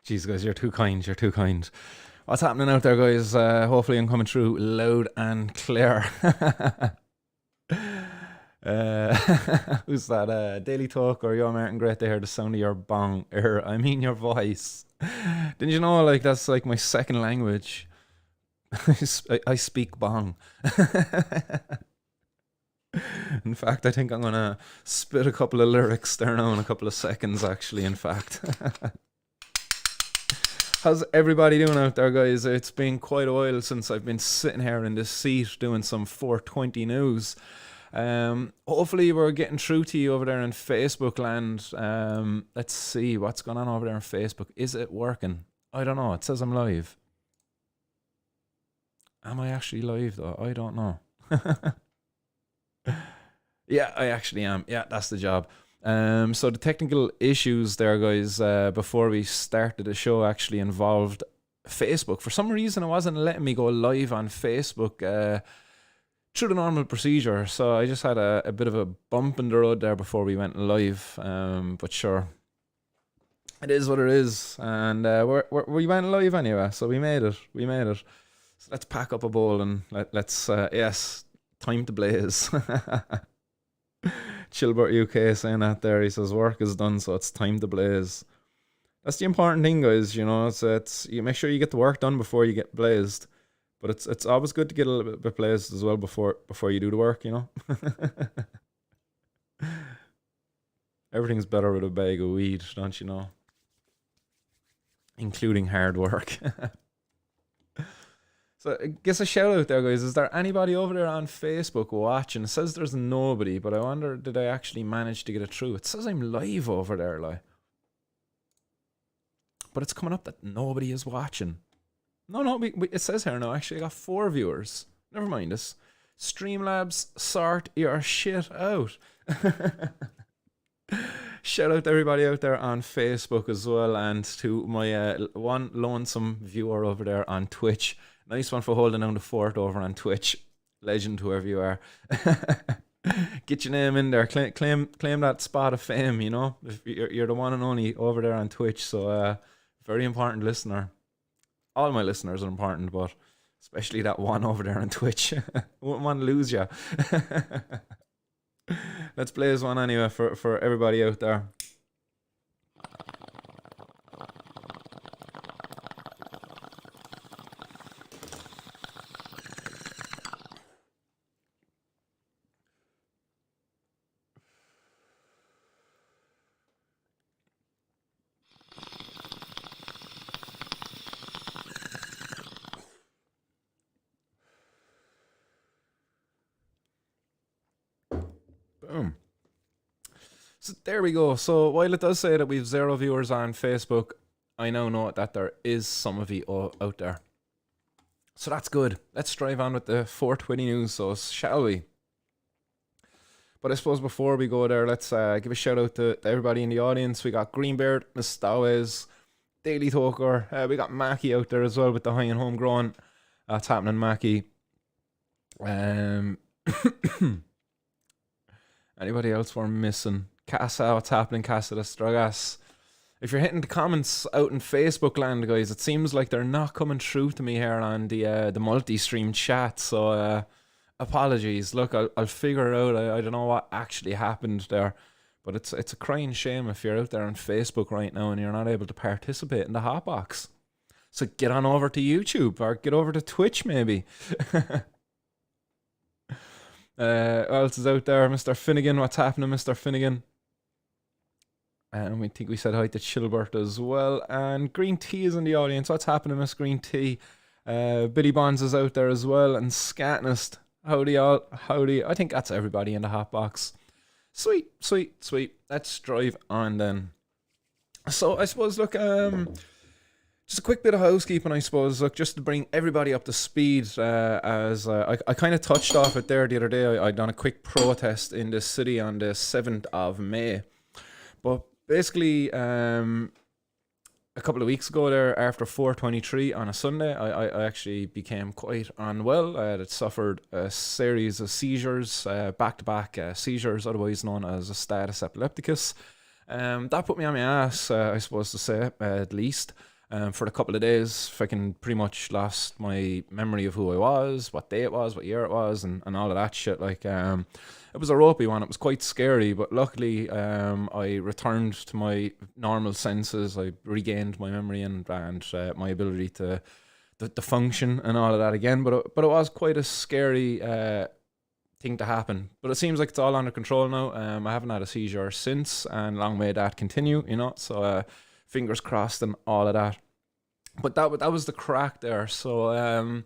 Jeez, guys, you're too kind. You're too kind. What's happening out there, guys? Hopefully, I'm coming through loud and clear. uh, who's that? Daily Talk or Yo Martin? Great to hear the sound of your bong. I mean, your voice. Didn't you know? Like that's like my second language. I speak bong. In fact, I think I'm gonna spit a couple of lyrics there now in a couple of seconds. Actually, in fact. How's everybody doing out there, guys? It's been quite a while since I've been sitting here in this seat doing some 420 news. Hopefully we're getting through to you over there in Facebook land. Let's see what's going on over there on Facebook. Is it working? I don't know. It says I'm live. Am I actually live though? I don't know. Yeah, I actually am. Yeah, that's the job. So the technical issues there, guys, before we started the show actually involved Facebook. For some reason, it wasn't letting me go live on Facebook through the normal procedure. So I just had a bit of a bump in the road there before we went live. But sure, it is what it is. And we went live anyway, so we made it. We made it. So let's pack up a bowl and let's yes, time to blaze. Chilbert UK saying that there. He says work is done, so it's time to blaze. That's the important thing, guys. You know, it's you make sure you get the work done before you get blazed. But it's always good to get a little bit blazed as well before you do the work. You know, everything's better with a bag of weed, don't you know? Including hard work. So I guess a shout out there, guys. Is there anybody over there on Facebook watching? It says there's nobody, but I wonder, did I actually manage to get it through? It says I'm live over there, like. But it's coming up that nobody is watching. No, it says here now, actually I got 4 viewers. Never mind this. Streamlabs, sort your shit out. Shout out to everybody out there on Facebook as well, and to my one lonesome viewer over there on Twitch. Nice one for holding down the fort over on Twitch. Legend, whoever you are. Get your name in there. Claim that spot of fame, you know. If you're the one and only over there on Twitch. So, very important listener. All my listeners are important, but especially that one over there on Twitch. Wouldn't want to lose you. Let's blaze one anyway for everybody out there. Boom. So there we go. So while it does say that we've 0 viewers on Facebook, I now know that there is some of you out there. So that's good. Let's drive on with the 420 news, so shall we? But I suppose before we go there, let's give a shout out to everybody in the audience. We got Greenbeard, Mistawes, Daily Toker. We got Mackie out there as well with the high and homegrown. That's happening, Mackie. Anybody else we're missing? Casa, what's happening? Casa de Stragas. If you're hitting the comments out in Facebook land, guys, it seems like they're not coming through to me here on the multi-stream chat. So apologies. Look, I'll figure it out. I don't know what actually happened there, but it's a crying shame if you're out there on Facebook right now and you're not able to participate in the hotbox. So get on over to YouTube or get over to Twitch maybe. Who else is out there? Mr. Finnegan, what's happening, Mr. Finnegan? And we think we said hi to Chilbert as well. And Green Tea is in the audience. What's happening, Miss Green Tea? Billy Bonds is out there as well. And Scatnist. Howdy, all. Howdy. I think that's everybody in the hotbox. Sweet, sweet, sweet. Let's drive on then. So I suppose, look, just a quick bit of housekeeping, I suppose. Look, just to bring everybody up to speed, as I kind of touched off it there the other day. I done a quick protest in the city on the 7th of May. But basically, a couple of weeks ago there, after 4:23 on a Sunday, I actually became quite unwell. I had suffered a series of seizures, back-to-back seizures, otherwise known as a status epilepticus. That put me on my ass, I suppose to say, at least. For a couple of days, I can pretty much lost my memory of who I was, what day it was, what year it was, and all of that shit. Like, it was a ropey one. It was quite scary, but luckily, I returned to my normal senses. I regained my memory and my ability to function and all of that again. But it was quite a scary thing to happen. But it seems like it's all under control now. I haven't had a seizure since, and long may that continue. You know, so. Fingers crossed and all of that. But that was the crack there. So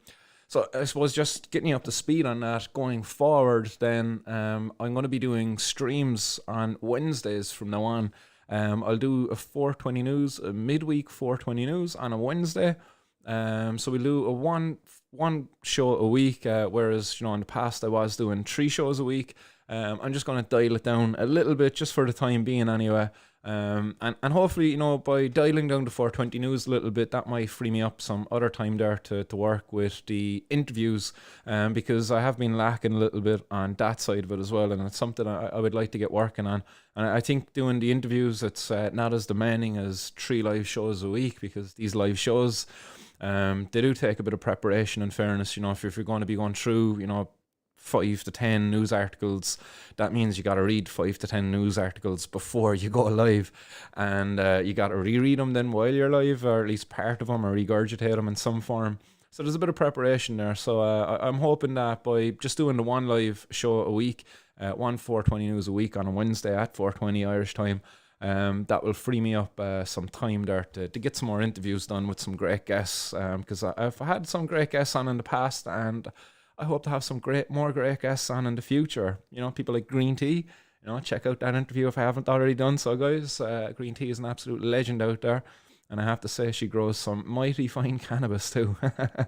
so I suppose just getting you up to speed on that going forward, then I'm going to be doing streams on Wednesdays from now on. I'll do a 420 news, a midweek 420 news on a Wednesday. So we'll do a one show a week, whereas, you know, in the past I was doing 3 shows a week. I'm just going to dial it down a little bit just for the time being anyway. And hopefully, you know, by dialing down the 420 news a little bit, that might free me up some other time there to work with the interviews, because I have been lacking a little bit on that side of it as well, and it's something I would like to get working on. And I think doing the interviews, it's not as demanding as 3 live shows a week, because these live shows, they do take a bit of preparation, in fairness. You know, if you're going to be going through, you know, 5 to 10 news articles, that means you got to read 5 to 10 news articles before you go live, and you got to reread them then while you're live, or at least part of them, or regurgitate them in some form. So there's a bit of preparation there. So I'm hoping that by just doing the one live show a week, one 420 news a week on a Wednesday at 4:20 Irish time, that will free me up some time there to get some more interviews done with some great guests, because I've had some great guests on in the past, and I hope to have some more great guests on in the future. You know, people like Green Tea. You know, check out that interview if I haven't already done so, guys. Green Tea is an absolute legend out there, and I have to say she grows some mighty fine cannabis too. I've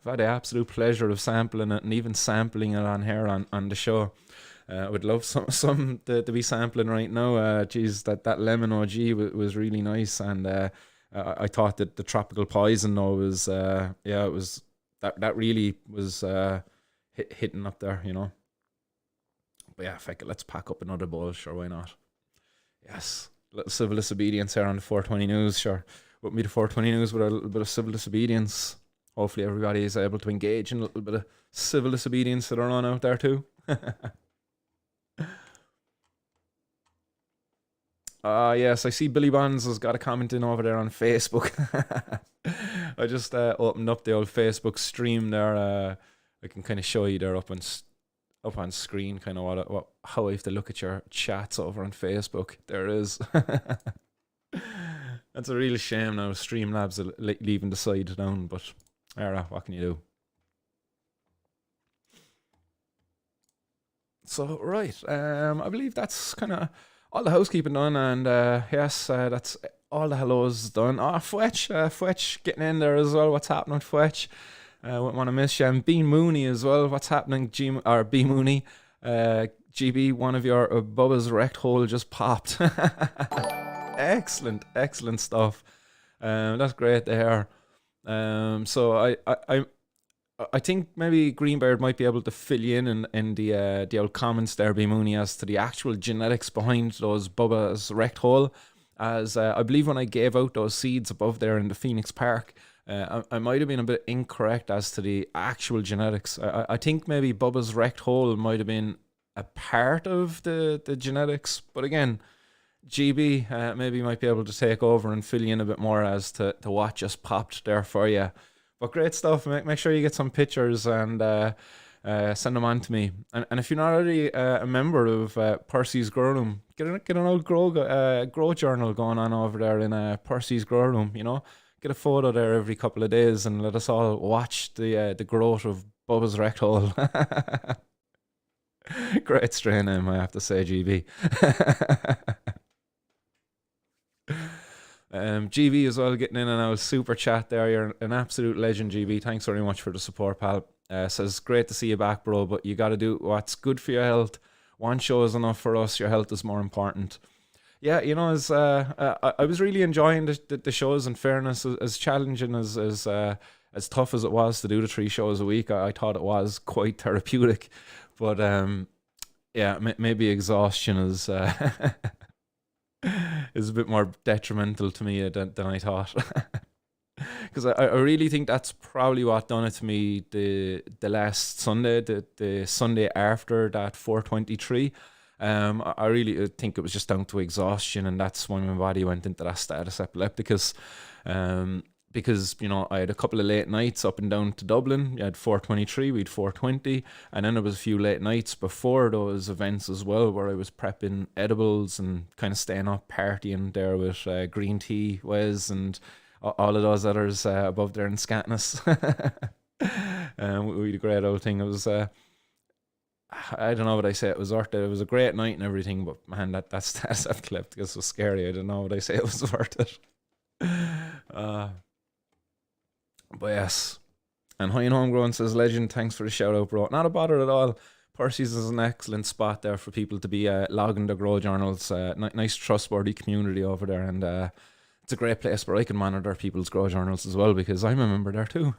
had the absolute pleasure of sampling it, and even sampling it on here on the show. I would love some to be sampling right now. Geez, that lemon OG was really nice, and I thought that the tropical poison though was it was. That really was hitting up there, you know. But yeah, fuck it, let's pack up another bowl, sure, why not? Yes, a little civil disobedience here on the 420 news, sure. With me, the 420 news with a little bit of civil disobedience. Hopefully everybody is able to engage in a little bit of civil disobedience that are on out there too. Yes, I see Billy Bonds has got a comment in over there on Facebook. I just opened up the old Facebook stream there. I can kind of show you there up on screen, kind of how I have to look at your chats over on Facebook. There it is. That's a real shame now. Streamlabs are leaving the side down, but what can you do? So right, I believe that's kind of all the housekeeping done, and yes, that's all the hellos done. Fwetch getting in there as well. What's happening with Fwetch? Wouldn't want to miss you. And B Mooney as well. What's happening, B Mooney? GB, one of your Bubba's rect hole just popped. Excellent stuff. That's great to hear. So I think maybe Greenbeard might be able to fill you in the old comments there, B Mooney, as to the actual genetics behind those Bubba's rect hole. As I believe when I gave out those seeds above there in the Phoenix Park, I might have been a bit incorrect as to the actual genetics. I think maybe Bubba's rect hole might have been a part of the genetics, but again, GB maybe might be able to take over and fill you in a bit more as to what just popped there for you. But great stuff. Make sure you get some pictures and send them on to me. And if you're not already a member of Percy's Grow Room, get an old grow journal going on over there in Percy's Grow Room. You know, get a photo there every couple of days and let us all watch the growth of Bubba's rect hole. Great strain name, I have to say, GB. GB as well, getting in and out super chat there. You're an absolute legend, GB. Thanks very much for the support, pal. Says great to see you back, bro, but you got to do what's good for your health. One show is enough for us. Your health is more important. Yeah, you know, as I was really enjoying the shows. In fairness, as challenging as tough as it was to do the 3 shows a week, I thought it was quite therapeutic. But yeah, maybe exhaustion is is a bit more detrimental to me than I thought. Because I really think that's probably what done it to me the last Sunday, the Sunday after that 423. I really think it was just down to exhaustion, and that's when my body went into that status epilepticus. Because, you know, I had a couple of late nights up and down to Dublin. You had 423, we had 420, and then there was a few late nights before those events as well, where I was prepping edibles and kind of staying up partying there with Green Tea, Wes, and all of those others above there in Scatness. We had a great old thing. It was, I don't know what I say, it was worth it. It was a great night and everything, but man, that's epilepticus was scary. I don't know what I say, it was worth it. But yes, and High and Homegrown says, legend, thanks for the shout out, bro. Not a bother at all. Percy's is an excellent spot there for people to be logging their grow journals. Nice trustworthy community over there, and it's a great place where I can monitor people's grow journals as well, because I'm a member there too.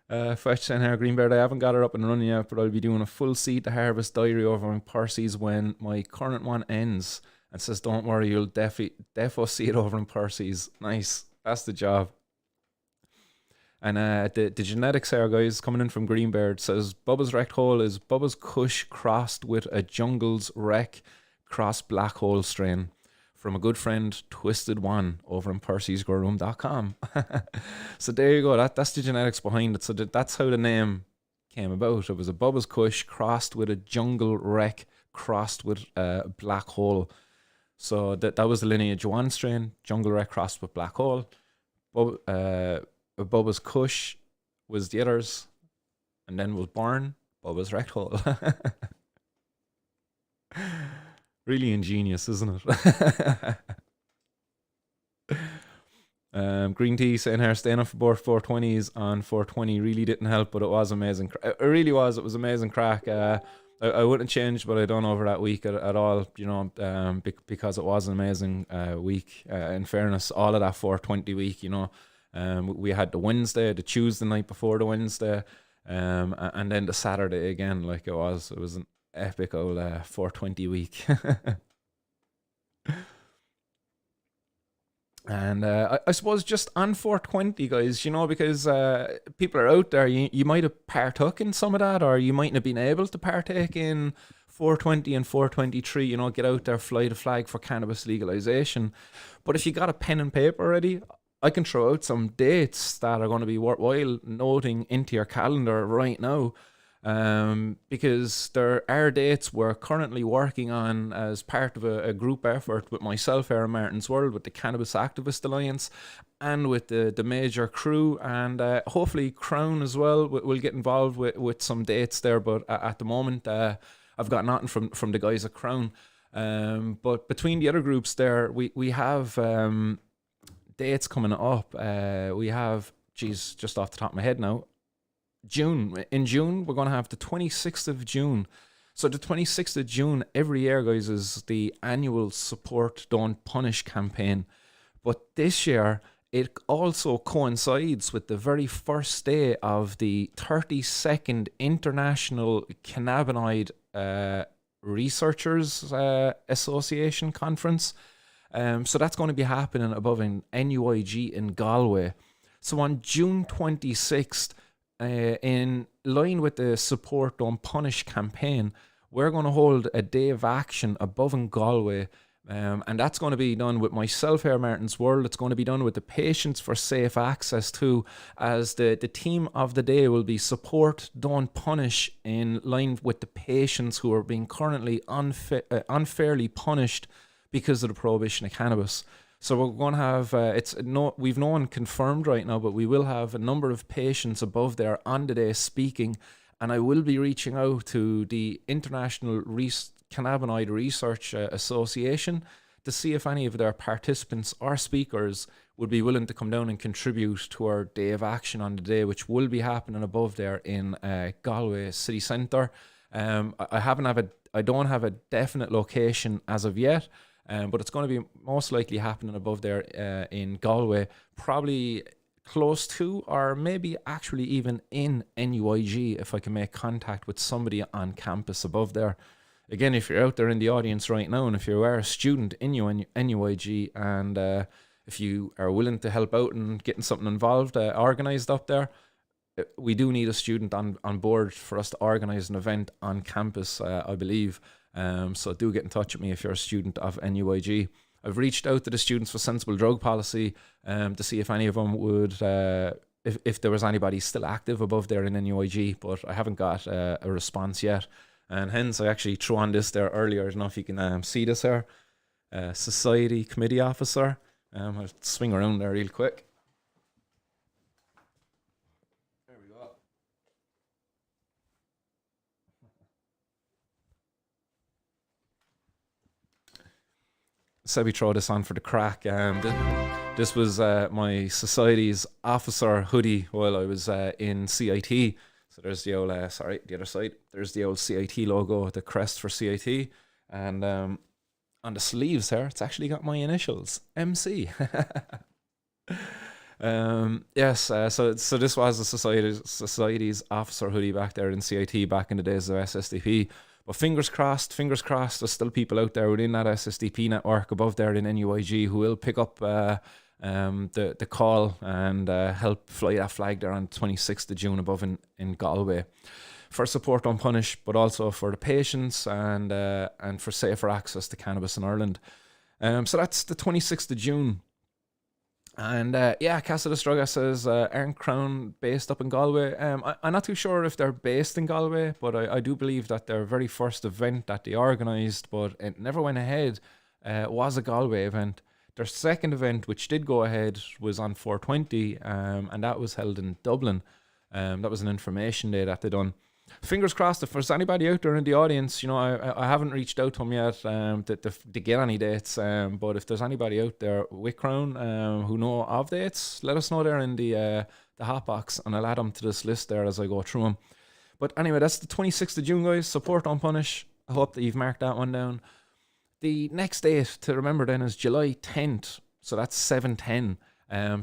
Fetch saying here, Greenbeard, I haven't got her up and running yet, but I'll be doing a full seed to harvest diary over on Percy's when my current one ends. And says, don't worry, you'll defo see it over in Percy's. Nice, that's the job. And the genetics here, guys, coming in from Greenbeard, says Bubba's rect hole is Bubba's Kush crossed with a Jungle's Wreck cross black hole strain from a good friend, Twisted One, over on percysgrowroom.com. So there you go, that's the genetics behind it. So that's how the name came about. It was a Bubba's Kush crossed with a Jungle Wreck crossed with a black hole. So that was the lineage 1 strain, Jungle Wreck crossed with black hole. Bubba's Kush was the others, and then was born Bubba's rect hole. Really ingenious, isn't it? Green Tea saying here, staying up for both 420s on 420 really didn't help, but it was amazing. It really was. It was amazing crack. I wouldn't change what I done over that week at all, you know, because it was an amazing week. In fairness, all of that 420 week, you know, we had the Wednesday, the Tuesday night before the Wednesday, and then the Saturday again. Like it was an epic old 420 week. And I suppose just on 420, guys, you know, because people are out there, you might have partook in some of that, or you mightn't have been able to partake in 420 and 423, you know, get out there, fly the flag for cannabis legalization. But if you got a pen and paper ready, I can throw out some dates that are going to be worthwhile noting into your calendar right now. Because there are dates we're currently working on as part of a group effort with myself here in Martin's World, with the Cannabis Activists Alliance, and with the major crew, and hopefully Crown as well will get involved with some dates there. But at the moment, I've got nothing from the guys at Crown. But between the other groups there, we have dates coming up. We have, just off the top of my head now, In June, we're going to have the 26th of June. So the 26th of June every year, guys, is the annual Support Don't Punish campaign. But this year, it also coincides with the very first day of the 32nd International Cannabinoid Researchers Association Conference. So that's going to be happening above in NUIG in Galway. So on June 26th, in line with the Support Don't Punish campaign, we're going to hold a day of action above in Galway. And that's going to be done with myself here, Martin's World. It's going to be done with the Patients for Safe Access too, as the theme of the day will be Support Don't Punish, in line with the patients who are being currently unfairly punished because of the prohibition of cannabis. So we're going to have, we've no one confirmed right now, but we will have a number of patients above there on the day speaking, and I will be reaching out to the International Cannabinoid Research Association to see if any of their participants or speakers would be willing to come down and contribute to our day of action on the day, which will be happening above there in Galway City Centre. I don't have a definite location as of yet. But it's going to be most likely happening above there in Galway, probably close to, or maybe actually even in NUIG, if I can make contact with somebody on campus above there. Again, if you're out there in the audience right now, and if you are a student in NUIG, and if you are willing to help out and getting something involved, organised up there, we do need a student on board for us to organise an event on campus, I believe. So do get in touch with me if you're a student of NUIG. I've reached out to the Students for Sensible Drug Policy to see if any of them would, if there was anybody still active above there in NUIG, but I haven't got a response yet. And hence, I actually threw on this there earlier. I don't know if you can see this here. Society Committee Officer. I'll swing around there real quick. Said we throw this on for the crack. This was my society's officer hoodie while I was in CIT. So there's the old, the other side. There's the old CIT logo, the crest for CIT. And on the sleeves here, it's actually got my initials, MC. Yes, so this was the society's officer hoodie back there in CIT back in the days of SSDP. But fingers crossed, there's still people out there within that SSDP network above there in NUIG who will pick up the call and help fly that flag there on 26th of June above in Galway for Support Don't Punish, but also for the patients and for safer access to cannabis in Ireland. So that's the 26th of June. And Casa de Struga says, aren't Crown based up in Galway? I'm not too sure if they're based in Galway, but I do believe that their very first event that they organised, but it never went ahead, was a Galway event. Their second event, which did go ahead, was on 420, and that was held in Dublin. That was an information day that they done. Fingers crossed, if there's anybody out there in the audience, I haven't reached out to them yet to get any dates, but if there's anybody out there with Crown who know of dates, let us know there in the hotbox, and I'll add them to this list there as I go through them. But anyway, that's the 26th of June, guys. Support Don't Punish. I hope that you've marked that one down. The next date to remember then is July 10th, so that's 7/10.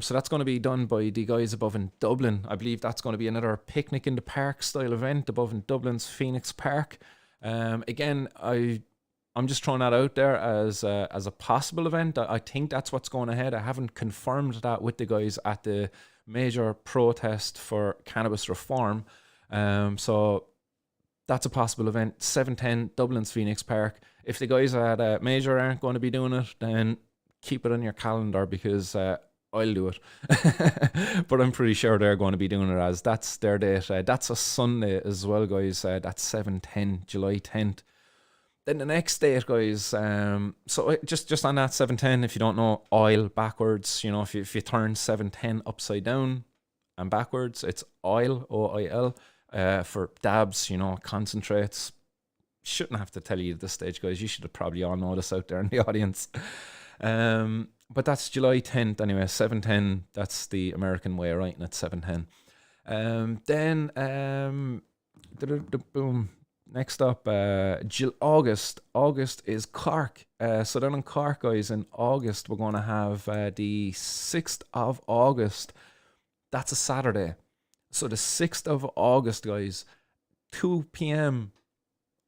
So that's going to be done by the guys above in Dublin. I believe that's going to be another picnic in the park style event above in Dublin's Phoenix Park. Again, I'm just throwing that out there as a possible event. I think that's what's going ahead. I haven't confirmed that with the guys at the major protest for cannabis reform. So that's a possible event. 7/10 Dublin's Phoenix Park. If the guys at major aren't going to be doing it, then keep it on your calendar, because I'll do it. But I'm pretty sure they're going to be doing it, as that's their date. That's a Sunday as well, guys. That's 7/10, July 10th. Then the next date, guys, so just on that 7/10, if you don't know, oil backwards, if you turn 7/10 upside down and backwards, it's oil, OIL, for dabs, concentrates. Shouldn't have to tell you at this stage, guys. You should have probably all know this out there in the audience. But that's July 10th anyway, 7/10. That's the American way of writing it, 7/10. Then boom. Next up, August. August is Cork. So then in Cork, guys, in August we're going to have the 6th of August. That's a Saturday. So the 6th of August, guys, 2 p.m.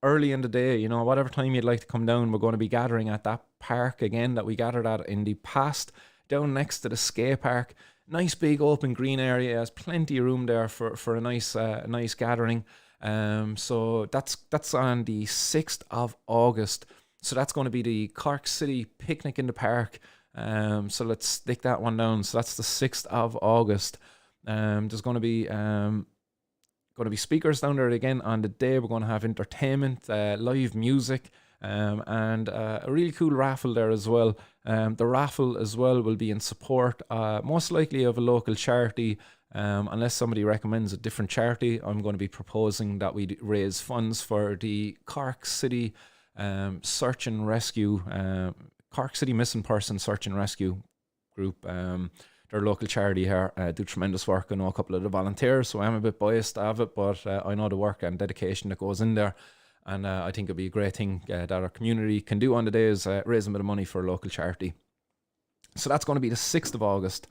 early in the day, whatever time you'd like to come down, we're going to be gathering at that park again that we gathered at in the past, down next to the skate park. Nice big open green area. There's plenty of room there for a nice gathering. So that's on the 6th of August. So that's going to be the Cork City Picnic in the Park. So let's stick that one down. So that's the 6th of August. There's going to be speakers down there again on the day. We're going to have entertainment, live music, and a really cool raffle there as well. The raffle as well will be in support, most likely of a local charity. Unless somebody recommends a different charity, I'm going to be proposing that we raise funds for the Cork City Search and Rescue, Cork City Missing Person Search and Rescue group. Their local charity here do tremendous work. I know a couple of the volunteers, so I'm a bit biased to have it, but I know the work and dedication that goes in there. And I think it'd be a great thing that our community can do on the day is raise a bit of money for a local charity. So that's going to be the 6th of August.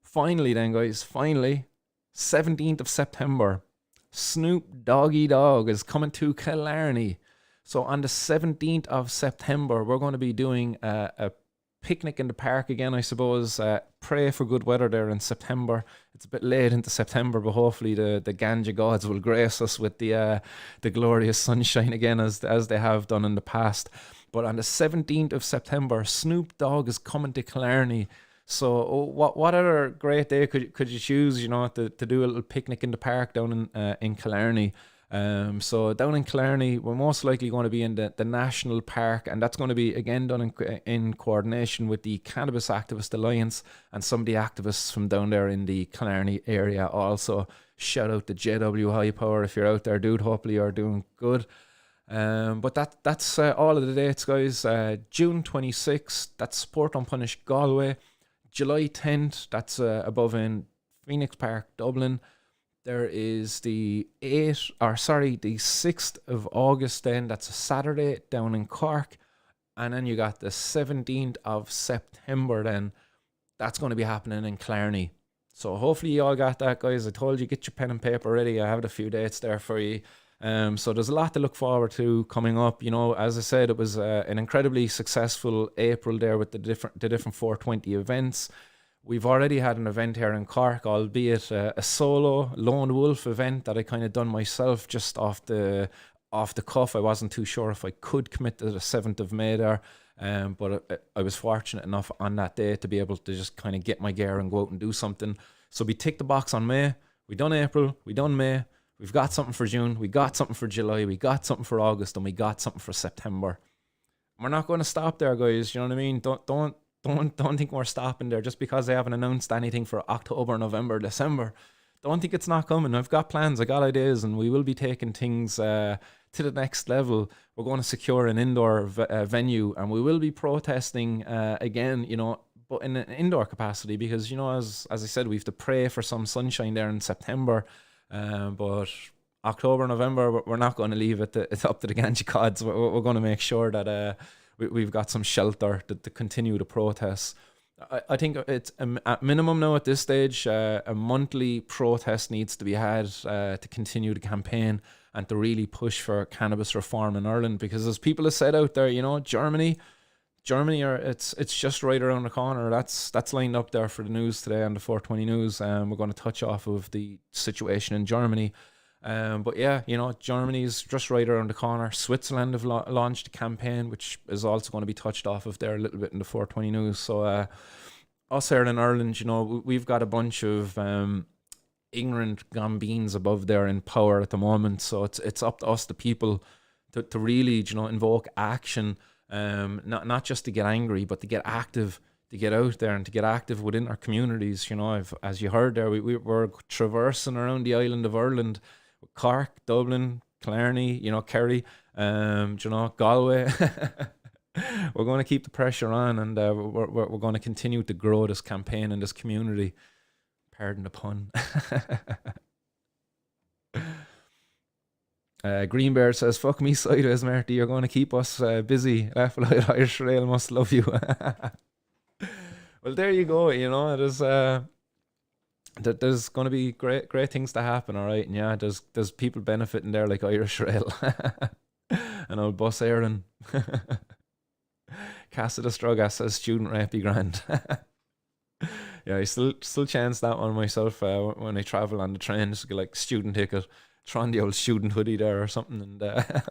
Finally then, guys, 17th of September, Snoop Doggy Dogg is coming to Killarney. So on the 17th of September, we're going to be doing a picnic in the park again, I suppose. Pray for good weather there in September. It's a bit late into September, but hopefully the ganja gods will grace us with the glorious sunshine again as they have done in the past. But on the 17th of September, Snoop Dogg is coming to Killarney. So what other great day could you choose, to do a little picnic in the park down in Killarney? So down in Killarney, we're most likely going to be in the National Park, and that's going to be again done in coordination with the Cannabis Activists Alliance and some of the activists from down there in the Killarney area. Also, shout out to JW High Power if you're out there, dude. Hopefully you're doing good. But that's all of the dates, guys. June 26th, that's Sport Unpunished Galway. July 10th, that's above in Phoenix Park, Dublin. There is the 6th of August then, that's a Saturday down in Cork. And then you got the 17th of September then, that's going to be happening in Killarney. So hopefully you all got that, guys. I told you, get your pen and paper ready. I have a few dates there for you. So there's a lot to look forward to coming up. As I said, it was an incredibly successful April there with the different 420 events. We've already had an event here in Cork, albeit a solo lone wolf event that I kind of done myself just off the cuff. I wasn't too sure if I could commit to the 7th of May there, but I was fortunate enough on that day to be able to just kind of get my gear and go out and do something. So we ticked the box on May. We done April. We done May. We've got something for June. We got something for July. We got something for August, and we got something for September. We're not going to stop there, guys. You know what I mean? Don't think we're stopping there just because they haven't announced anything for October, November, December. Don't think it's not coming. I've got plans, I got ideas, and we will be taking things to the next level. We're going to secure an indoor venue, and we will be protesting again, but in an indoor capacity because, as I said, we have to pray for some sunshine there in September. But October, November, we're not going to leave it. It's up to the ganja gods. We're going to make sure that we've got some shelter to continue the protests. I think it's at minimum now at this stage, a monthly protest needs to be had to continue the campaign and to really push for cannabis reform in Ireland. Because as people have said out there, Germany, it's just right around the corner. That's lined up there for the news today on the 420 news. We're going to touch off of the situation in Germany. But yeah, Germany's just right around the corner. Switzerland have launched a campaign, which is also going to be touched off of there a little bit in the 420 news. So us here in Ireland, we've got a bunch of ignorant gambins above there in power at the moment. So it's up to us, the people, to really, invoke action. Not just to get angry, but to get active, to get out there and to get active within our communities. As you heard there, we're traversing around the island of Ireland, Cork, Dublin, Killarney, Kerry, Galway. We're going to keep the pressure on, and we're going to continue to grow this campaign and this community. Pardon the pun. Green Bear says, "Fuck me sideways, Marty. You're going to keep us busy. Laugh Irish Rail must love you." Well, there you go. You know, there's going to be great things to happen. All right, and yeah, there's people benefiting there like Irish Rail and old Bus Aaron. Casa de Struga says student rate be grand. Yeah, I still chance that one myself when I travel on the train. Just like student ticket, throw on the old student hoodie there or something, and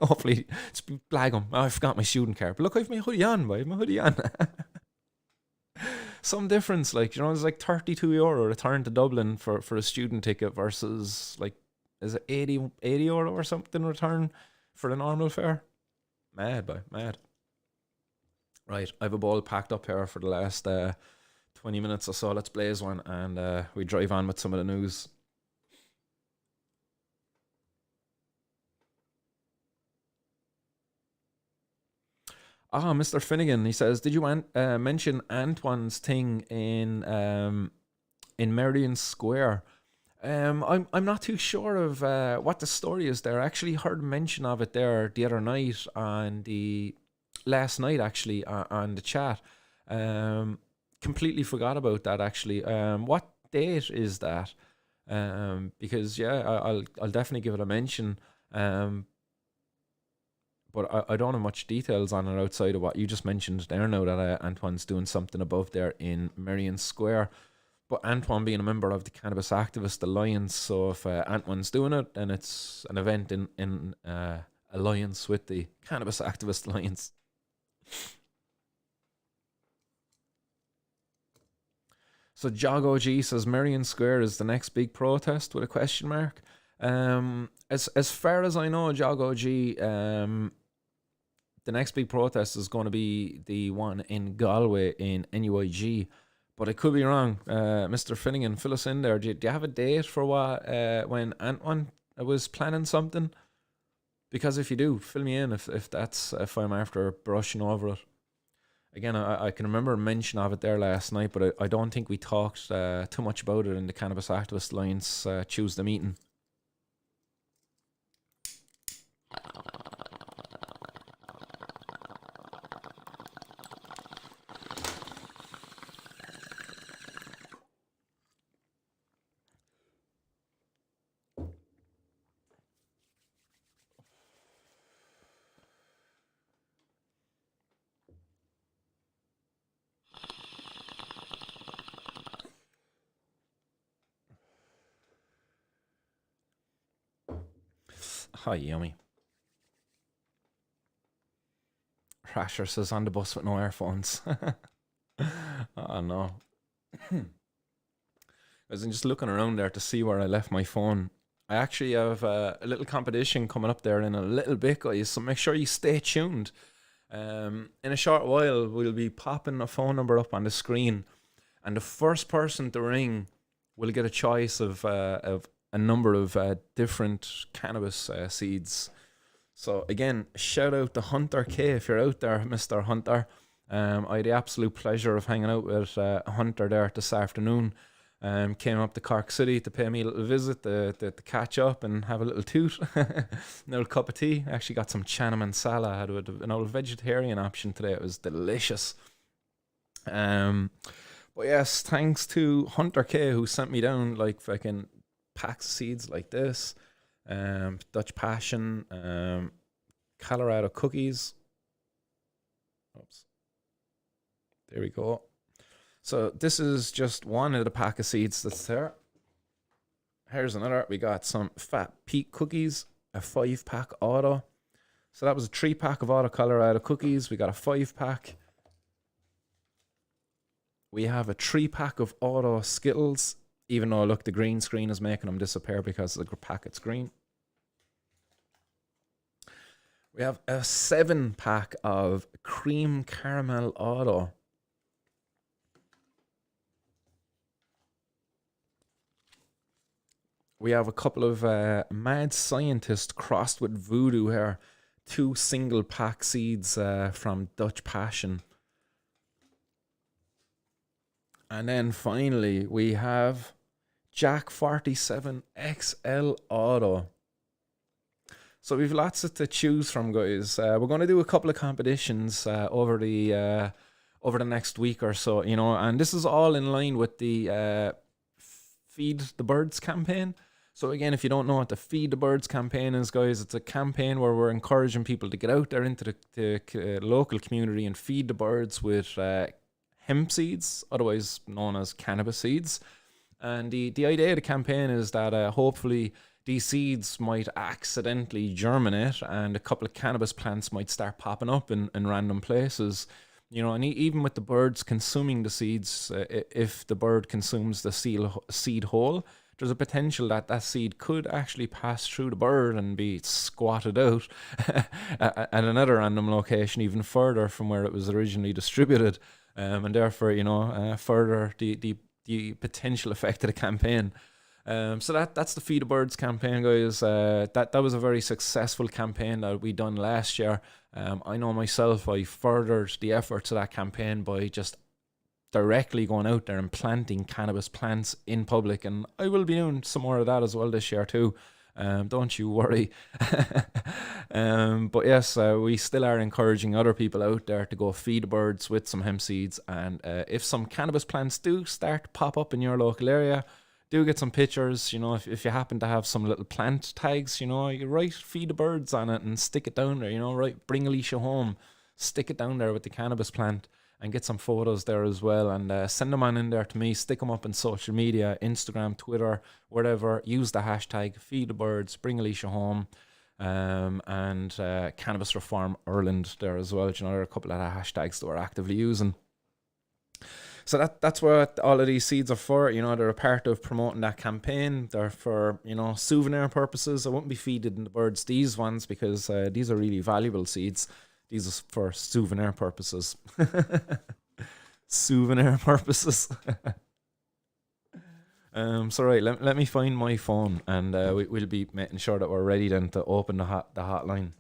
hopefully it's blag 'em. Oh, I forgot my student card, but look, I've my hoodie on, boy. I have my hoodie on. Some difference, like, you know, it's like €32 return to Dublin for a student ticket versus like, is it €80 or something return for the normal fare? Mad, boy, mad. Right, I have a ball packed up here for the last 20 minutes or so. Let's blaze one and we drive on with some of the news. Mr. Finnegan, he says, did you mention Antoine's thing in Merrion Square? I'm not too sure of what the story is there. I actually heard mention of it there the other night last night actually on the chat. Completely forgot about that actually. What date is that? Because yeah, I'll definitely give it a mention. But I don't have much details on it outside of what you just mentioned there now, that Antoine's doing something above there in Merrion Square. But Antoine being a member of the Cannabis Activists Alliance, so if Antoine's doing it, then it's an event in alliance with the Cannabis Activist Alliance. So Jog OG says Merrion Square is the next big protest with a question mark. As far as I know, Jog OG, the next big protest is going to be the one in Galway in NUIG, but I could be wrong. Mr. Finnegan, fill us in there. Do you have a date for what when Antoine was planning something? Because if you do, fill me in if I'm after brushing over it. Again, I can remember a mention of it there last night, but I don't think we talked too much about it in the Cannabis Activist Alliance Tuesday meeting. Hi, yummy. Rasher says on the bus with no earphones. Oh no. I was just looking around there to see where I left my phone. I actually have a little competition coming up there in a little bit, guys, so make sure you stay tuned. In a short while, we'll be popping a phone number up on the screen, and the first person to ring will get a choice of a number of different cannabis seeds. So again, shout out to Hunter K if you're out there, Mr. Hunter. I had the absolute pleasure of hanging out with Hunter there this afternoon. Came up to Cork City to pay me a little visit to catch up and have a little toot. An old cup of tea. I actually got some chana masala. I had an old vegetarian option today. It was delicious. But yes, thanks to Hunter K who sent me down like fucking packs of seeds like this. Dutch Passion, Colorado cookies. Oops. There we go. So this is just one of the pack of seeds that's there. Here's another. We got some Fat Pete cookies, a 5-pack auto. So that was a 3-pack of auto Colorado cookies. We got a 5-pack. We have a 3-pack of auto Skittles. Even though, look, the green screen is making them disappear because the packet's green. We have a 7-pack of cream caramel auto. We have a couple of Mad Scientist crossed with Voodoo here. 2 single-pack seeds from Dutch Passion. And then finally, we have Jack 47 XL Auto. So we've lots to choose from, guys. We're going to do a couple of competitions over the next week or so, and this is all in line with the Feed the Birds campaign. So again, if you don't know what the Feed the Birds campaign is, guys, it's a campaign where we're encouraging people to get out there into the local community and feed the birds with hemp seeds, otherwise known as cannabis seeds. And the idea of the campaign is that hopefully these seeds might accidentally germinate and a couple of cannabis plants might start popping up in random places. And even with the birds consuming the seeds, if the bird consumes the seed whole, there's a potential that that seed could actually pass through the bird and be squatted out at another random location even further from where it was originally distributed. And therefore, further the potential effect of the campaign. So that's the Feed the Birds campaign, guys. That was a very successful campaign that we done last year. I know myself, I furthered the efforts of that campaign by just directly going out there and planting cannabis plants in public, and I will be doing some more of that as well this year too. Don't you worry. But yes, we still are encouraging other people out there to go feed the birds with some hemp seeds, and if some cannabis plants do start to pop up in your local area, do get some pictures. If you happen to have some little plant tags, you write Feed the Birds on it and stick it down there, right, bring Alicia home, stick it down there with the cannabis plant and get some photos there as well, and send them on in there to me, stick them up in social media, Instagram, Twitter, wherever. Use the hashtag Feed the Birds, bring Alicia home, and Cannabis Reform Ireland there as well. There are a couple of hashtags that we're actively using. So that's what all of these seeds are for. They're a part of promoting that campaign. They're for, souvenir purposes. I wouldn't be feeding the birds these ones because these are really valuable seeds. These are for souvenir purposes. Souvenir purposes. So right, let me find my phone, and we'll be making sure that we're ready then to open the hotline.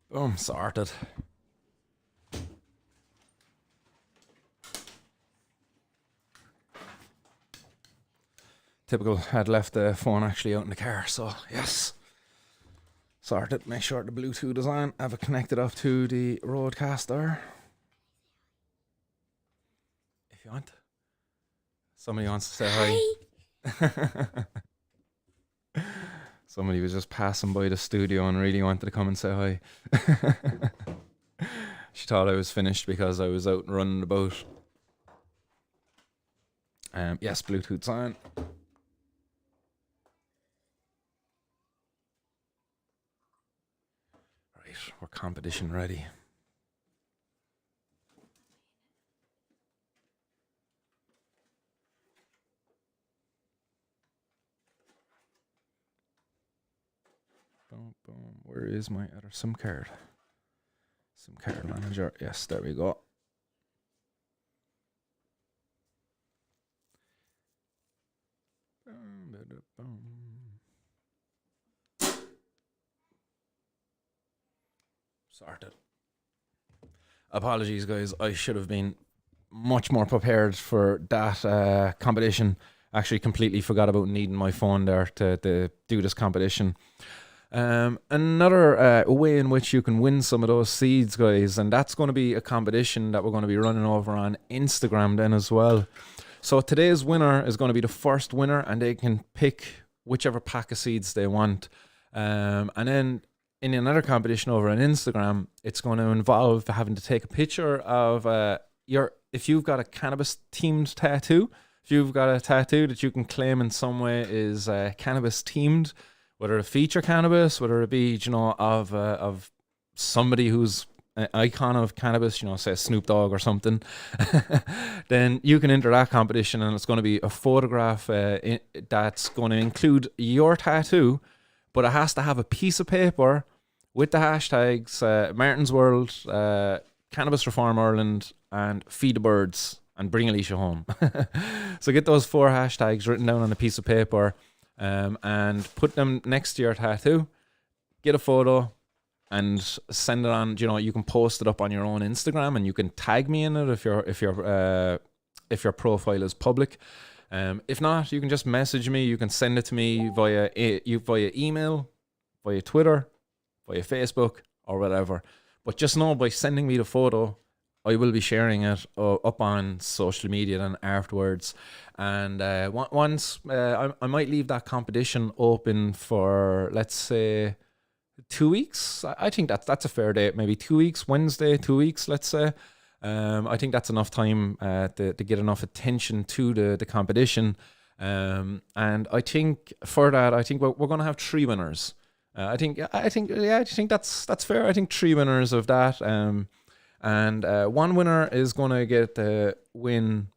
Boom, sorted. Typical, had left the phone actually out in the car, so yes. Sorted, make sure the Bluetooth is on. Have it connected up to the roadcaster. If you want. Somebody wants to say hi. Somebody was just passing by the studio and really wanted to come and say hi. She thought I was finished because I was out and running about. Yes, Bluetooth's on. Right, we're competition ready. Boom, boom. Where is my other SIM card? SIM card manager. Yes, there we go. Sorted. Apologies, guys. I should have been much more prepared for that competition. Actually, completely forgot about needing my phone there to do this competition. Another way in which you can win some of those seeds, guys, and that's going to be a competition that we're going to be running over on Instagram then as well. So today's winner is going to be the first winner, and they can pick whichever pack of seeds they want. And then in another competition over on Instagram, it's going to involve having to take a picture of if you've got a cannabis themed tattoo, if you've got a tattoo that you can claim in some way is cannabis themed, whether it feature cannabis, whether it be, of somebody who's an icon of cannabis, say Snoop Dogg or something, then you can enter that competition, and it's going to be a photograph that's going to include your tattoo, but it has to have a piece of paper with the hashtags Martin's World, Cannabis Reform Ireland, and Feed the Birds, and Bring Alicia Home. So get those 4 hashtags written down on a piece of paper, and put them next to your tattoo. Get a photo and send it on. You can post it up on your own Instagram, and you can tag me in it if your profile is public. If not, you can just message me. You can send it to me via email, via Twitter, via Facebook, or whatever. But just know, by sending me the photo, I will be sharing it up on social media then afterwards. And once I might leave that competition open for, let's say, 2 weeks. I think that's a fair date. Maybe 2 weeks, Wednesday, 2 weeks, let's say. I think that's enough time to get enough attention to the competition. And I think for that, we're going to have 3 winners. I think that's fair. I think 3 winners of that. And one winner is going to get to win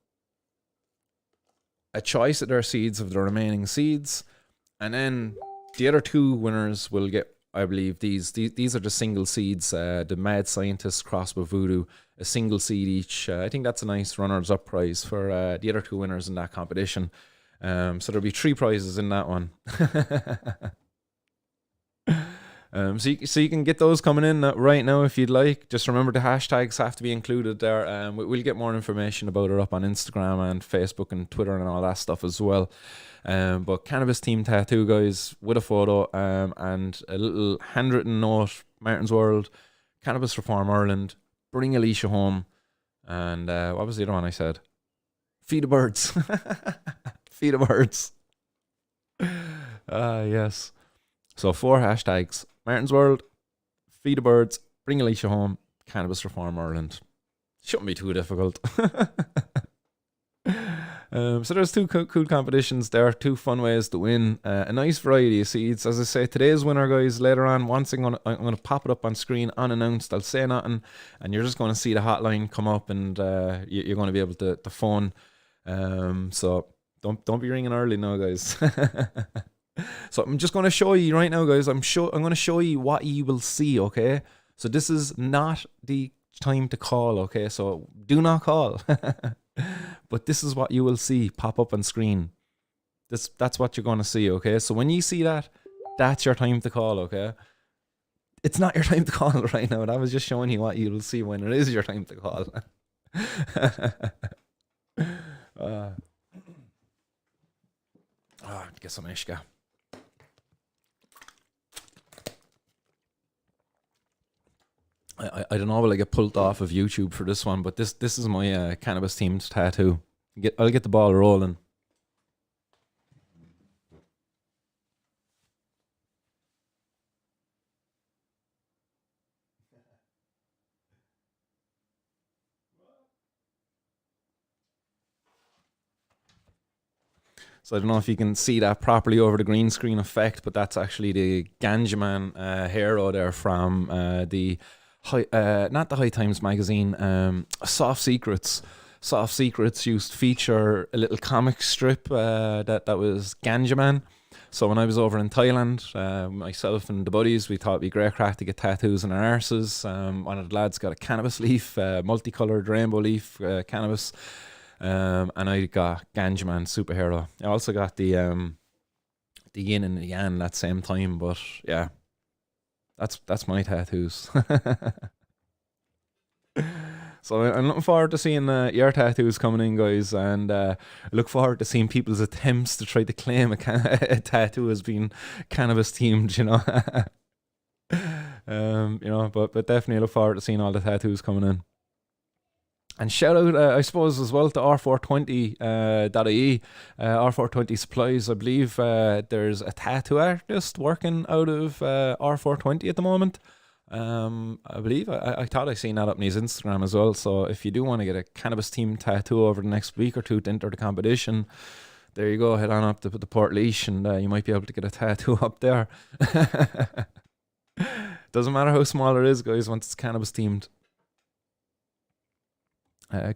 a choice of their seeds, of the remaining seeds, and then the other 2 winners will get, I believe, these are the single seeds, the Mad Scientist crossed with Voodoo, a single seed each. I think that's a nice runners-up prize for the other 2 winners in that competition. So there'll be 3 prizes in that one. So you can get those coming in right now if you'd like. Just remember, the hashtags have to be included there. We'll get more information about it up on Instagram and Facebook and Twitter and all that stuff as well. But cannabis themed tattoo, guys, with a photo and a little handwritten note: Martin's World, Cannabis Reform Ireland, Bring Alicia Home, and what was the other one I said? Feed the Birds. Feed the Birds. Yes. So 4 hashtags: Martin's World, Feed the Birds, Bring Alicia Home, Cannabis Reform Ireland. Shouldn't be too difficult. So there's 2 cool competitions there, 2 fun ways to win. A nice variety of seeds. As I say, today's winner, guys, later on, once I'm gonna pop it up on screen unannounced. I'll say nothing, and you're just going to see the hotline come up, and you're going to be able to phone. So don't be ringing early now, guys. So I'm just going to show you right now, guys. I'm going to show you what you will see, okay? So this is not the time to call, okay? So do not call. But this is what you will see pop up on screen. That's what you're going to see, okay? So when you see that, that's your time to call, okay? It's not your time to call right now. That was just showing you what you will see when it is your time to call. Get some ishka. I don't know, will I get pulled off of YouTube for this one, but this is my cannabis themed tattoo. I'll get the ball rolling. So I don't know if you can see that properly over the green screen effect, but that's actually the Ganja Man hero there from the not the High Times magazine, Soft Secrets. Soft Secrets used to feature a little comic strip that was Ganja Man. So when I was over in Thailand, myself and the buddies, we thought it'd be great crack to get tattoos on our arses. One of the lads got a cannabis leaf, multicolored rainbow leaf cannabis. And I got Ganja Man superhero. I also got the yin and the yang that same time, but yeah, that's my tattoos. So I'm looking forward to seeing your tattoos coming in, guys, and I look forward to seeing people's attempts to try to claim a tattoo as being cannabis themed. But definitely look forward to seeing all the tattoos coming in. And shout out, I suppose, as well to R420 .ie, R420 Supplies. I believe there's a tattoo artist working out of R420 at the moment. I believe I thought I seen that up on his Instagram as well. So if you do want to get a cannabis themed tattoo over the next week or two to enter the competition, there you go. Head on up to the Port Leash, and you might be able to get a tattoo up there. Doesn't matter how small it is, guys. Once it's cannabis themed.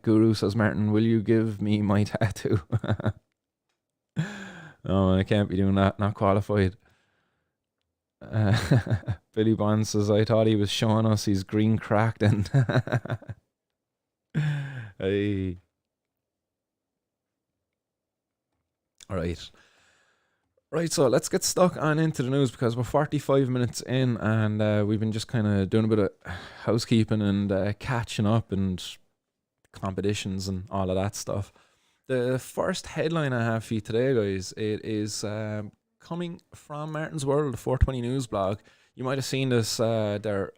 Guru says, Martin, will you give me my tattoo? No, I can't be doing that. Not qualified. Uh, Billy Bond says, I thought he was showing us his green crack then. Hey. All right. Right, so let's get stuck on into the news because we're 45 minutes in and we've been just kind of doing a bit of housekeeping and catching up and competitions and all of that stuff. The first headline I have for you today, guys, it is coming from Martin's World, the 420 News blog. You might have seen this there.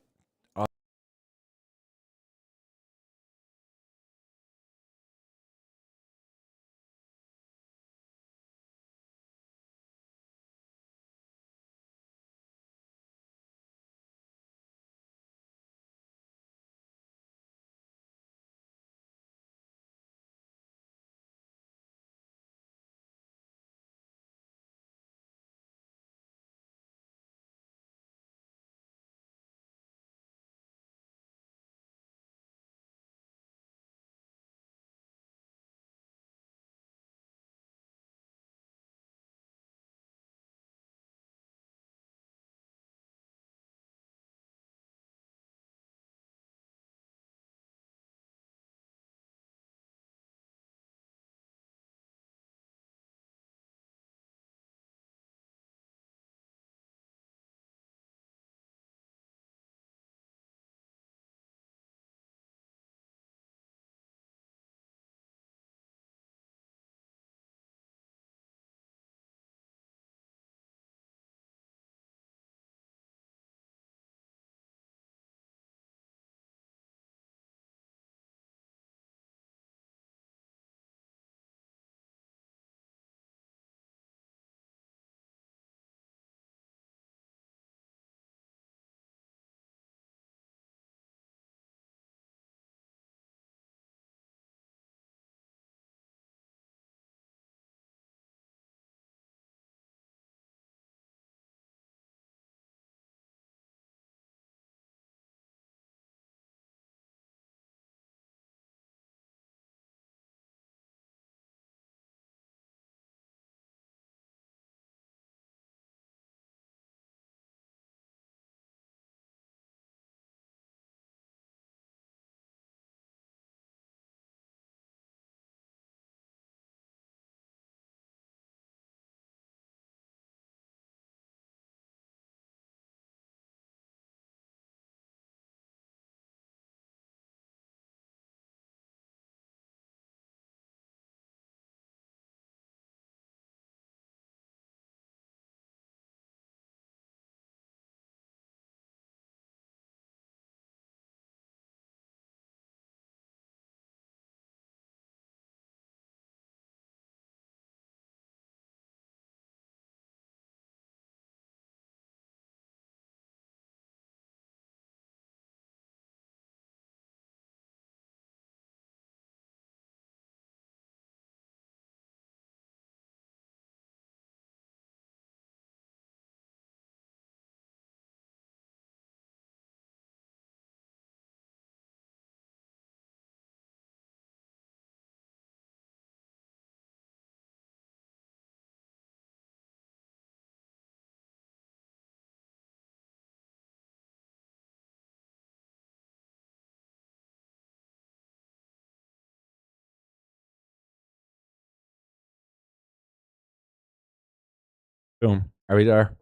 Boom. Are we there?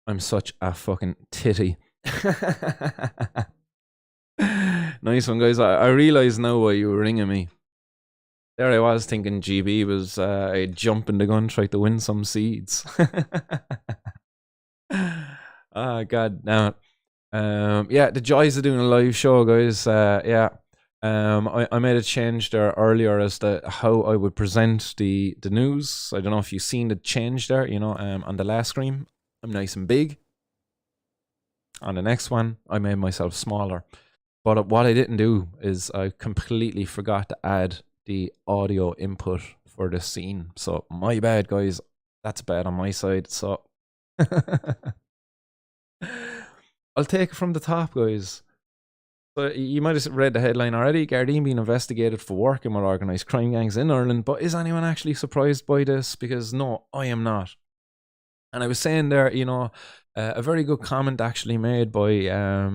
I'm such a fucking titty. Nice one, guys. I realise now why you were ringing me. There I was thinking GB was jumping the gun, tried to win some seeds. Ah, God, now, yeah, the joys of doing a live show, guys. Yeah, I made a change there earlier as to how I would present the news. I don't know if you've seen the change there. On the last screen, I'm nice and big. On the next one, I made myself smaller. But what I didn't do is I completely forgot to add the audio input for the scene. So my bad, guys. That's bad on my side. So I'll take it from the top, guys. So you might have read the headline already. Gardaí being investigated for working with organised crime gangs in Ireland. But is anyone actually surprised by this? Because no, I am not. And I was saying there, a very good comment actually made by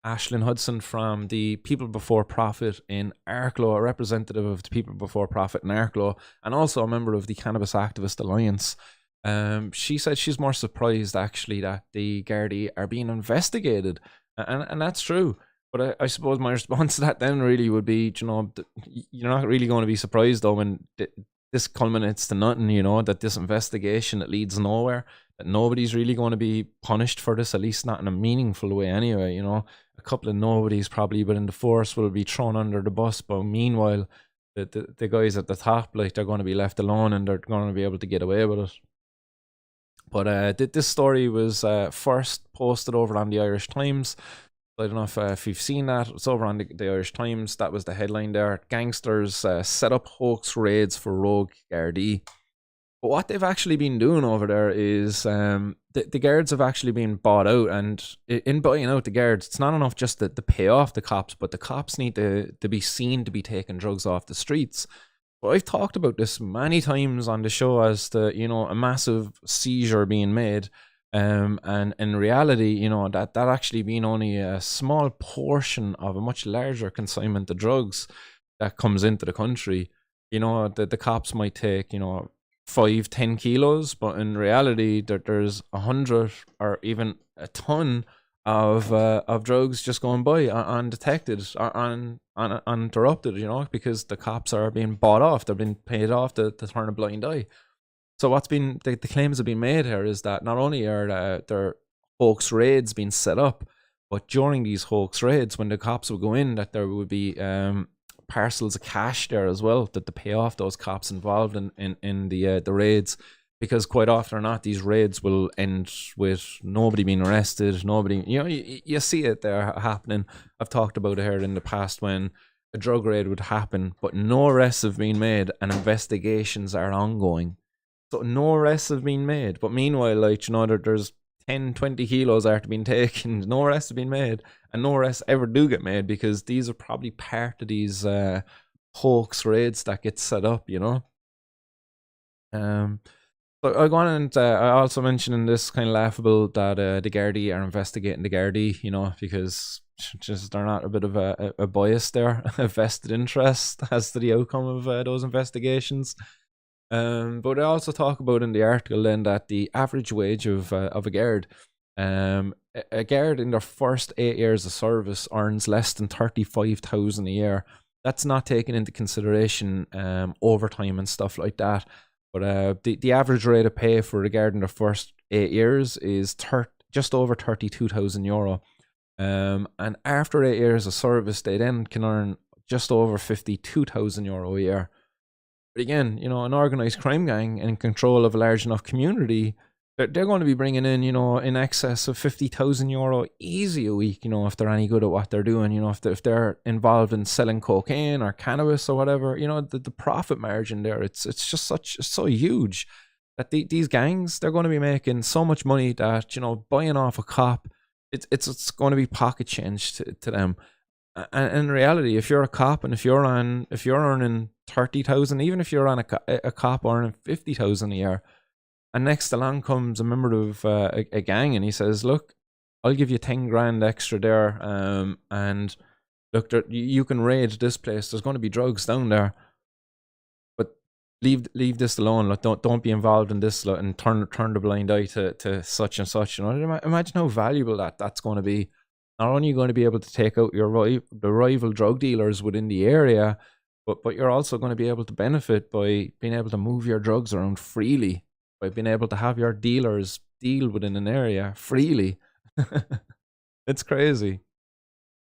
Ashlyn Hudson from the People Before Profit in Arklow, a representative of the People Before Profit in Arklow, and also a member of the Cannabis Activist Alliance. She said she's more surprised actually that the Gardaí are being investigated, and that's true. But I suppose my response to that then really would be, you're not really going to be surprised though when this culminates to nothing, that this investigation, it leads nowhere, that nobody's really going to be punished for this, at least not in a meaningful way anyway, A couple of nobodies probably within the force will be thrown under the bus, but meanwhile, the guys at the top, like, they're going to be left alone and they're going to be able to get away with it. But this story was first posted over on the Irish Times. I don't know if you've seen that. It's over on the Irish Times. That was the headline there. Gangsters set up hoax raids for rogue Gardaí. But what they've actually been doing over there is the guards have actually been bought out. And in buying out the guards, it's not enough just to pay off the cops, but the cops need to be seen to be taking drugs off the streets. But I've talked about this many times on the show as to, a massive seizure being made. And in reality, that actually being only a small portion of a much larger consignment of drugs that comes into the country. The cops might take, 5-10 kilos, but in reality, there's 100 or even a ton of drugs just going by undetected, uninterrupted, because the cops are being bought off, they're being paid off to turn a blind eye. So what's been the claims have been made here is that not only are there hoax raids being set up, but during these hoax raids, when the cops would go in, that there would be parcels of cash there as well, that to pay off those cops involved in the raids, because quite often or not, these raids will end with nobody being arrested, nobody, you see it there happening. I've talked about it here in the past when a drug raid would happen, but no arrests have been made and investigations are ongoing. So no arrests have been made, but meanwhile, like, there's 10-20 kilos are being taken, no arrests have been made, and no arrests ever do get made, because these are probably part of these hoax raids that get set up, But I go on and I also mentioned in this kind of laughable that the Gardaí are investigating the Gardaí, because just they're not a bit of a bias there, a vested interest as to the outcome of those investigations. But I also talk about in the article then that the average wage of a guard, a guard in their first 8 years of service earns less than 35,000 a year. That's not taking into consideration overtime and stuff like that. But the average rate of pay for a guard in their first 8 years is just over 32,000 euro. And after 8 years of service, they then can earn just over 52,000 euro a year. But again, an organised crime gang in control of a large enough community, they're going to be bringing in, in excess of 50,000 euro easy a week, if they're any good at what they're doing, if they're involved in selling cocaine or cannabis or whatever, the profit margin there, it's so huge that these gangs, they're going to be making so much money that, buying off a cop, it's going to be pocket change to them. And in reality, if you're a cop and if you're earning 30,000, even if you're on a cop earning 50,000 a year, and next along comes a member of a gang and he says, look, I'll give you 10 grand extra there, and look, you can raid this place, there's going to be drugs down there, but leave this alone, like, don't be involved in this, and turn the blind eye to such and such. Imagine how valuable that's going to be. not only are you going to be able to take out the rival drug dealers within the area, but you're also going to be able to benefit by being able to move your drugs around freely, by being able to have your dealers deal within an area freely. It's crazy.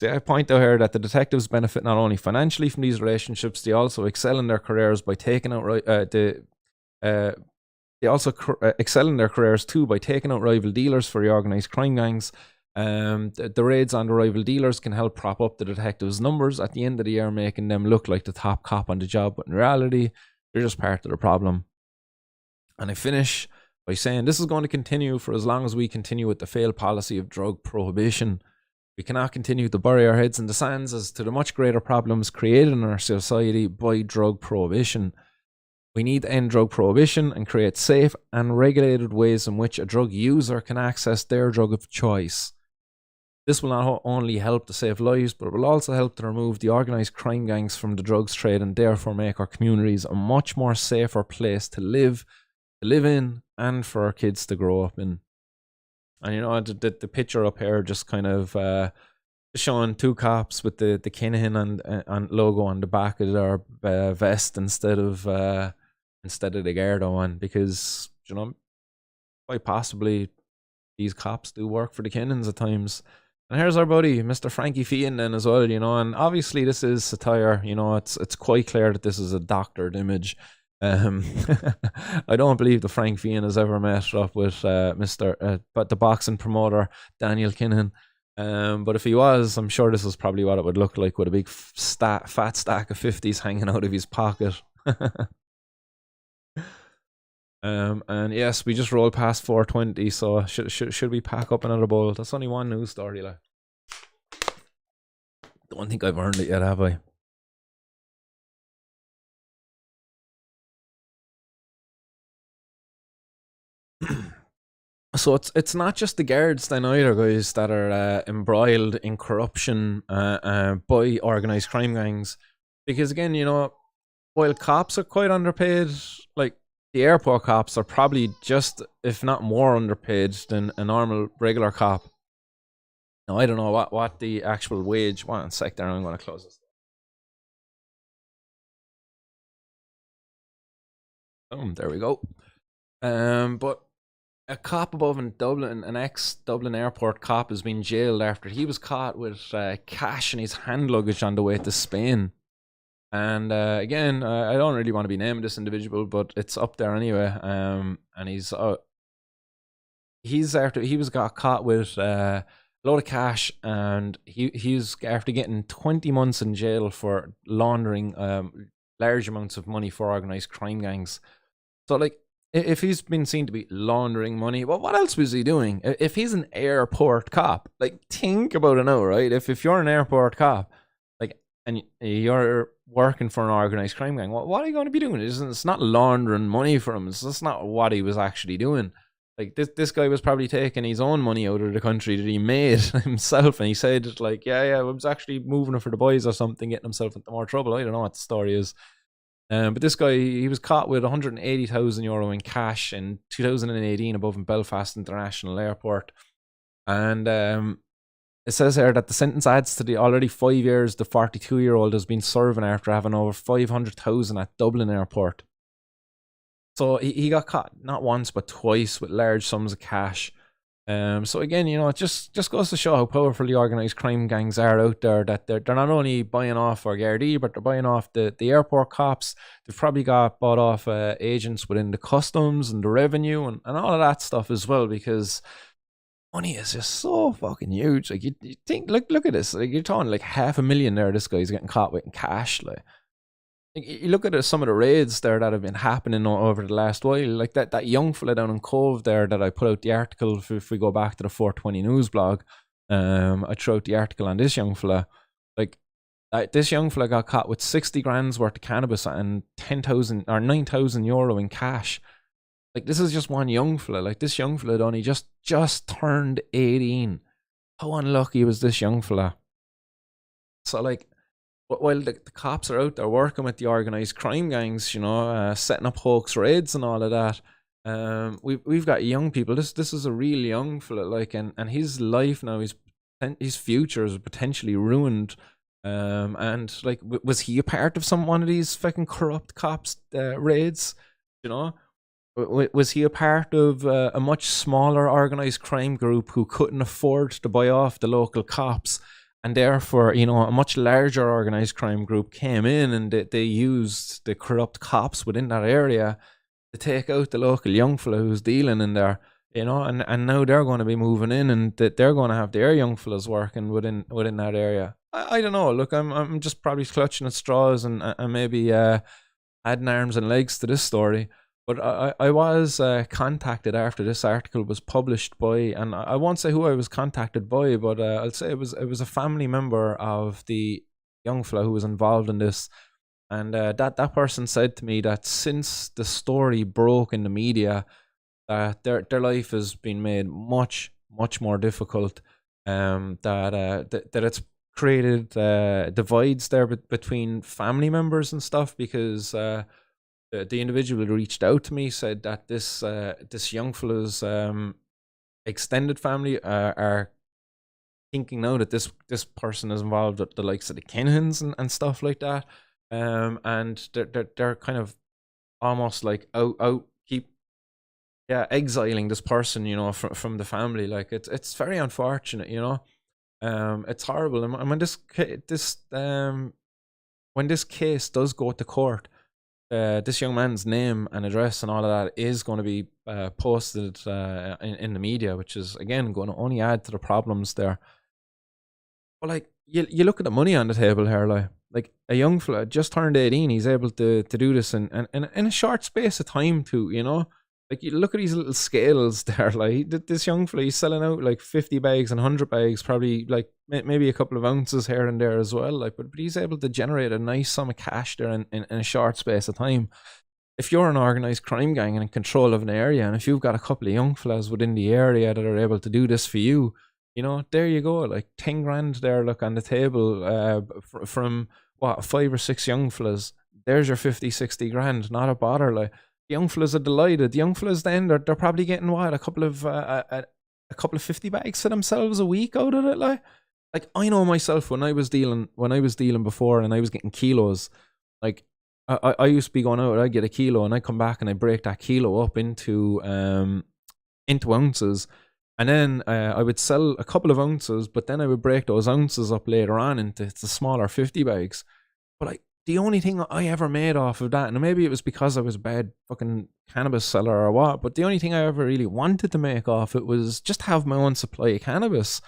I point out here that the detectives benefit not only financially from these relationships, they also excel in their careers by taking out they also excel in their careers too by taking out rival dealers for the organised crime gangs. The raids on the rival dealers can help prop up the detectives' numbers at the end of the year, making them look like the top cop on the job, but in reality, they're just part of the problem. And I finish by saying this is going to continue for as long as we continue with the failed policy of drug prohibition. We cannot continue to bury our heads in the sands as to the much greater problems created in our society by drug prohibition. We need to end drug prohibition and create safe and regulated ways in which a drug user can access their drug of choice. This will not only help to save lives, but it will also help to remove the organised crime gangs from the drugs trade and therefore make our communities a much more safer place to live in, and for our kids to grow up in. And you know, the picture up here just kind of showing two cops with the Kinahan and logo on the back of their vest instead of the Garda one, because, you know, quite possibly these cops do work for the Kinahans at times. And here's our buddy, Mr. Frankie Fian then as well, you know, and obviously this is satire, you know, it's quite clear that this is a doctored image. I don't believe the Frank Fian has ever met up with but the boxing promoter Daniel Kinahan. But if he was, I'm sure this is probably what it would look like, with a big fat stack of 50s hanging out of his pocket. And yes, we just rolled past 4:20, so should we pack up another bowl? That's only one news story, like. Don't think I've earned it yet, have I? So it's not just the guards then either, guys, that are embroiled in corruption by organised crime gangs. Because again, you know, while cops are quite underpaid, like, the airport cops are probably just, if not more, underpaid than a normal regular cop. Now, I don't know what the actual wage. One sec there, I'm going to close this. There we go. But a cop above in Dublin, an ex-Dublin airport cop, has been jailed after he was caught with cash in his hand luggage on the way to Spain. And again, I don't really want to be named this individual, but it's up there anyway. And he got caught with a load of cash, and he's after getting 20 months in jail for laundering large amounts of money for organised crime gangs. So, like, if he's been seen to be laundering money, well, what else was he doing? If he's an airport cop, like, think about it now, right? If you're an airport cop, like, and you're working for an organised crime gang, what are you going to be doing? It's not laundering money for him. That's not what he was actually doing. Like, this guy was probably taking his own money out of the country that he made himself, and he said, like, yeah, I was actually moving it for the boys or something, getting himself into more trouble. I don't know what the story is. But this guy, he was caught with €180,000 in cash in 2018 above in Belfast International Airport. And it says here that the sentence adds to the already 5 years the 42-year-old has been serving after having over 500,000 at Dublin Airport. So he got caught not once but twice with large sums of cash. So again, you know, it just goes to show how powerful the organised crime gangs are out there, that they're not only buying off our Gardaí, but they're buying off the airport cops. They've probably bought off agents within the customs and the revenue and all of that stuff as well, because money is just so fucking huge. Like, you think, look at this. Like, you're talking like $500,000 there this guy's getting caught with in cash. Like, you look at some of the raids there that have been happening over the last while, like that young fella down in Cove there that I put out the article, if we go back to the 420 News blog, I threw out the article on this young fella. Like, this young fella got caught with 60 grand's worth of cannabis and 10,000 or €9,000 in cash. Like, this is just one young fella. Like, this young fella only just turned 18. How unlucky was this young fella? So, like, while the cops are out there working with the organised crime gangs, you know, setting up hoax raids and all of that, we've got young people. This is a real young fella, like, and his life now is his future is potentially ruined. And like, was he a part of one of these fucking corrupt cops raids? You know, was he a part of a much smaller organized crime group who couldn't afford to buy off the local cops? And therefore, a much larger organized crime group came in and they used the corrupt cops within that area to take out the local young fella who's dealing in there, and now they're going to be moving in and they're going to have their young fellas working within that area. I don't know. Look, I'm just probably clutching at straws and maybe adding arms and legs to this story. But I was contacted after this article was published by, and I won't say who I was contacted by, but I'll say it was a family member of the young fella who was involved in this. And that person said to me that since the story broke in the media, their life has been made much more difficult. That it's created divides there between family members and stuff, because the individual who reached out to me said that this young fella's extended family are thinking now that this person is involved with the likes of the Kenhans and stuff like that. And they're kind of almost like exiling this person, from the family. Like, it's very unfortunate, it's horrible. And when this case does go to court, this young man's name and address and all of that is going to be posted in the media, which is again going to only add to the problems there. But like, you look at the money on the table here, like a young fella just turned 18, he's able to do this in a short space of time too. Like, you look at these little scales there, like this young fella, he's selling out like 50 bags and 100 bags, probably like maybe a couple of ounces here and there as well. Like, but he's able to generate a nice sum of cash there in a short space of time. If you're an organized crime gang and in control of an area, and if you've got a couple of young fellas within the area that are able to do this for you, there you go, like 10 grand there, look on the table, from what, 5 or 6 young fellas. There's your 50, 60 grand, not a bother. Like, the young fellas are delighted. The young fellas then they're probably getting what, a couple of 50 bags to themselves a week out of it. Like I know myself, when I was dealing before and I was getting kilos, like I used to be going out, I'd get a kilo and I come back and I break that kilo up into ounces. And then I would sell a couple of ounces, but then I would break those ounces up later on into the smaller 50 bags. But like, the only thing I ever made off of that, and maybe it was because I was a bad fucking cannabis seller or what, but the only thing I ever really wanted to make off it was just have my own supply of cannabis.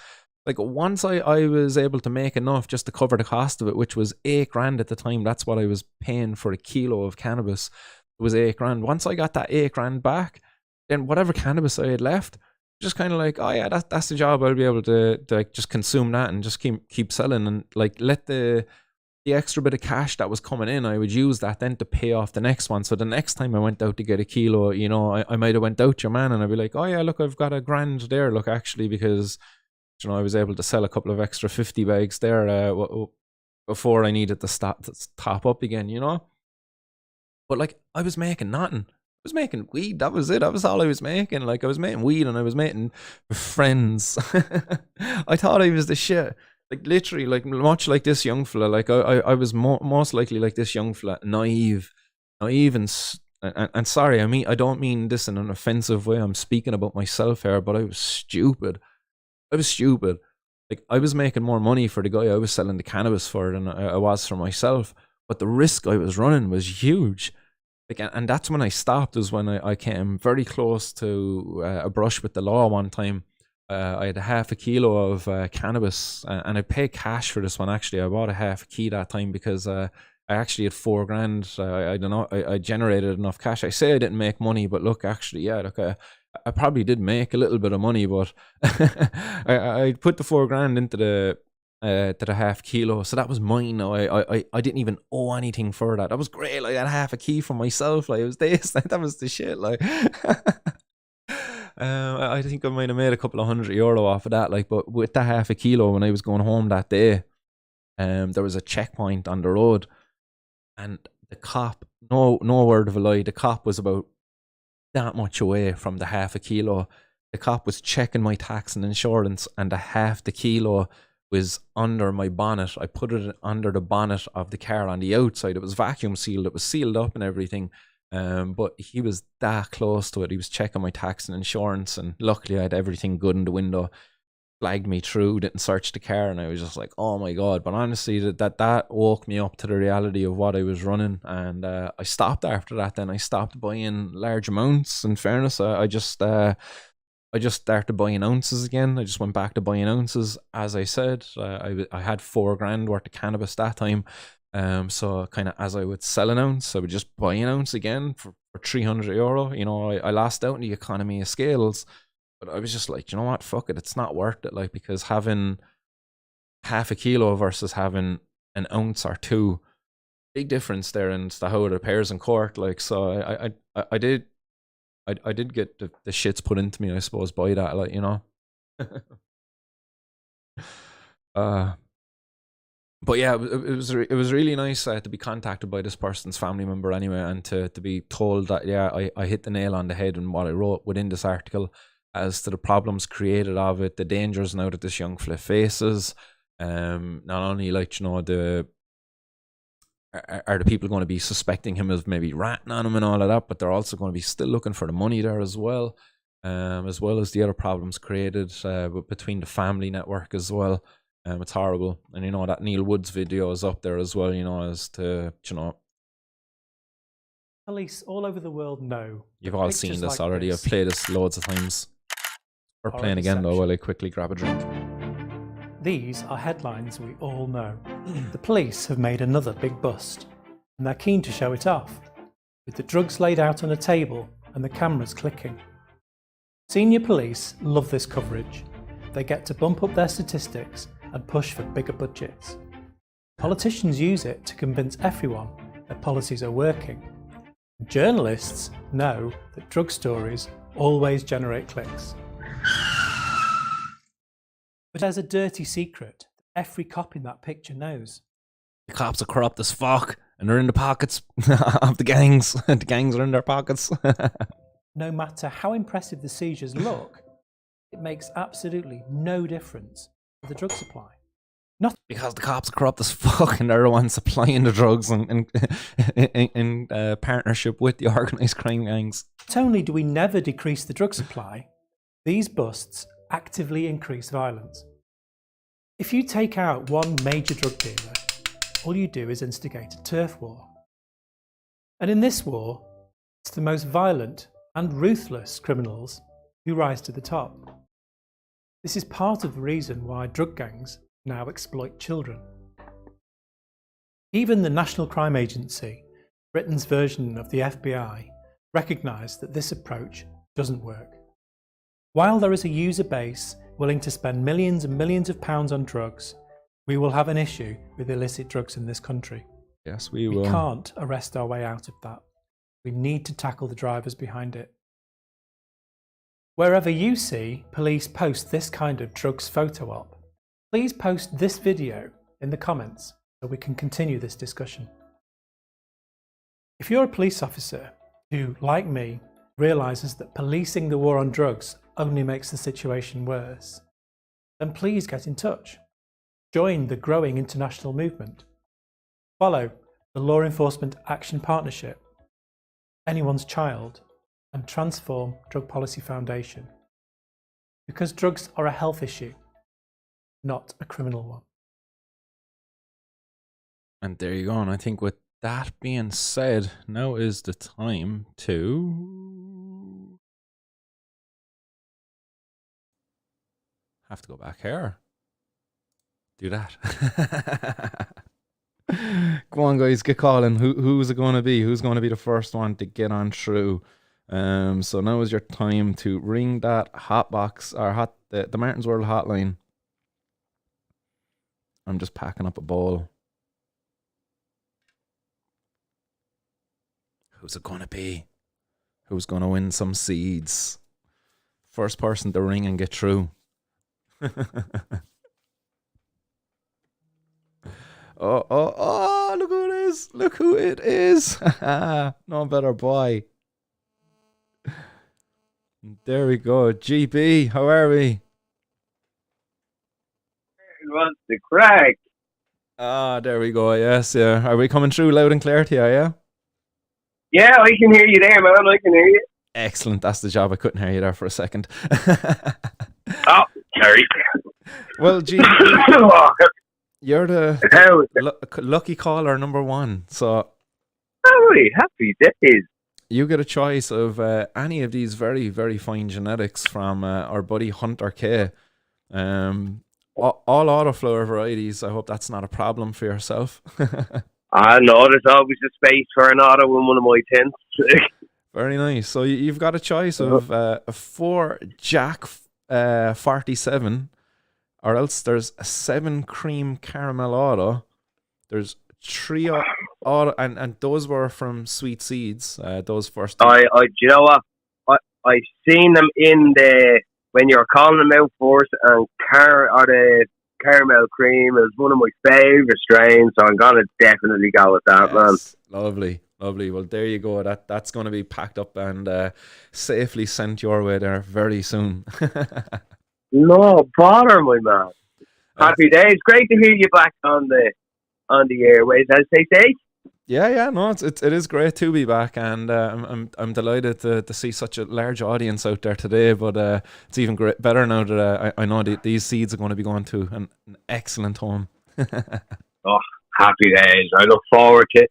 Like, once I was able to make enough just to cover the cost of it, which was 8 grand at the time, that's what I was paying for a kilo of cannabis. It was 8 grand. Once I got that 8 grand back, then whatever cannabis I had left, just kind of like, oh yeah, that's the job. I'll be able to like just consume that and just keep selling, and like let the extra bit of cash that was coming in, I would use that then to pay off the next one. So the next time I went out to get a kilo, I might have went out your man and I'd be like, oh yeah, look, I've got a grand there, look, actually, because I was able to sell a couple of extra 50 bags there before I needed to top up again, But like, I was making nothing. I was making weed. That was it. That was all I was making. Like, I was making weed and I was making friends. I thought I was the shit. Like, literally, like, much like this young fella. Like, I was most likely like this young fella, naive and sorry, I don't mean this in an offensive way. I'm speaking about myself here, but I was stupid. Like, I was making more money for the guy I was selling the cannabis for than I was for myself. But the risk I was running was huge. Like, and that's when I stopped, is when I came very close to a brush with the law one time. I had a half a kilo of cannabis, and I paid cash for this one. Actually, I bought a half a key that time because I actually had 4 grand. I don't know. I generated enough cash. I say I didn't make money, but look, actually, yeah, look, I probably did make a little bit of money, but I put the 4 grand into the half kilo, so that was mine. Now I didn't even owe anything for that. That was great. Like, I had half a key for myself. Like, it was this. That was the shit. Like. I think I might have made a couple of €100 off of that. Like, but with that half a kilo, when I was going home that day, there was a checkpoint on the road, and the cop, no word of a lie, the cop was about that much away from the half a kilo, the cop was checking my tax and insurance, and a half the kilo was under my bonnet. I put it under the bonnet of the car on the outside. It was vacuum sealed. It was sealed up and everything. But he was that close to it. He was checking my tax and insurance, and luckily I had everything good in the window. Flagged me through, didn't search the car, and I was just like, oh my god. But honestly, that woke me up to the reality of what I was running, and I stopped after that. Then I stopped buying large amounts. In fairness, I just started buying ounces again. I just went back to buying ounces. As I said, I had $4,000 worth of cannabis that time. So kind of as I would sell an ounce, I would just buy an ounce again for €300. You know, I lost out in the economy of scales. But I was just like, you know what, fuck it, it's not worth it. Like, because having half a kilo versus having an ounce or two, big difference there in how it appears in court. Like, so I did get the shits put into me, I suppose, by that, like, you know. But yeah, it was really nice to be contacted by this person's family member anyway, and to be told that, yeah, I hit the nail on the head in what I wrote within this article, as to the problems created of it, the dangers now that this young fella faces. Not only, like, you know, are the people going to be suspecting him of maybe ratting on him and all of that, but they're also going to be still looking for the money there as well as the other problems created between the family network as well. It's horrible. And you know, that Neil Woods video is up there as well, you know, as to, you know, police all over the world know. You've all seen this already. I've played this loads of times. We're playing again though while I quickly grab a drink. These are headlines we all know. The police have made another big bust, and they're keen to show it off, with the drugs laid out on a table and the cameras clicking. Senior police love this coverage. They get to bump up their statistics and push for bigger budgets. Politicians use it to convince everyone their policies are working. Journalists know that drug stories always generate clicks. But there's a dirty secret that every cop in that picture knows. The cops are corrupt as fuck, and they're in the pockets of the gangs. The gangs are in their pockets. No matter how impressive the seizures look, it makes absolutely no difference to the drug supply. Not because the cops are corrupt as fuck, and they're the ones supplying the drugs in partnership with the organised crime gangs. Not only do we never decrease the drug supply, these busts actively increase violence. If you take out one major drug dealer, all you do is instigate a turf war. And in this war, it's the most violent and ruthless criminals who rise to the top. This is part of the reason why drug gangs now exploit children. Even the National Crime Agency, Britain's version of the FBI, recognised that this approach doesn't work. While there is a user base willing to spend millions and millions of pounds on drugs, we will have an issue with illicit drugs in this country. Yes, we will. We can't arrest our way out of that. We need to tackle the drivers behind it. Wherever you see police post this kind of drugs photo op, please post this video in the comments so we can continue this discussion. If you're a police officer who, like me, realises that policing the war on drugs only makes the situation worse, then please get in touch. Join the growing international movement. Follow the Law Enforcement Action Partnership, Anyone's Child, and Transform Drug Policy Foundation. Because drugs are a health issue, not a criminal one. And there you go. And I think with that being said, now is the time to have to go back here. Do that. Go on, guys, get calling. Who's it going to be? Who's going to be the first one to get on through? So now is your time to ring that hot box or the Martin's World hotline. I'm just packing up a bowl. Who's it going to be? Who's going to win some seeds? First person to ring and get through. Oh, look who it is. Look who it is. No better boy. There we go. GB, how are we? What's the crack? Ah, there we go. Yes, yeah. Are we coming through loud and clear to you, yeah? Yeah, I can hear you there, man. I can hear you. Excellent. That's the job. I couldn't hear you there for a second. Oh, sorry. Well, GB, Oh, you're the how is it? lucky caller number one. So Holy happy days. you get a choice of any of these very, very fine genetics from our buddy Hunter K. All autoflower varieties. I hope that's not a problem for yourself. I know there's always a space for an auto in one of my tents. Very nice. So you've got a choice of a 4 Jack 47, or else there's a 7 cream caramel auto. There's 3 auto, and those were from Sweet Seeds. Those first two. Do you know what? I've seen them in when you're calling them out first, and the caramel cream is one of my favourite strains, so I'm gonna definitely go with that, man. Lovely, lovely. Well, there you go. That's going to be packed up and safely sent your way there very soon. No bother, my man. Happy days. Great to hear you back on the airways, as they say. Yeah. No, it is great to be back, and I'm delighted to see such a large audience out there today. But it's even better now that I know these seeds are going to be going to an excellent home. Oh, happy days. I look forward to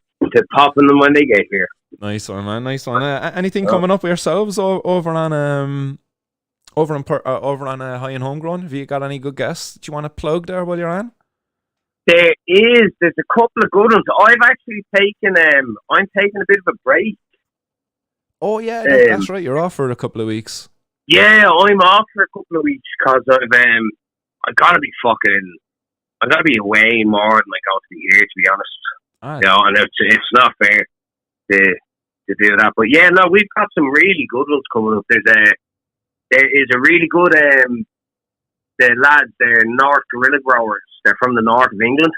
popping them when they get here. Nice one, man. Nice one. Anything coming up with yourselves over on High and Homegrown? Have you got any good guests that you want to plug there while you're on? There's a couple of good ones. I've actually taken I'm taking a bit of a break. Oh yeah, that's right. You're off for a couple of weeks. Yeah, I'm off for a couple of weeks because I gotta be away more than I got to be here, to be honest. You know, and it's not fair to do that. But yeah, no, we've got some really good ones coming up. There is a really good the lads, they're North Gorilla Growers. They're from the north of England.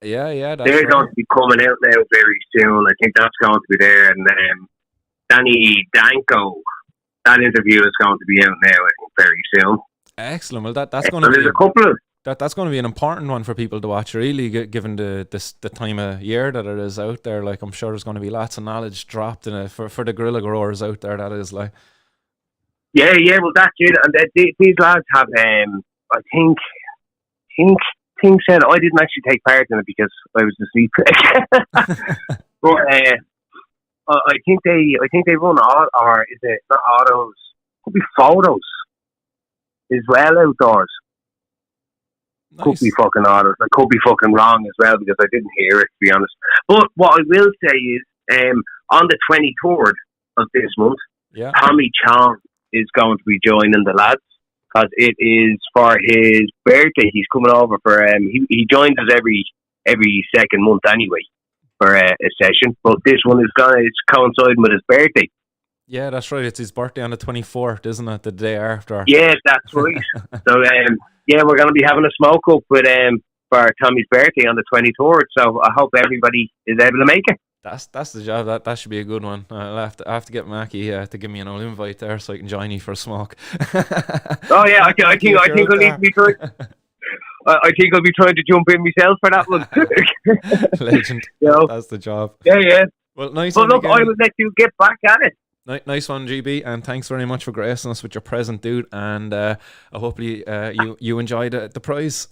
Yeah, that's they're right. going to be coming out now very soon. I think that's going to be there. And Danny Danko, that interview is going to be out now, I think, very soon. Excellent. Well, that's going to there's be a couple of that's going to be an important one for people to watch, really, given the time of year that it is out there. Like, I'm sure there's going to be lots of knowledge dropped in it for the gorilla growers out there. That is like. Yeah. Well, that's it. And these lads have, I think said I didn't actually take part in it because I was asleep. But I think they run or is it not autos? Could be photos as well outdoors. Nice. Could be fucking autos. I could be fucking wrong as well because I didn't hear it, to be honest. But what I will say is, on the 23rd of this month, yeah, Tommy Chong is going to be joining the lads. Because it is for his birthday. He's coming over for he joins us every second month anyway for a session. But this one it's coinciding with his birthday. Yeah, that's right. It's his birthday on the 24th, isn't it? The day after. Yeah, that's right. So yeah, we're going to be having a smoke up with for Tommy's birthday on the 23rd. So I hope everybody is able to make it. That's the job. That should be a good one. I'll have to get Mackie to give me an old invite there so I can join you for a smoke. Oh yeah, I think I'll need to be trying. I think I'll be trying to jump in myself for that one. Legend. You know? That's the job. Yeah. Well, nice. But look, I will let you get back at it. Nice one, GB, and thanks very much for gracing us with your present, dude. And hopefully you enjoyed the prize.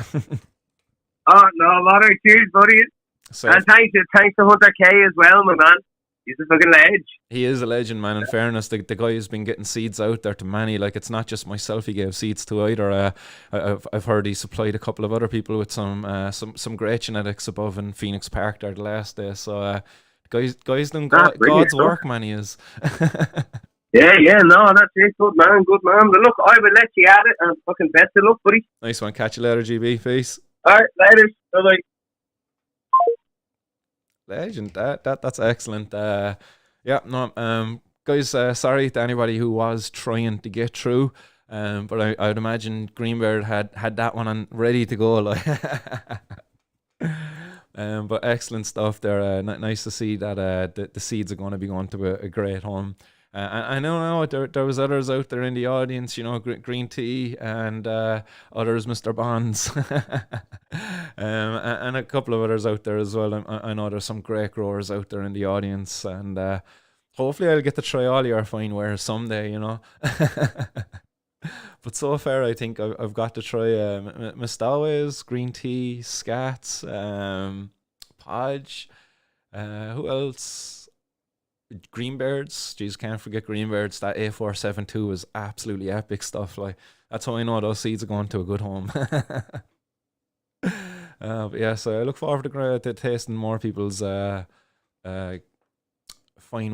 Oh no, matter. Cheers, buddy. Safe. And thanks to Hunter K as well, my man. He's a fucking legend. He is a legend, man. In fairness, the guy has been getting seeds out there to many. Like, it's not just myself he gave seeds to either. I've heard he supplied a couple of other people with some great genetics above in Phoenix Park there the last day. So guys doing God's work, man. He is. Yeah, no, that's it. Good man. But look, I will let you at it, and fucking best of luck, buddy. Nice one. Catch you later, GB. Peace. All right, later. Bye. Legend. That's excellent. Guys, sorry to anybody who was trying to get through, but I would imagine Greenbeard had that one on ready to go. Like, but excellent stuff there. Nice to see that the seeds are going to be going to a great home. I know there was others out there in the audience, you know, Green Tea and others, Mr. Bonds, and a couple of others out there as well. I know there's some great growers out there in the audience, and hopefully I'll get to try all your fine wares someday, you know. But so far, I think I've got to try Mustawa's, Green Tea, Scats, Podge, who else? Greenbirds, jeez, can't forget Greenbirds. That A472 was absolutely epic stuff. Like, that's how I know those seeds are going to a good home. But yeah, so I look forward to tasting more people's fine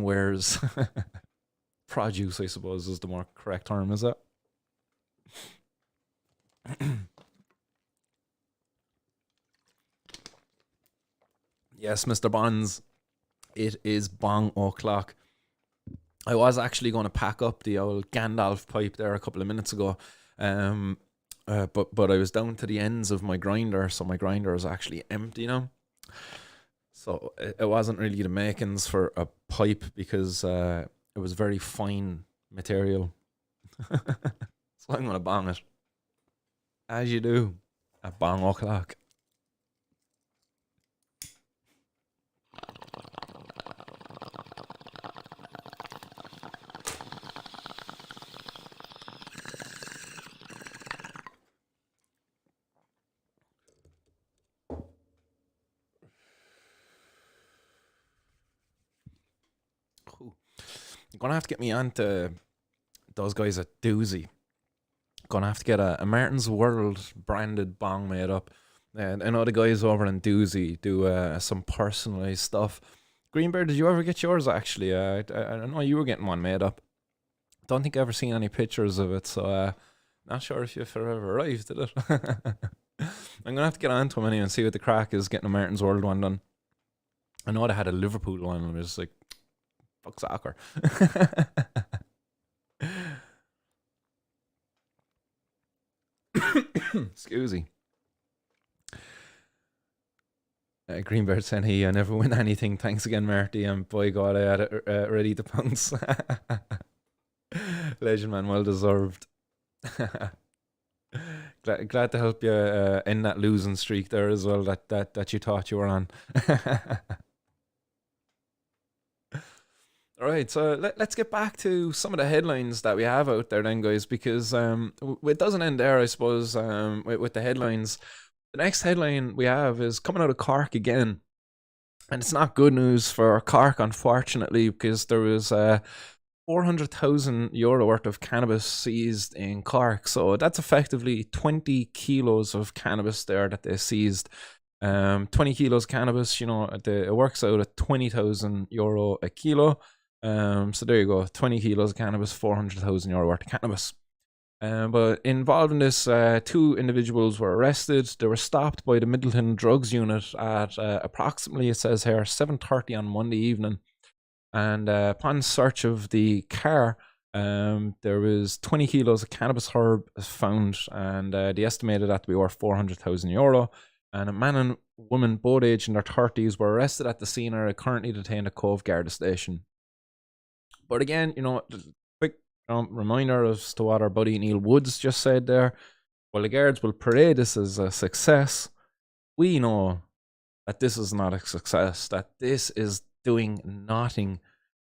wares. Produce, I suppose, is the more correct term, is it? Yes, Mr. Bonds. It is bong o'clock. I was actually going to pack up the old Gandalf pipe there a couple of minutes ago, but I was down to the ends of my grinder, so my grinder is actually empty now. So it wasn't really the makings for a pipe because it was very fine material. So I'm going to bong it, as you do, at bong o'clock. I'm gonna have to get me onto those guys at Doozy. Gonna have to get a Martin's World branded bong made up. And I know the guys over in Doozy do some personalized stuff. Greenbeard, did you ever get yours actually? I know you were getting one made up. Don't think I've ever seen any pictures of it, so not sure if you've ever arrived at it. I'm gonna have to get on to him anyway and see what the crack is getting a Martin's World one done. I know they had a Liverpool one and it was like, fuck soccer. Excuse me. Greenbird saying I never win anything. Thanks again, Marty. And boy, God, I had it ready to pounce. Legend man, well deserved. glad to help you end that losing streak there as well that you thought you were on. All right, so let's get back to some of the headlines that we have out there then, guys, because it doesn't end there, I suppose, with the headlines. The next headline we have is coming out of Cork again, and it's not good news for Cork, unfortunately, because there was €400,000 worth of cannabis seized in Cork, so that's effectively 20 kilos of cannabis there that they seized. 20 kilos cannabis, you know, it works out at €20,000 a kilo. So there you go, 20 kilos of cannabis, €400,000 worth of cannabis. But involved in this, 2 individuals were arrested. They were stopped by the Middleton Drugs Unit at approximately, it says here, 7:30 on Monday evening. And upon search of the car, there was 20 kilos of cannabis herb found, and they estimated that to be worth €400,000. And a man and woman, both aged in their 30s, were arrested at the scene and are currently detained at Cove Garda Station. But again, you know, quick reminder as to what our buddy Neil Woods just said there. While the guards will parade this as a success, we know that this is not a success, that this is doing nothing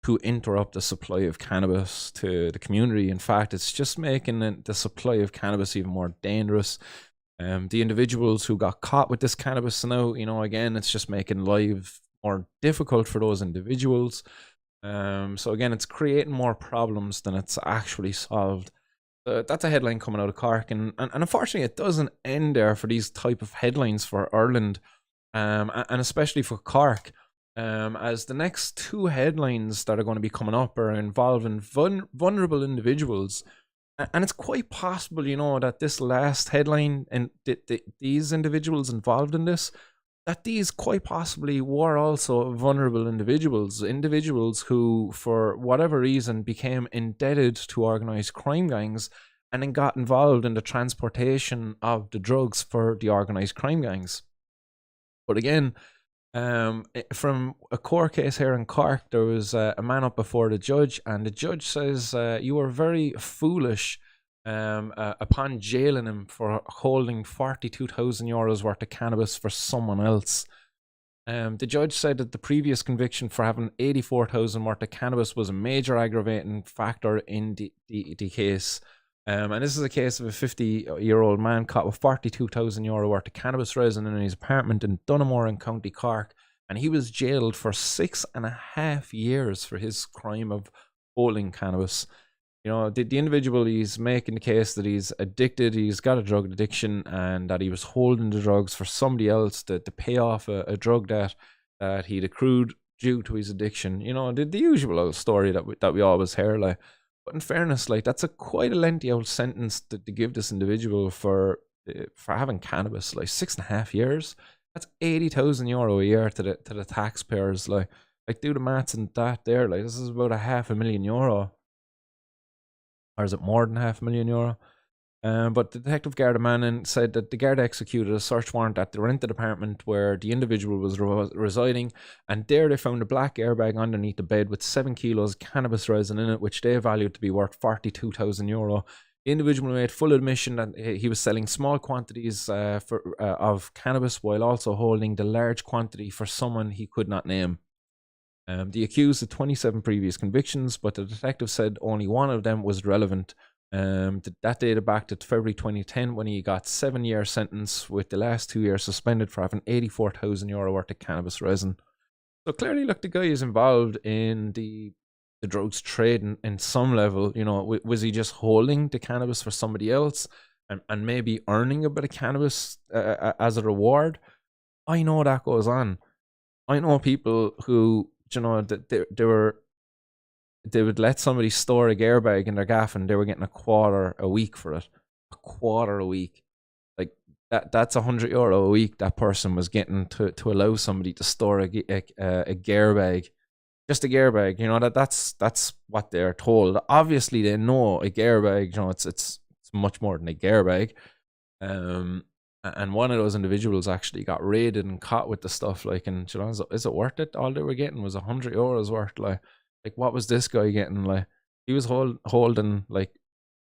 to interrupt the supply of cannabis to the community. In fact, it's just making the supply of cannabis even more dangerous. The individuals who got caught with this cannabis now, you know, again, it's just making life more difficult for those individuals. So again, it's creating more problems than it's actually solved. That's a headline coming out of Cork, and unfortunately, it doesn't end there for these type of headlines for Ireland, and especially for Cork. As the next 2 headlines that are going to be coming up are involving vulnerable individuals. And it's quite possible, you know, that this last headline and these individuals involved in this, that these quite possibly were also vulnerable individuals who, for whatever reason, became indebted to organized crime gangs and then got involved in the transportation of the drugs for the organized crime gangs. But again, From a court case here in Cork, there was a man up before the judge, and the judge says you were very foolish upon jailing him for holding €42,000 worth of cannabis for someone else. The judge said that the previous conviction for having 84,000 worth of cannabis was a major aggravating factor in the case. And this is a case of a 50-year-old man caught with €42,000 worth of cannabis resin in his apartment in Dunamore in County Cork, and he was jailed for 6.5 years for his crime of holding cannabis. You know, the individual, he's making the case that he's addicted, he's got a drug addiction, and that he was holding the drugs for somebody else to pay off a drug debt that he'd accrued due to his addiction. You know, the usual old story that we always hear, like. But in fairness, like, that's quite a lengthy old sentence to give this individual for having cannabis. Like, 6.5 years. That's €80,000 a year to the taxpayers. Like do the maths and that there. Like, this is about €500,000, or is it more than €500,000? But Detective Garda Manning said that the Garda executed a search warrant at the rented apartment where the individual was residing, and there they found a black airbag underneath the bed with 7 kilos of cannabis resin in it, which they valued to be worth €42,000. The individual made full admission that he was selling small quantities of cannabis while also holding the large quantity for someone he could not name. The accused had 27 previous convictions, but the detective said only one of them was relevant. That dated back to February 2010 when he got 7-year sentence, with the last 2 years suspended for having €84,000 worth of cannabis resin. So clearly, look, the guy is involved in the drugs trade in some level. You know, was he just holding the cannabis for somebody else and maybe earning a bit of cannabis as a reward? I know that goes on. I know people who, you know, that they would let somebody store a gear bag in their gaff and they were getting $25 a week for it. $25 a week. Like, that's €100 a week that person was getting to allow somebody to store a gear bag. Just a gear bag, you know, that's what they're told. Obviously they know a gear bag, you know, it's much more than a gear bag. And one of those individuals actually got raided and caught with the stuff, like, and, you know, is it worth it? All they were getting was €100 worth. Like, what was this guy getting? Like, he was holding like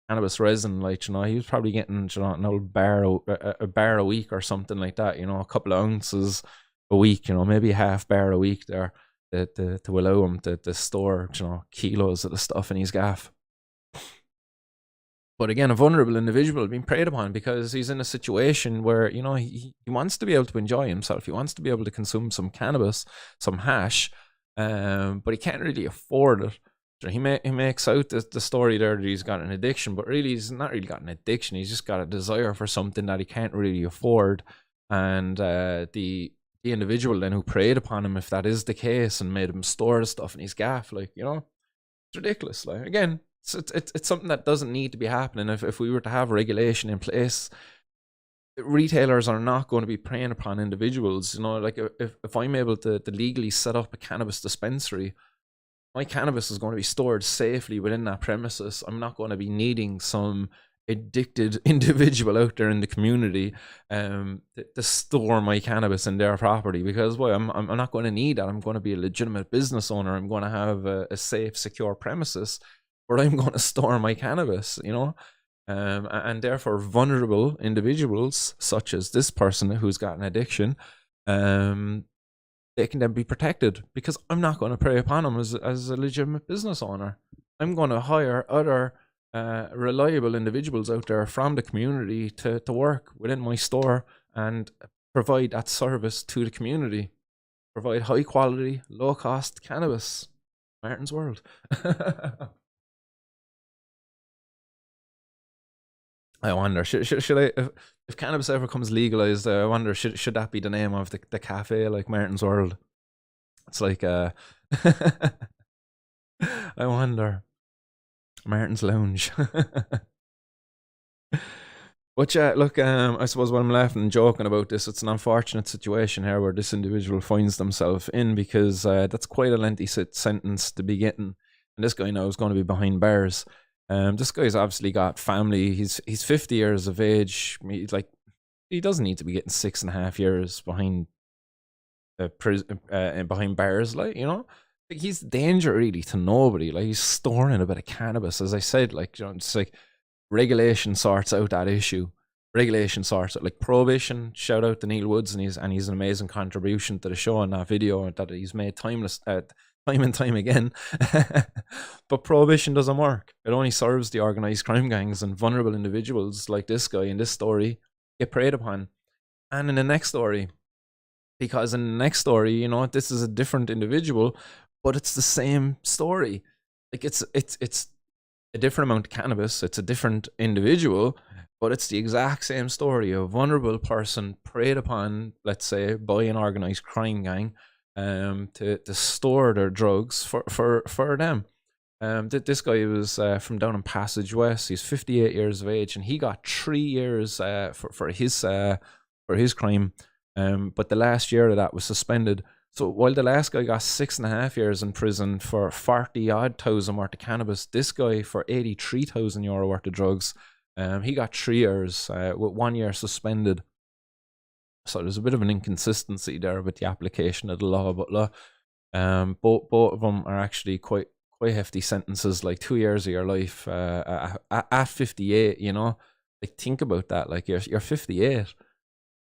cannabis resin, like, you know, he was probably getting, you know, an old a bar a week or something like that, you know, a couple of ounces a week, you know, maybe half bar a week there to allow him to store, you know, kilos of the stuff in his gaff. But again, a vulnerable individual being preyed upon because he's in a situation where, you know, he wants to be able to enjoy himself. He wants to be able to consume some cannabis, some hash, but he can't really afford it. So he makes out the story there that he's got an addiction, but really he's not really got an addiction. He's just got a desire for something that he can't really afford. And the individual then who preyed upon him, if that is the case, and made him store the stuff in his gaff, like, you know, it's ridiculous. Like, again, it's something that doesn't need to be happening. If we were to have regulation in place, retailers are not going to be preying upon individuals. You know, like, if I'm able to legally set up a cannabis dispensary, my cannabis is going to be stored safely within that premises. I'm not going to be needing some addicted individual out there in the community to store my cannabis in their property, because, boy, I'm not going to need that. I'm going to be a legitimate business owner. I'm going to have a safe, secure premises where I'm going to store my cannabis, you know. And therefore vulnerable individuals such as this person who's got an addiction, they can then be protected, because I'm not going to prey upon them as a legitimate business owner. I'm going to hire other reliable individuals out there from the community to work within my store and provide that service to the community. Provide high quality, low cost cannabis. Martin's World. I wonder, should I, if cannabis ever comes legalized, I wonder, should that be the name of the cafe, like Martin's World? It's like, I wonder, Martin's Lounge. But yeah, look, I suppose when I'm laughing and joking about this, it's an unfortunate situation here where this individual finds themselves in, because that's quite a lengthy sentence to be getting, and this guy now is going to be behind bars. This guy's obviously got family. He's 50 years of age. He doesn't need to be getting 6.5 years behind behind bars, like, you know. Like, he's a danger really to nobody. Like, he's storing a bit of cannabis, as I said. Like, you know, it's like regulation sorts out that issue. Regulation sorts out, like, prohibition. Shout out to Neil Woods, and he's an amazing contribution to the show in that video that he's made time and time again. But prohibition doesn't work. It only serves the organized crime gangs, and vulnerable individuals like this guy in this story get preyed upon. And in the next story, because in the next story, you know, this is a different individual, but it's the same story. Like, it's a different amount of cannabis, it's a different individual, but it's the exact same story. A vulnerable person preyed upon, let's say, by an organized crime gang, to store their drugs for them. This guy was from down in Passage West. He's 58 years of age, and he got 3 years for his crime. But the last year of that was suspended. So while the last guy got 6.5 years in prison for 40-odd thousand worth of cannabis, this guy for €83,000 worth of drugs, he got 3 years with 1 year suspended. So there's a bit of an inconsistency there with the application of the law. But both of them are actually quite hefty sentences, like 2 years of your life at 58. You know, like, think about that. Like, you're 58.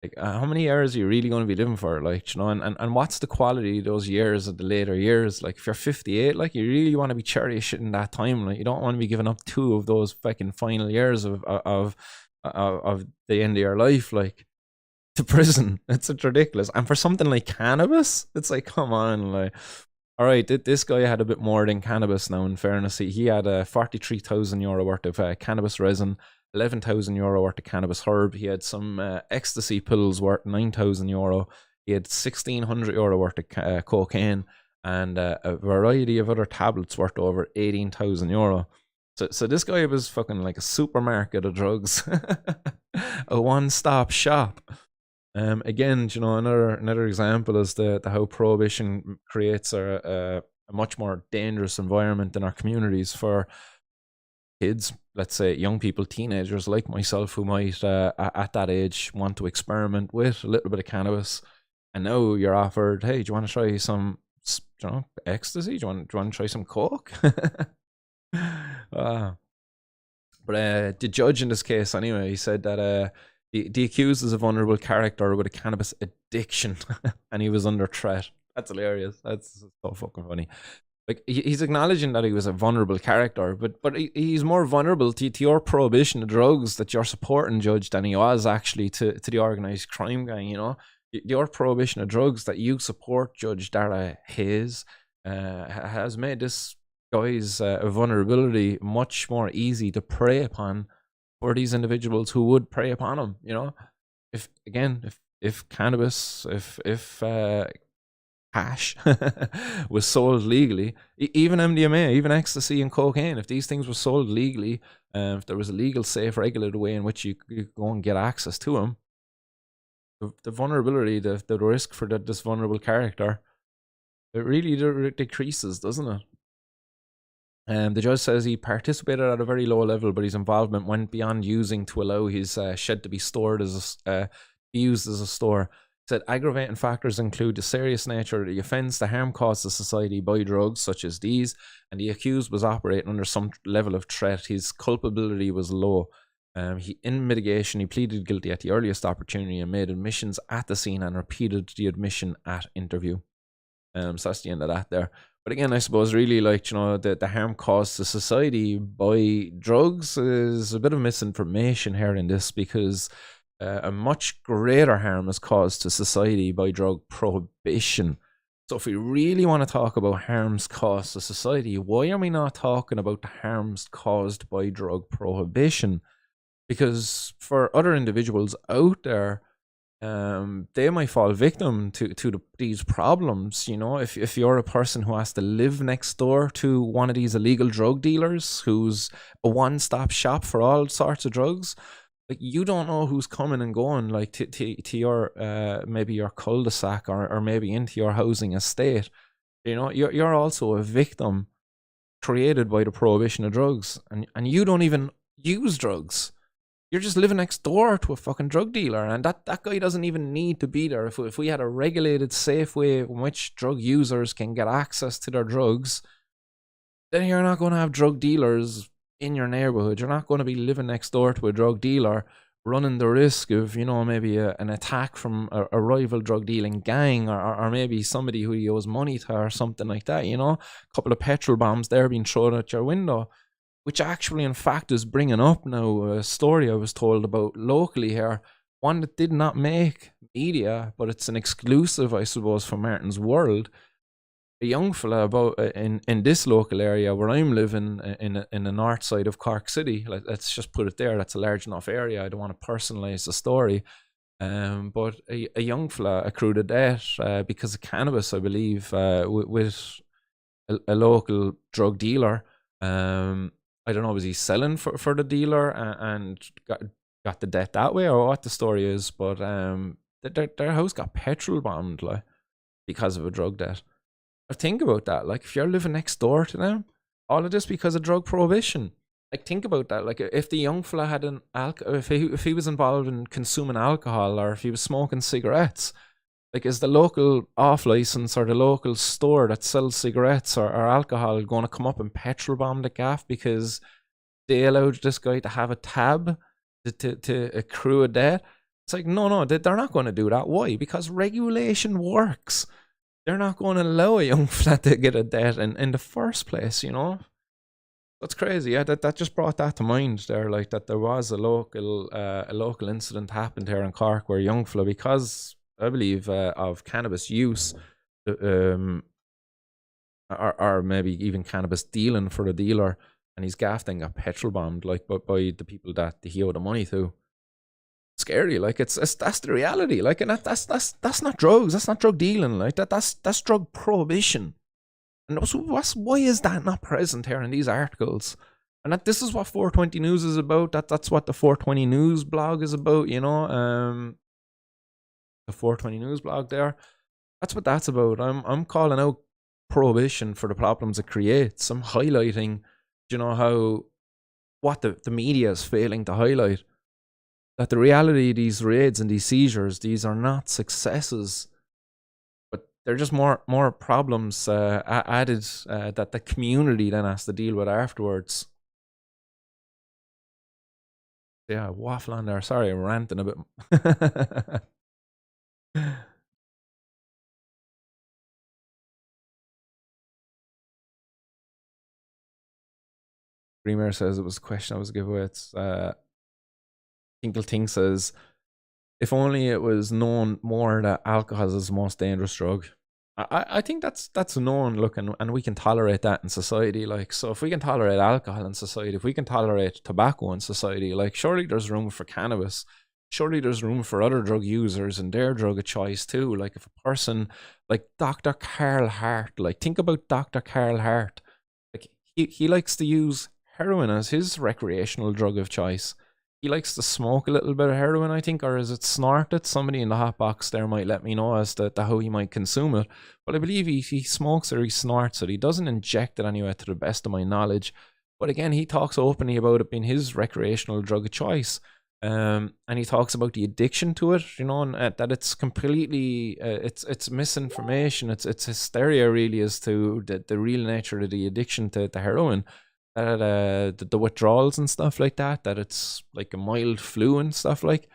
Like, how many years are you really going to be living for? Like, you know, and what's the quality of those years of the later years? Like, if you're 58, like, you really want to be cherishing that time. Like, you don't want to be giving up 2 of those fucking final years of the end of your life, like, to prison. It's ridiculous. And for something like cannabis, it's like, come on, like, all right, this guy had a bit more than cannabis now, in fairness. He had €43,000 worth of cannabis resin, €11,000 worth of cannabis herb. He had some ecstasy pills worth €9,000. He had €1,600 worth of cocaine, and a variety of other tablets worth over €18,000. So this guy was fucking like a supermarket of drugs, a one-stop shop. Again, you know, another example is the how prohibition creates a much more dangerous environment in our communities for kids, let's say young people, teenagers like myself, who might at that age want to experiment with a little bit of cannabis. And now you're offered, hey, do you want to try some, you know, ecstasy? Do you want to try some coke? But the judge in this case, anyway, he said that the accused is a vulnerable character with a cannabis addiction, and he was under threat. That's hilarious. That's so fucking funny. Like, he's acknowledging that he was a vulnerable character, but he's more vulnerable to your prohibition of drugs that you're supporting, Judge, than he was actually to the organized crime gang. You know, your prohibition of drugs that you support, Judge Dara Hayes, has made this guy's vulnerability much more easy to prey upon for these individuals who would prey upon him. You know, if cannabis, if hash was sold legally, even MDMA, even ecstasy and cocaine, if these things were sold legally, if there was a legal, safe, regulated way in which you could go and get access to them, the vulnerability, the risk for this vulnerable character, it really decreases, doesn't it? The judge says he participated at a very low level, but his involvement went beyond using to allow his shed to be stored as be used as a store. He said aggravating factors include the serious nature of the offence, the harm caused to society by drugs such as these, and the accused was operating under some level of threat. His culpability was low. In mitigation, he pleaded guilty at the earliest opportunity and made admissions at the scene and repeated the admission at interview. So that's the end of that there. But again, I suppose really, like, you know, the harm caused to society by drugs is a bit of misinformation here in this, because a much greater harm is caused to society by drug prohibition. So if we really want to talk about harms caused to society, why are we not talking about the harms caused by drug prohibition? Because for other individuals out there, they might fall victim to these problems. You know, if you're a person who has to live next door to one of these illegal drug dealers who's a one-stop shop for all sorts of drugs, like, you don't know who's coming and going, like, to your maybe your cul-de-sac or maybe into your housing estate. You know, you're also a victim created by the prohibition of drugs, and you don't even use drugs. you're just living next door to a fucking drug dealer, and that guy doesn't even need to be there. If we had a regulated, safe way in which drug users can get access to their drugs, then you're not going to have drug dealers in your neighborhood. You're not going to be living next door to a drug dealer, running the risk of, maybe an attack from a rival drug dealing gang, or maybe somebody who you owes money to or something like that, a couple of petrol bombs there being thrown at your window, which actually in fact is bringing up now a story I was told about locally here, one that did not make media, but it's an exclusive, I suppose, for Martin's World. A young fella in this local area where I'm living in the north side of Cork City. Let's just put it there. That's a large enough area. I don't want to personalise the story. But a young fella accrued a debt because of cannabis, I believe, with a local drug dealer. I don't know, was he selling for the dealer and got the debt that way, or what the story is? But their house got petrol bombed because of a drug debt. Think about that. If you're living next door to them, all of this because of drug prohibition. Think about that. If the young fella had if he was involved in consuming alcohol, or if he was smoking cigarettes, is the local off license or the local store that sells cigarettes or alcohol going to come up and petrol bomb the gaff because they allowed this guy to have a tab to accrue a debt? It's no, they're not going to do that. Why? Because regulation works. They're not going to allow a young fella to get a debt in the first place, That's crazy. Yeah, that just brought that to mind there, that there was a local incident happened here in Cork where a young fella, because I believe of cannabis use, or maybe even cannabis dealing for the dealer, and he's gaffed and got petrol bombed by the people that he owed the money to. Scary, it's that's the reality, and that's not drugs, that's not drug dealing, that's drug prohibition. And why is that not present here in these articles? And this is what 420 News is about. That's what the 420 News blog is about, the 420 News blog there. That's what that's about. I'm calling out prohibition for the problems it creates. I'm highlighting, what the media is failing to highlight. That the reality of these raids and these seizures, these are not successes, but they're just more problems added that the community then has to deal with afterwards. Yeah, waffle on there. Sorry, I'm ranting a bit. Dreamer says it was a question I was giveaway. It's Tinkle says, if only it was known more that alcohol is the most dangerous drug. I think that's known, and we can tolerate that in society. So if we can tolerate alcohol in society, if we can tolerate tobacco in society, surely there's room for cannabis. Surely there's room for other drug users and their drug of choice too. If a person like Dr. Carl Hart, think about Dr. Carl Hart. He likes to use heroin as his recreational drug of choice. He likes to smoke a little bit of heroin, I think, or is it snort it? Somebody in the hot box there might let me know as to how he might consume it. But I believe he smokes or he snorts it. He doesn't inject it anyway, to the best of my knowledge. But again, he talks openly about it being his recreational drug of choice. And he talks about the addiction to it, and that it's completely, it's misinformation. It's hysteria really as to the real nature of the addiction to heroin. The withdrawals and stuff like that it's like a mild flu and stuff he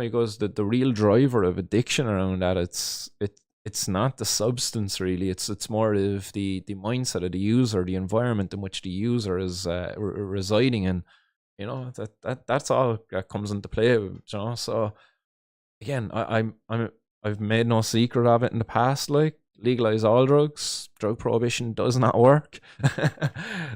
goes, the real driver of addiction around that, it's not the substance really, it's more of the mindset of the user, the environment in which the user is residing in, that's all that comes into play, so again, I've made no secret of it in the past, legalize all drugs. Drug prohibition does not work.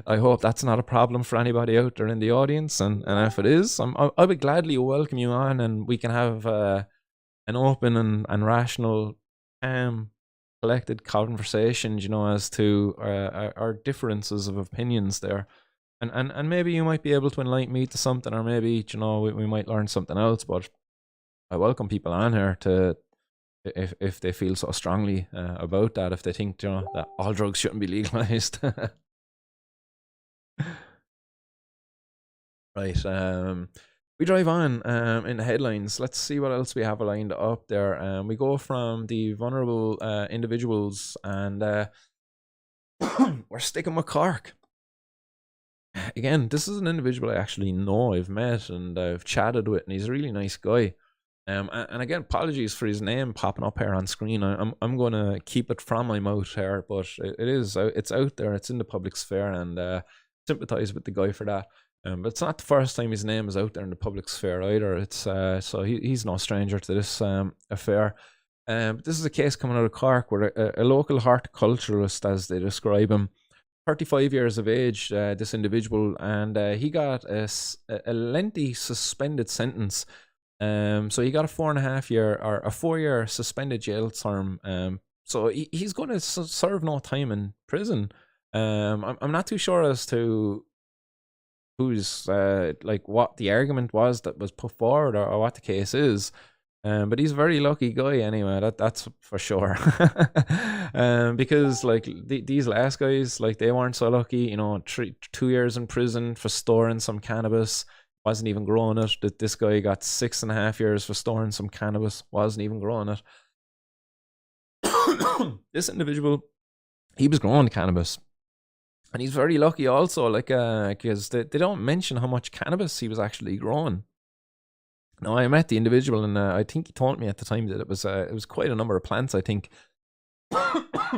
I hope that's not a problem for anybody out there in the audience, and if it is, I would gladly welcome you on, and we can have an open and rational, collected conversation, as to our differences of opinions there, and maybe you might be able to enlighten me to something, or maybe we might learn something else. But I welcome people on here to, if they feel so strongly about that, if they think that all drugs shouldn't be legalized. Right. We drive on in the headlines. Let's see what else we have lined up there. We go from the vulnerable individuals, and we're sticking with Cork. Again, this is an individual I actually know, I've met and I've chatted with, and he's a really nice guy. And again, apologies for his name popping up here on screen. I'm going to keep it from my mouth here, but it's out there, it's in the public sphere, and sympathise with the guy for that. But it's not the first time his name is out there in the public sphere either. It's so he's no stranger to this affair. But this is a case coming out of Cork where a local horticulturalist, as they describe him, 35 years of age, this individual, and he got a lengthy suspended sentence. So he got a 4.5 year or a 4 year suspended jail term. So he's going to serve no time in prison. I'm not too sure as to who's like what the argument was that was put forward, or what the case is. But he's a very lucky guy anyway, that's for sure. Because like these last guys, like they weren't so lucky, you know, 2 years in prison for storing some cannabis, wasn't even growing it. That this guy got 6.5 years for storing some cannabis, wasn't even growing it. This individual, he was growing cannabis. And he's very lucky also, like, because they don't mention how much cannabis he was actually growing. Now, I met the individual, and I think he told me at the time that it was quite a number of plants, I think.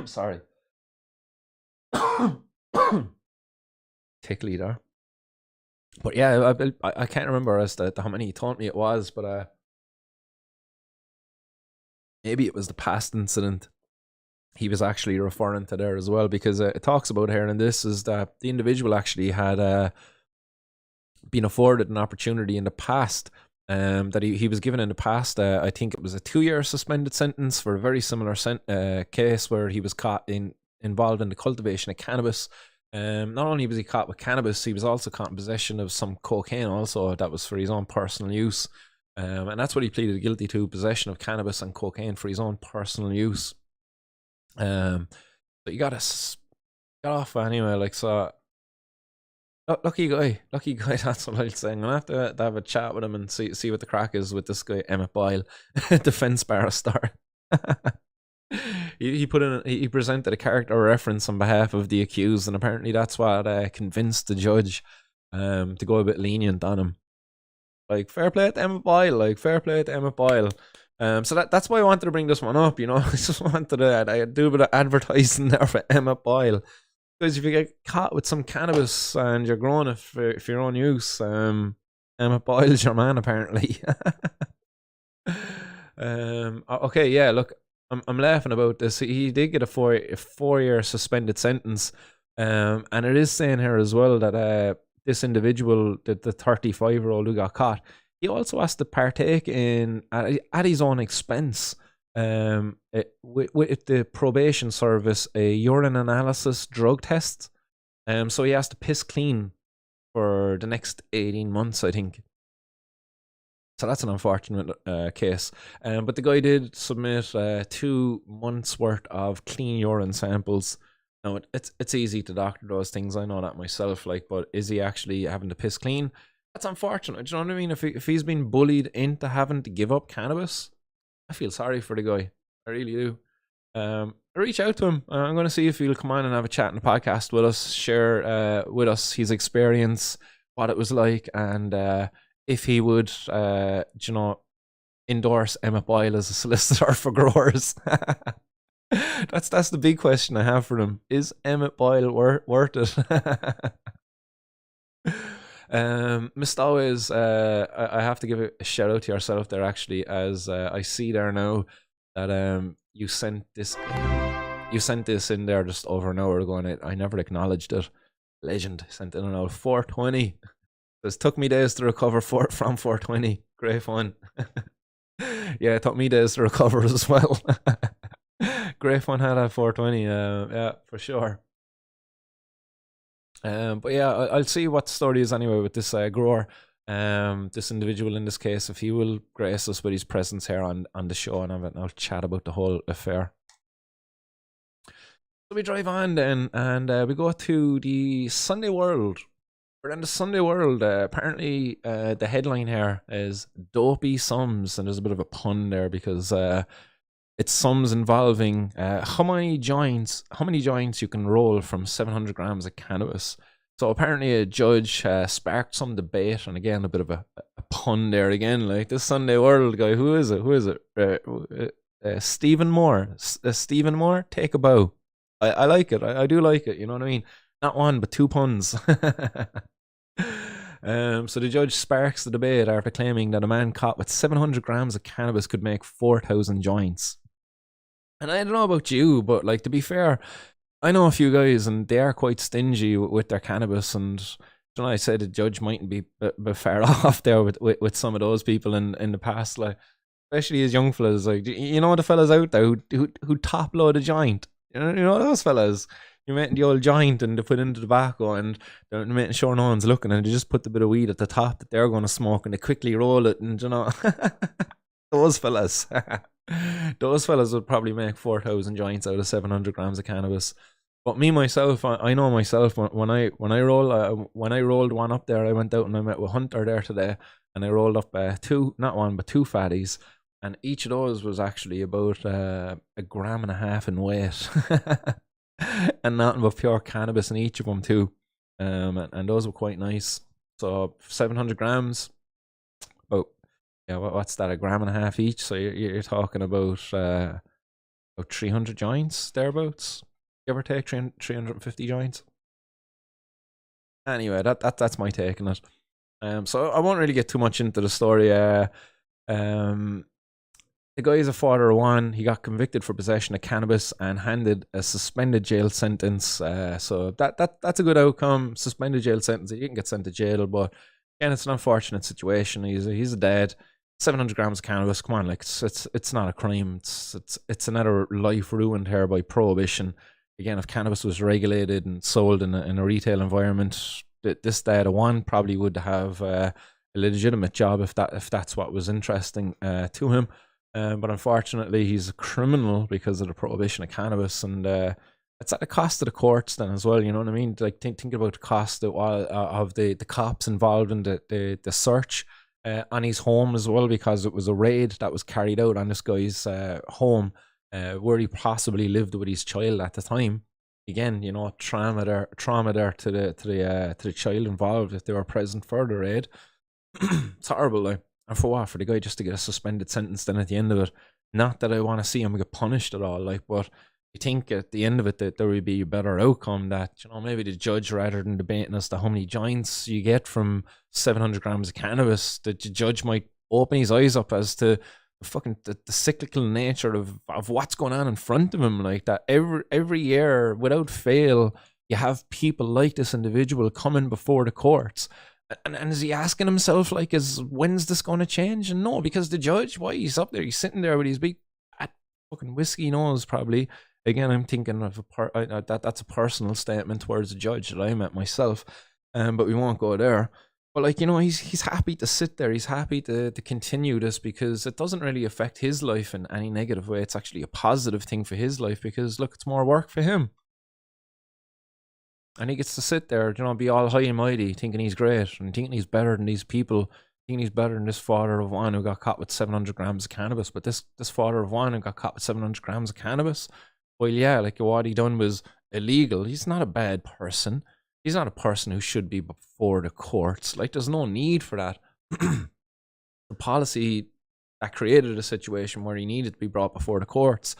Sorry. Tickly there. But yeah, I can't remember as to how many he told me it was, but maybe it was the past incident he was actually referring to there as well, because it talks about here, and this is that the individual actually had been afforded an opportunity in the past, that he was given in the past. I think it was a 2-year suspended sentence for a very similar case where he was caught involved in the cultivation of cannabis. Not only was he caught with cannabis, he was also caught in possession of some cocaine also that was for his own personal use. And that's what he pleaded guilty to, possession of cannabis and cocaine for his own personal use. So you got off anyway, like, so lucky guy, that's what I'll say. I'm gonna have to have a chat with him and see what the crack is with this guy, Emmett Boyle, defense barrister. He presented a character reference on behalf of the accused, and apparently that's what convinced the judge to go a bit lenient on him. Like, fair play to Emmett Boyle. So that's why I wanted to bring this one up, you know. I just wanted to do a bit of advertising there for Emmett Boyle. Because if you get caught with some cannabis and you're growing it for your own use, Emmett Boyle's your man, apparently. Okay, yeah, look, I'm laughing about this. He did get a 4-year suspended sentence. And it is saying here as well that this individual, the 35-year-old who got caught, he also has to partake in, at his own expense, with the probation service, a urine analysis drug test. So he has to piss clean for the next 18 months, I think. So that's an unfortunate case. But the guy did submit 2 months worth of clean urine samples. Now, it's easy to doctor those things, I know that myself, like, but is he actually having to piss clean? That's unfortunate. Do you know what I mean? If he's been bullied into having to give up cannabis, I feel sorry for the guy. I really do. I reach out to him. I'm going to see if he'll come on and have a chat in the podcast with us, share with us his experience, what it was like, and if he would, you know, endorse Emmett Boyle as a solicitor for growers. That's the big question I have for him. Is Emmett Boyle worth it? Miss Always, I have to give a shout out to yourself there, actually, as I see there now that you sent this in there just over an hour ago, and I never acknowledged it. Legend. Sent in on 420. It took me days to recover from 420. Great fun. Yeah, it took me days to recover as well. Great fun had at 420. Yeah, for sure. But yeah, I'll see what the story is anyway with this grower, this individual in this case, if he will grace us with his presence here on the show, and I'll chat about the whole affair. So we drive on then, and we go to the Sunday World, But in the Sunday World, apparently the headline here is "Dopey Sums," and there's a bit of a pun there because it's sums involving how many joints you can roll from 700 grams of cannabis. So apparently a judge sparked some debate, and again a bit of a pun there again, like this Sunday World guy. Who is it? Stephen Moore. Stephen Moore, take a bow. I like it. I do like it. You know what I mean? Not one, but two puns. So the judge sparks the debate after claiming that a man caught with 700 grams of cannabis could make 4,000 joints. And I don't know about you, but like, to be fair, I know a few guys and they are quite stingy with their cannabis. And you know, I said the judge mightn't be far off there with some of those people in the past, like especially as young fellas. Like, you know, the fellas out there who top load a joint. You know those fellas. You're making the old joint and they put in the tobacco and they're making sure no one's looking, and they just put the bit of weed at the top that they're going to smoke and they quickly roll it, and you know, those fellas. Those fellas would probably make 4,000 joints out of 700 grams of cannabis. But me myself, I know myself, when I rolled one up there, I went out and I met with Hunter there today, and I rolled up two fatties, and each of those was actually about 1.5 grams in weight. And nothing but pure cannabis in each of them too. And those were quite nice. So 700 grams, about, yeah, what's that, 1.5 grams each? So you're talking about 300 joints thereabouts, give or take 350 joints. Anyway, that's my take on it. So I won't really get too much into the story. The guy is a father of one. He got convicted for possession of cannabis and handed a suspended jail sentence. So that's a good outcome. Suspended jail sentence. You can get sent to jail, but again, it's an unfortunate situation. He's dead. 700 grams of cannabis. Come on, like it's not a crime. It's another life ruined here by prohibition. Again, if cannabis was regulated and sold in a retail environment, this dad of one probably would have a legitimate job if that's what was interesting to him. But unfortunately, he's a criminal because of the prohibition of cannabis, and it's at the cost of the courts then as well. You know what I mean? Like think about the cost of the cops involved in the search on his home as well, because it was a raid that was carried out on this guy's home where he possibly lived with his child at the time. Again, you know, trauma there to the child involved if they were present for the raid. It's horrible, like. And for what? For the guy just to get a suspended sentence then at the end of it. Not that I want to see him get punished at all, like, but you think at the end of it that there would be a better outcome, that, you know, maybe the judge, rather than debating as to how many joints you get from 700 grams of cannabis, the judge might open his eyes up as to the cyclical nature of what's going on in front of him. Like, that every year, without fail, you have people like this individual coming before the courts. And is he asking himself, like, when's this going to change? And no, because the judge, why, he's up there, he's sitting there with his big fucking whiskey nose, probably. Again, I'm thinking of that's a personal statement towards the judge that I met myself, but we won't go there. But, like, you know, he's happy to sit there, he's happy to continue this, because it doesn't really affect his life in any negative way. It's actually a positive thing for his life, because, look, it's more work for him. And he gets to sit there, you know, be all high and mighty, thinking he's great, and thinking he's better than these people, thinking he's better than this father of one who got caught with 700 grams of cannabis. But this father of one who got caught with 700 grams of cannabis, well, yeah, like, what he done was illegal. He's not a bad person. He's not a person who should be before the courts. Like, there's no need for that. The policy that created a situation where he needed to be brought before the courts,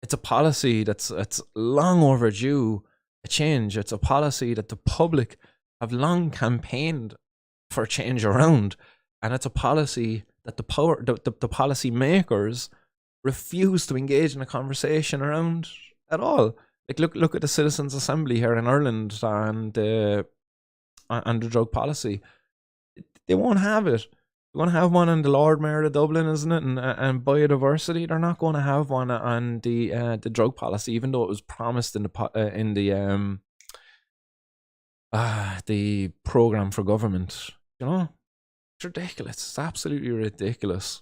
it's a policy it's long overdue. A change. It's a policy that the public have long campaigned for change around, and it's a policy that the policy makers refuse to engage in a conversation around at all. Like, look at the Citizens' Assembly here in Ireland and the drug policy. They won't have it. They're going to have one on the Lord Mayor of Dublin, isn't it? And biodiversity. They're not going to have one on the drug policy, even though it was promised in the program for government. You know, it's ridiculous. It's absolutely ridiculous.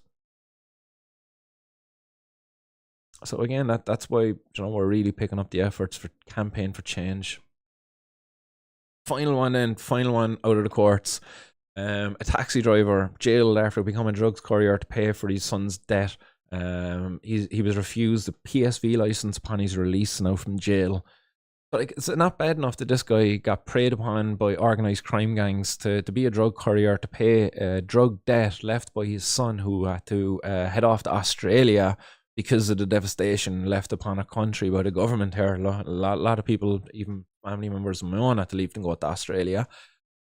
So again, that's why, you know, we're really picking up the efforts for campaign for change. Final one out of the courts. A taxi driver jailed after becoming a drugs courier to pay for his son's debt. He was refused a PSV license upon his release now from jail. But like, it's not bad enough that this guy got preyed upon by organised crime gangs to be a drug courier to pay a drug debt left by his son, who had to head off to Australia because of the devastation left upon a country by the government here. A lot of people, even family members of my own, had to leave and go to Australia.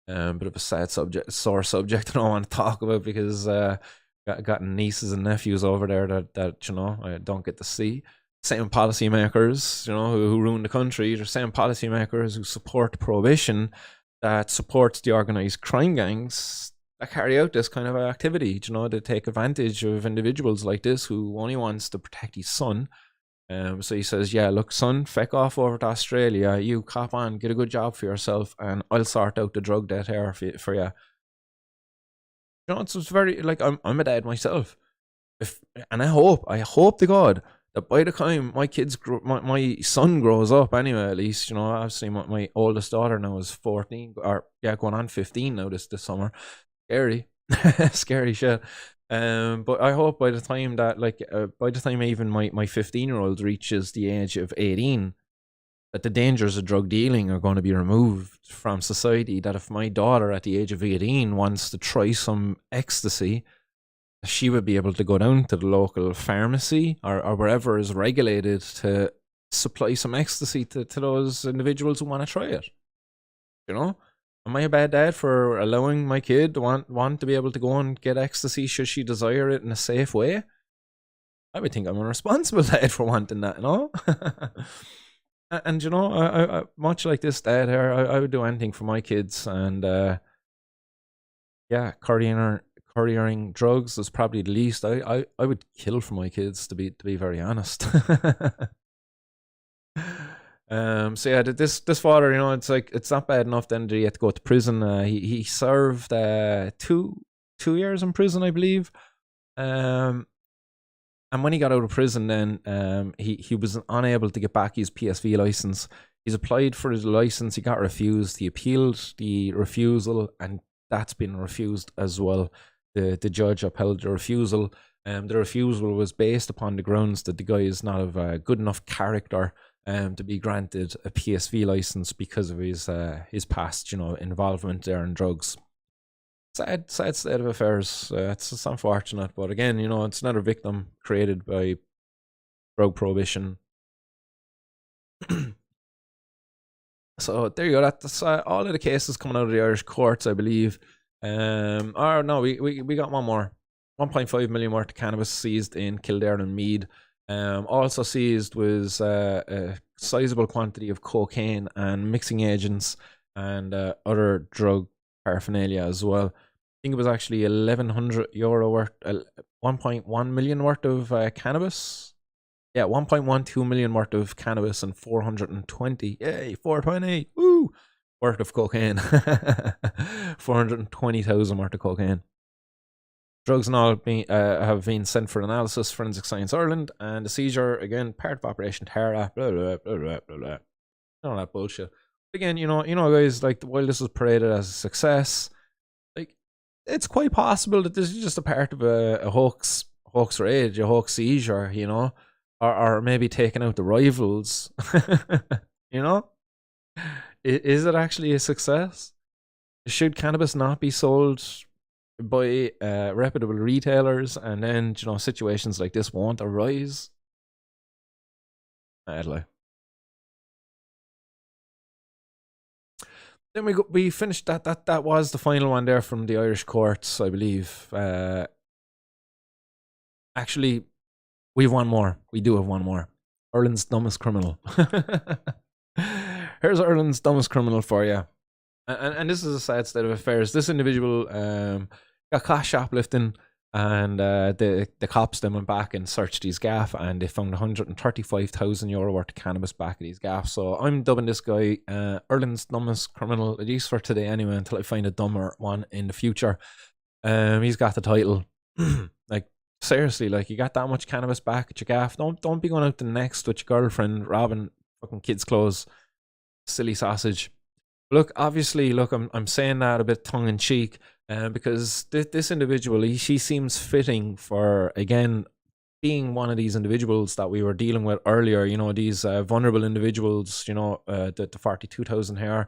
Bit of a sad subject, sore subject I don't want to talk about, because got nieces and nephews over there that you know I don't get to see. Same policymakers, you know, who run the country. The same policymakers who support prohibition, that supports the organised crime gangs that carry out this kind of activity. You know, they take advantage of individuals like this who only wants to protect his son. So he says, yeah, look, son, feck off over to Australia. You cop on, get a good job for yourself, and I'll sort out the drug debt here for you. You know, it's very, like, I'm a dad myself. And I hope to God that by the time my kids my son grows up, anyway, at least, you know, obviously my oldest daughter now is 14, or yeah, going on 15 now this summer. Scary. Scary shit. But I hope by the time that, like, by the time even my 15-year-old reaches the age of 18, that the dangers of drug dealing are going to be removed from society. That if my daughter at the age of 18 wants to try some ecstasy, she would be able to go down to the local pharmacy or wherever is regulated to supply some ecstasy to those individuals who want to try it. You know? Am I a bad dad for allowing my kid to want to be able to go and get ecstasy should she desire it in a safe way? I would think I'm a responsible dad for wanting that, you know? And you know, I much like this dad here, I would do anything for my kids. And yeah, couriering drugs is probably the least. I would kill for my kids, to be very honest. So yeah, this father, you know, it's like, it's not bad enough then that he had to go to prison. He served 2 years in prison, I believe. And when he got out of prison, then he was unable to get back his PSV license. He's applied for his license. He got refused. He appealed the refusal, and that's been refused as well. The judge upheld the refusal. The refusal was based upon the grounds that the guy is not of good enough character to be granted a PSV license because of his past, you know, involvement there in drugs. Sad state of affairs. It's unfortunate, but again, you know, it's another victim created by drug prohibition. So there you go. That's all of the cases coming out of the Irish courts, I believe. Or no, we got one more. 1.5 million worth of cannabis seized in Kildare and Meath. Also seized was a sizable quantity of cocaine and mixing agents and other drug paraphernalia as well. I think it was actually €1,100 worth, 1.1 million worth of cannabis. Yeah, 1.12 million worth of cannabis and 420, yay, 420, woo, worth of cocaine. 420,000 worth of cocaine. Drugs and all have been sent for analysis, Forensic Science Ireland, and the seizure, again, part of Operation Tara, blah, blah, blah, blah, blah, blah. All that bullshit. Again, you know, guys, like, while this was paraded as a success, like, it's quite possible that this is just a part of a hoax raid, a hoax seizure, you know, or maybe taking out the rivals. You know, is it actually a success? Should cannabis not be sold by reputable retailers, and then, you know, situations like this won't arise? I'd Then we finished that was the final one there from the Irish courts, I believe. Actually, we have one more. We do have one more. Ireland's dumbest criminal. Here's Ireland's dumbest criminal for you. And this is a sad state of affairs. This individual got caught shoplifting, and the cops then went back and searched his gaff, and they found €135,000 worth of cannabis back at his gaff. So I'm dubbing this guy Ireland's dumbest criminal, at least for today anyway, until I find a dumber one in the future. He's got the title. Like, seriously, like, you got that much cannabis back at your gaff, don't be going out the next with your girlfriend robbing fucking kids' clothes. Silly sausage. Look, obviously, look, I'm saying that a bit tongue in cheek, because this individual, she seems fitting for, again, being one of these individuals that we were dealing with earlier. You know, these vulnerable individuals. You know, the 42,000 here,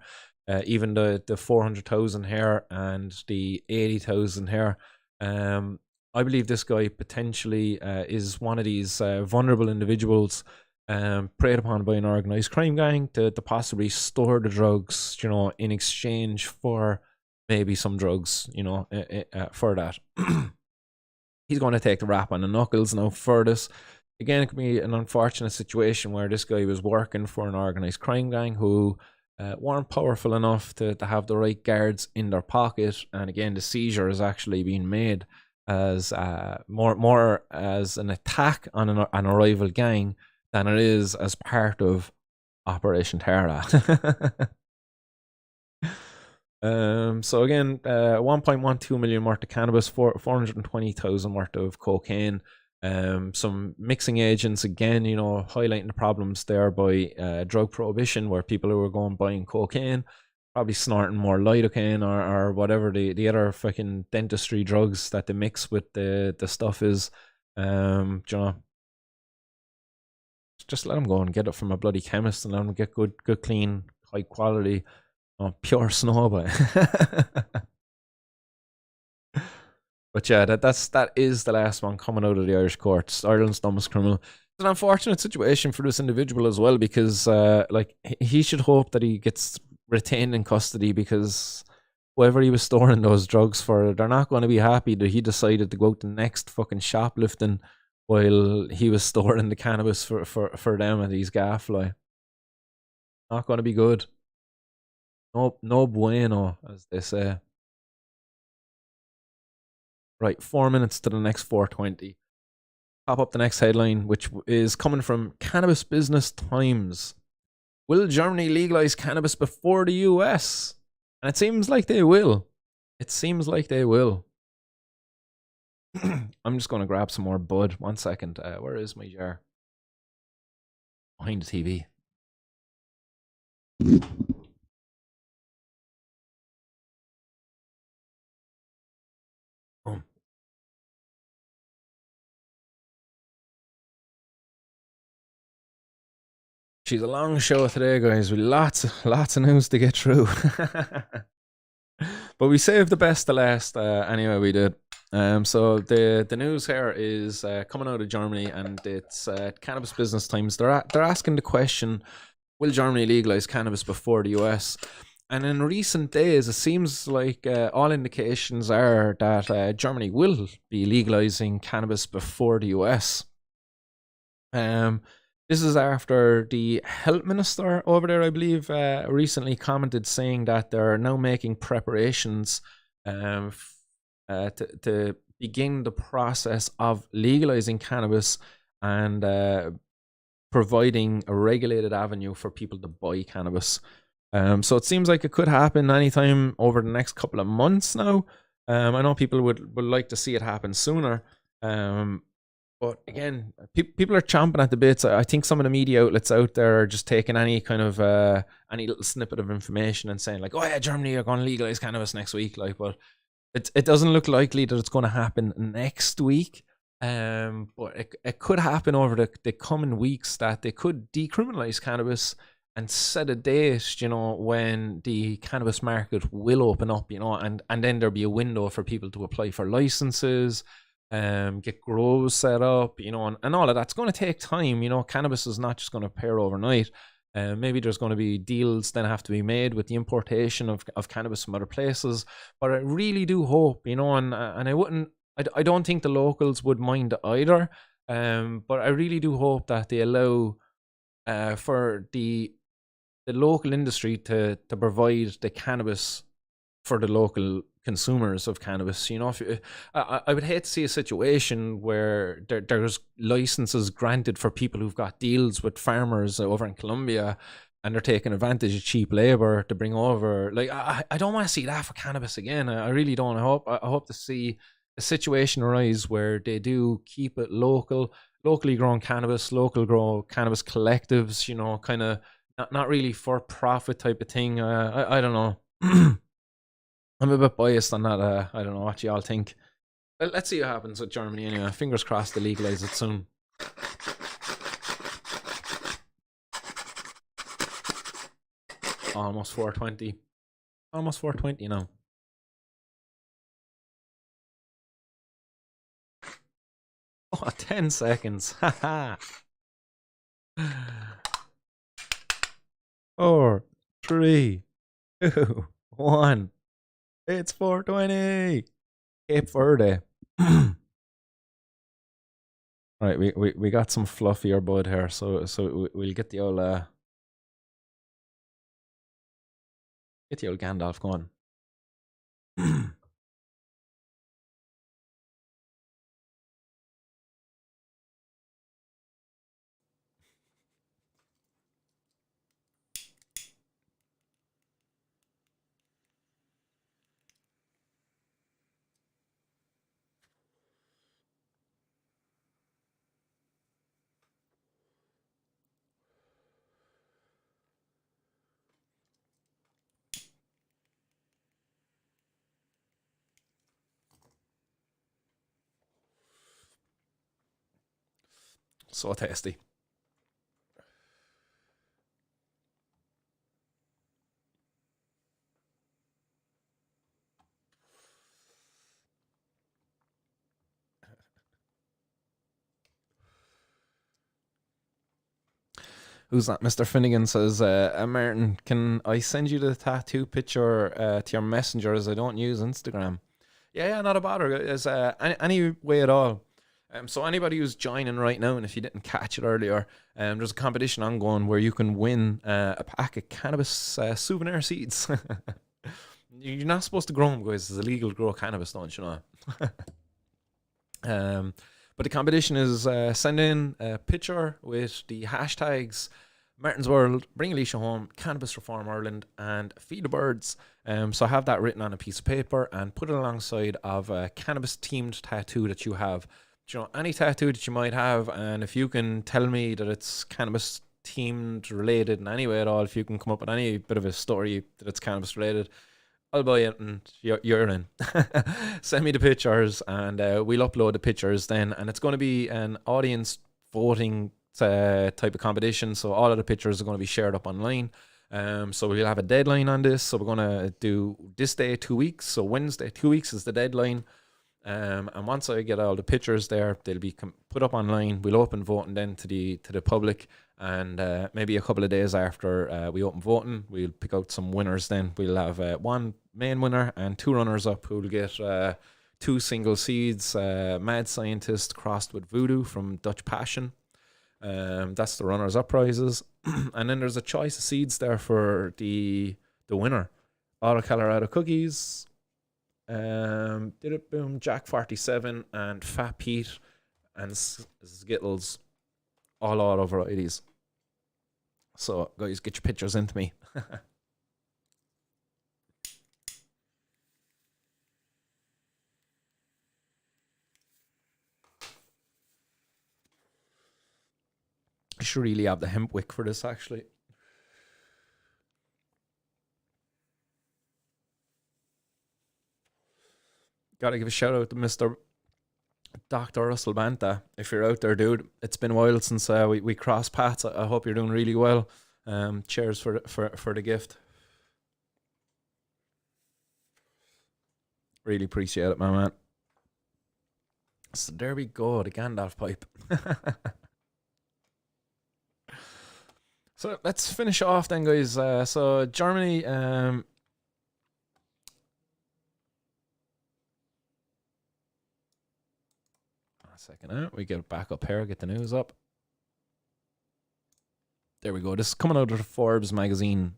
even the 400,000 here, and the 80,000 here. I believe this guy potentially is one of these vulnerable individuals preyed upon by an organized crime gang to possibly store the drugs, you know, in exchange for maybe some drugs, you know, for that. He's going to take the rap on the knuckles now for this. Again, it could be an unfortunate situation where this guy was working for an organized crime gang who weren't powerful enough to have the right guards in their pocket. And again, the seizure is actually being made as more as an attack on an rival gang than it is as part of Operation Terra. So again, 1.12 million worth of cannabis, 420,000 worth of cocaine, some mixing agents, again, you know, highlighting the problems there by drug prohibition, where people who were going buying cocaine probably snorting more lidocaine or whatever the other fucking dentistry drugs that they mix with the stuff is. You know, just let them go and get it from a bloody chemist and let them get good clean, high quality, pure snow. But yeah, that is the last one coming out of the Irish courts. Ireland's dumbest criminal. It's an unfortunate situation for this individual as well, because like, he should hope that he gets retained in custody, because whoever he was storing those drugs for, they're not going to be happy that he decided to go out the next fucking shoplifting while he was storing the cannabis for them at these gaffly. Not going to be good. No bueno, as they say. Right, 4 minutes to the next 4:20. Pop up the next headline, which is coming from Cannabis Business Times. Will Germany legalize cannabis before the US? And it seems like they will. It seems like they will. I'm just going to grab some more bud. 1 second. Where is my jar? Behind the TV. Oh. She's a long show today, guys, with lots of news to get through. But we saved the best to last. Anyway, we did. So the news here is coming out of Germany, and it's Cannabis Business Times. They're asking the question: will Germany legalize cannabis before the US? And in recent days, it seems like all indications are that Germany will be legalizing cannabis before the US. This is after the health minister over there, I believe, recently commented saying that they're now making preparations to begin the process of legalizing cannabis and providing a regulated avenue for people to buy cannabis. So it seems like it could happen anytime over the next couple of months now. I know people would like to see it happen sooner. But again, people are chomping at the bits. I think some of the media outlets out there are just taking any kind of any little snippet of information and saying like, "Oh yeah, Germany are going to legalize cannabis next week." Like, but it doesn't look likely that it's going to happen next week. But it could happen over the coming weeks, that they could decriminalize cannabis and set a date, you know, when the cannabis market will open up, you know, and then there'll be a window for people to apply for licenses. Get grows set up, you know, and all of that's going to take time. You know, cannabis is not just going to appear overnight. Maybe there's going to be deals then have to be made with the importation of cannabis from other places. But I really do hope, you know, and I don't think the locals would mind either. But I really do hope that they allow for the local industry to provide the cannabis for the local consumers of cannabis. You know, if I would hate to see a situation where there's licenses granted for people who've got deals with farmers over in Colombia, and they're taking advantage of cheap labor to bring over. Like, I don't want to see that for cannabis again. I really don't. I hope to see a situation arise where they do keep it locally grown cannabis, local grown cannabis collectives, you know, kind of not really for profit type of thing. I don't know. I'm a bit biased on that. I don't know what you all think. Let's see what happens with Germany anyway. Fingers crossed they legalise it soon. Almost 420. Almost 420 now. Oh, 10 seconds. Haha. 4, 3, 2, 1. It's 420. Cape Verde. Right, we got some fluffier bud here, so we'll get the old Gandalf going. So tasty. Who's that? Mr. Finnegan says, Martin, can I send you the tattoo picture to your messenger as I don't use Instagram? Yeah, not a bother. Is any way at all. So anybody who's joining right now, and if you didn't catch it earlier, there's a competition ongoing where you can win a pack of cannabis souvenir seeds. You're not supposed to grow them, guys. It's illegal to grow cannabis, don't you know? But the competition is send in a picture with the hashtags Martin's World, Bring Alicia Home, Cannabis Reform Ireland, and Feed the Birds. So have that written on a piece of paper and put it alongside of a cannabis-themed tattoo that you have. You know, any tattoo that you might have, and if you can tell me that it's cannabis-themed related in any way at all, if you can come up with any bit of a story that it's cannabis-related, I'll buy it and you're in. Send me the pictures and we'll upload the pictures then. And it's going to be an audience voting type of competition. So all of the pictures are going to be shared up online. So we'll have a deadline on this. So we're going to do this day 2 weeks. So Wednesday 2 weeks is the deadline. And once I get all the pictures there, they'll be put up online. We'll open voting then to the public. And maybe a couple of days after we open voting, we'll pick out some winners then. We'll have one main winner and 2 runners-up who will get 2 single seeds, Mad Scientist crossed with Voodoo from Dutch Passion. That's the runners-up prizes. And then there's a choice of seeds there for the winner. Auto Colorado Cookies, Did It Boom, Jack 47, and Fat Pete, and Skittles, all auto varieties. So, guys, get your pictures into me. I should really have the hemp wick for this, actually. Gotta give a shout out to Mr. Dr. Russell Banta. If you're out there, dude, it's been a while since we crossed paths. I hope you're doing really well. Cheers for the gift. Really appreciate it, my man. So there we go, the Gandalf pipe. So let's finish off then, guys. So Germany, a second out. We get it back up here, get the news up. There we go. This is coming out of the Forbes magazine.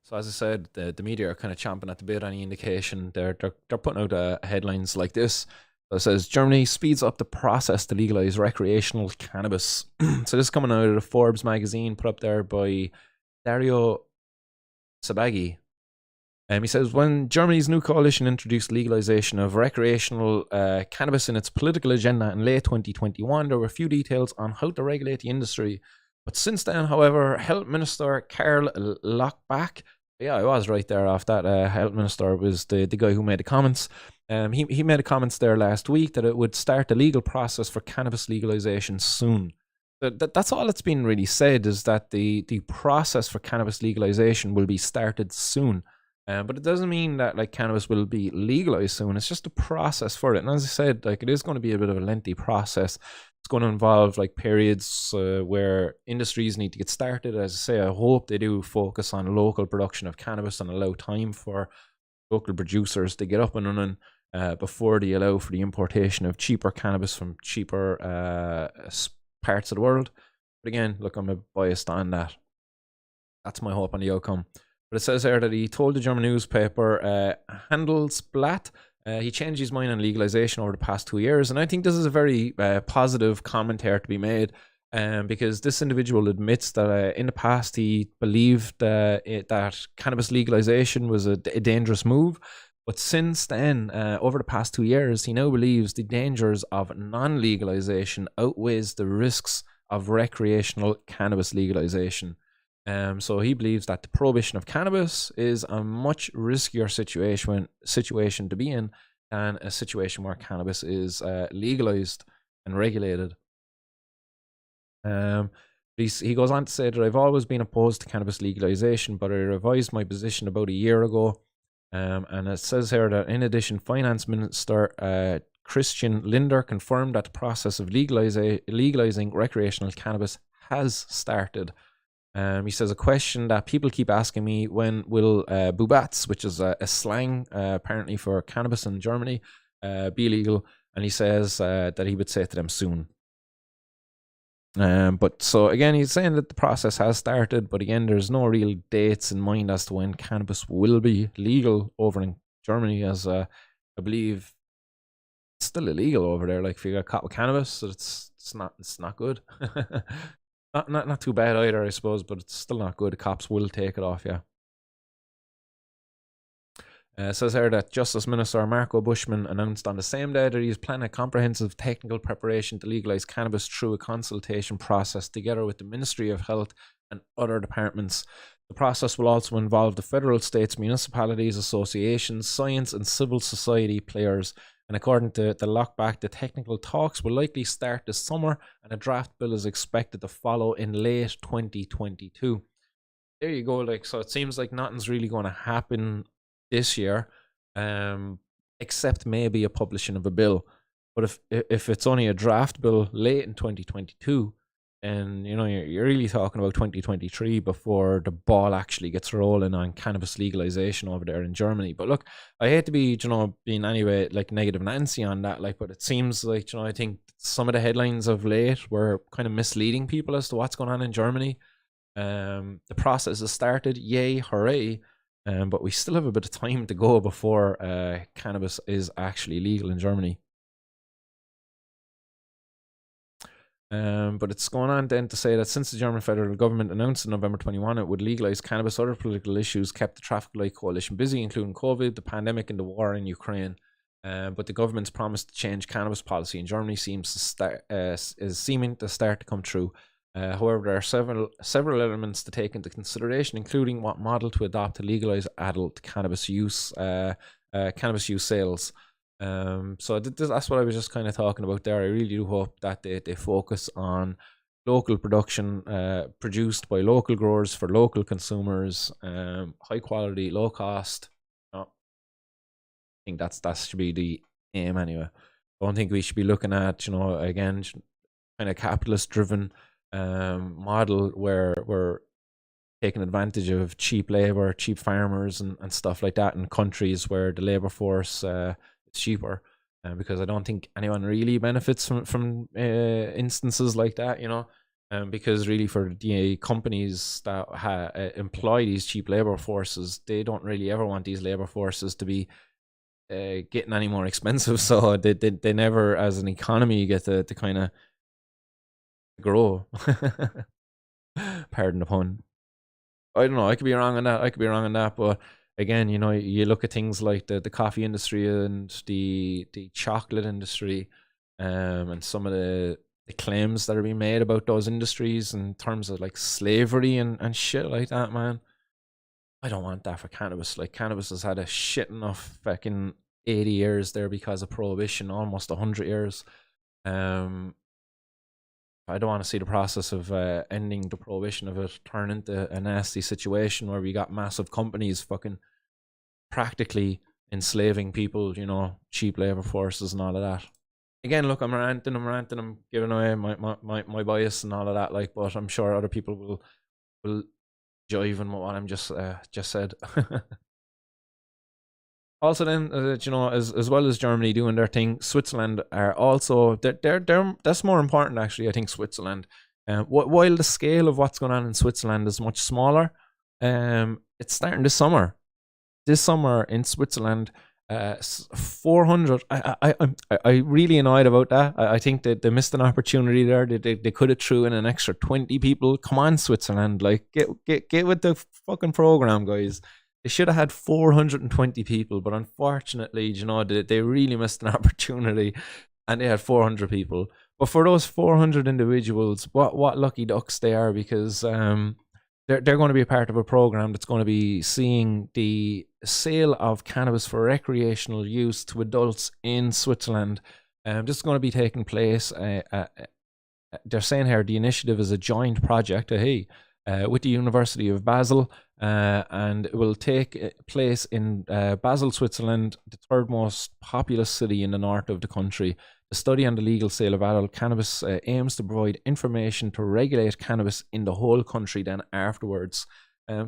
So as I said, the media are kind of chomping at the bit. Any indication they're putting out headlines like this. So it says Germany speeds up the process to legalize recreational cannabis. So this is coming out of the Forbes magazine, put up there by Dario Sabaghi. He says, when Germany's new coalition introduced legalization of recreational cannabis in its political agenda in late 2021, there were few details on how to regulate the industry. But since then, however, Health Minister Karl Lockback, yeah, I was right there off that. Health Minister was the guy who made the comments. He made the comments there last week that it would start the legal process for cannabis legalization soon. That's all that's been really said, is that the process for cannabis legalization will be started soon. But it doesn't mean that like cannabis will be legalized soon. It's just a process for it. And as I said, like it is going to be a bit of a lengthy process. It's going to involve like periods where industries need to get started. As I say, I hope they do focus on local production of cannabis and allow time for local producers to get up and running before they allow for the importation of cheaper cannabis from cheaper parts of the world. But again, look, I'm biased on that. That's my hope on the outcome. But it says there that he told the German newspaper Handelsblatt he changed his mind on legalization over the past 2 years. And I think this is a very positive commentary to be made, because this individual admits that in the past he believed that cannabis legalization was a dangerous move. But since then, over the past 2 years, he now believes the dangers of non-legalization outweighs the risks of recreational cannabis legalization. So he believes that the prohibition of cannabis is a much riskier situation to be in than a situation where cannabis is legalized and regulated. He goes on to say that I've always been opposed to cannabis legalization, but I revised my position about a year ago. And it says here that in addition, Finance Minister Christian Lindner confirmed that the process of legalizing recreational cannabis has started. He says, a question that people keep asking me, when will Bubats, which is a slang apparently for cannabis in Germany, be legal? And he says that he would say to them soon. But so again, he's saying that the process has started, but again, there's no real dates in mind as to when cannabis will be legal over in Germany, as I believe it's still illegal over there. Like if you got caught with cannabis, so it's not good. Not too bad either, I suppose, but it's still not good. The cops will take it off, yeah. It says here that Justice Minister Marco Buschmann announced on the same day that he is planning a comprehensive technical preparation to legalise cannabis through a consultation process together with the Ministry of Health and other departments. The process will also involve the federal, states, municipalities, associations, science and civil society players. And according to the Lockback, the technical talks will likely start this summer, and a draft bill is expected to follow in late 2022. There you go. Like, so it seems like nothing's really going to happen this year, except maybe a publishing of a bill. But if it's only a draft bill late in 2022, and you know you're really talking about 2023 before the ball actually gets rolling on cannabis legalization over there in Germany. But look, I hate to be being anyway like negative Nancy on that, like, but it seems like I think some of the headlines of late were kind of misleading people as to what's going on in Germany. The process has started, yay, hooray! But we still have a bit of time to go before cannabis is actually legal in Germany. But it's going on then to say that since the German federal government announced in November 21 it would legalise cannabis, other political issues kept the Traffic Light Coalition busy, including COVID, the pandemic and the war in Ukraine. But the government's promise to change cannabis policy in Germany seems to seeming to start to come true. However, there are several elements to take into consideration, including what model to adopt to legalise adult cannabis use sales. So that's what I was just kind of talking about there. I really do hope that they focus on local production, produced by local growers for local consumers, high quality, low cost. I think that should be the aim anyway. I don't think we should be looking at, again, kind of capitalist driven model where we're taking advantage of cheap labor, cheap farmers and stuff like that in countries where the labor force is cheaper, because I don't think anyone really benefits from instances like that, because really for the companies that employ these cheap labor forces, they don't really ever want these labor forces to be getting any more expensive, so they never as an economy get to kind of grow. Pardon the pun. I don't know, I could be wrong on that, but again, you look at things like the coffee industry and the chocolate industry, and some of the the claims that are being made about those industries in terms of like slavery and shit like that, man. I don't want that for cannabis. Like, cannabis has had a shit enough fucking 80 years there because of prohibition, almost 100 years. I don't want to see the process of ending the prohibition of it turn into a nasty situation where we got massive companies fucking practically enslaving people, you know, cheap labor forces and all of that. Again, look, I'm ranting, I'm giving away my bias and all of that, like, but I'm sure other people will jive in what I'm just said. Also, then, you know, as well as Germany doing their thing, Switzerland are also they're that's more important, actually. I think Switzerland, while the scale of what's going on in Switzerland is much smaller, it's starting this summer. This summer in Switzerland, 400. I really annoyed about that. I think that they missed an opportunity there. They could have threw in an extra 20 people. Come on, Switzerland, like get with the fucking program, guys. They should have had 420 people, but unfortunately, you know, they really missed an opportunity, and they had 400 people. But for those 400 individuals, what lucky ducks they are, because they're going to be a part of a program that's going to be seeing the sale of cannabis for recreational use to adults in Switzerland. This is going to be taking place. They're saying here the initiative is a joint project. With the University of Basel, and it will take place in Basel, Switzerland, the third most populous city in the north of the country. The study on the legal sale of adult cannabis aims to provide information to regulate cannabis in the whole country then afterwards.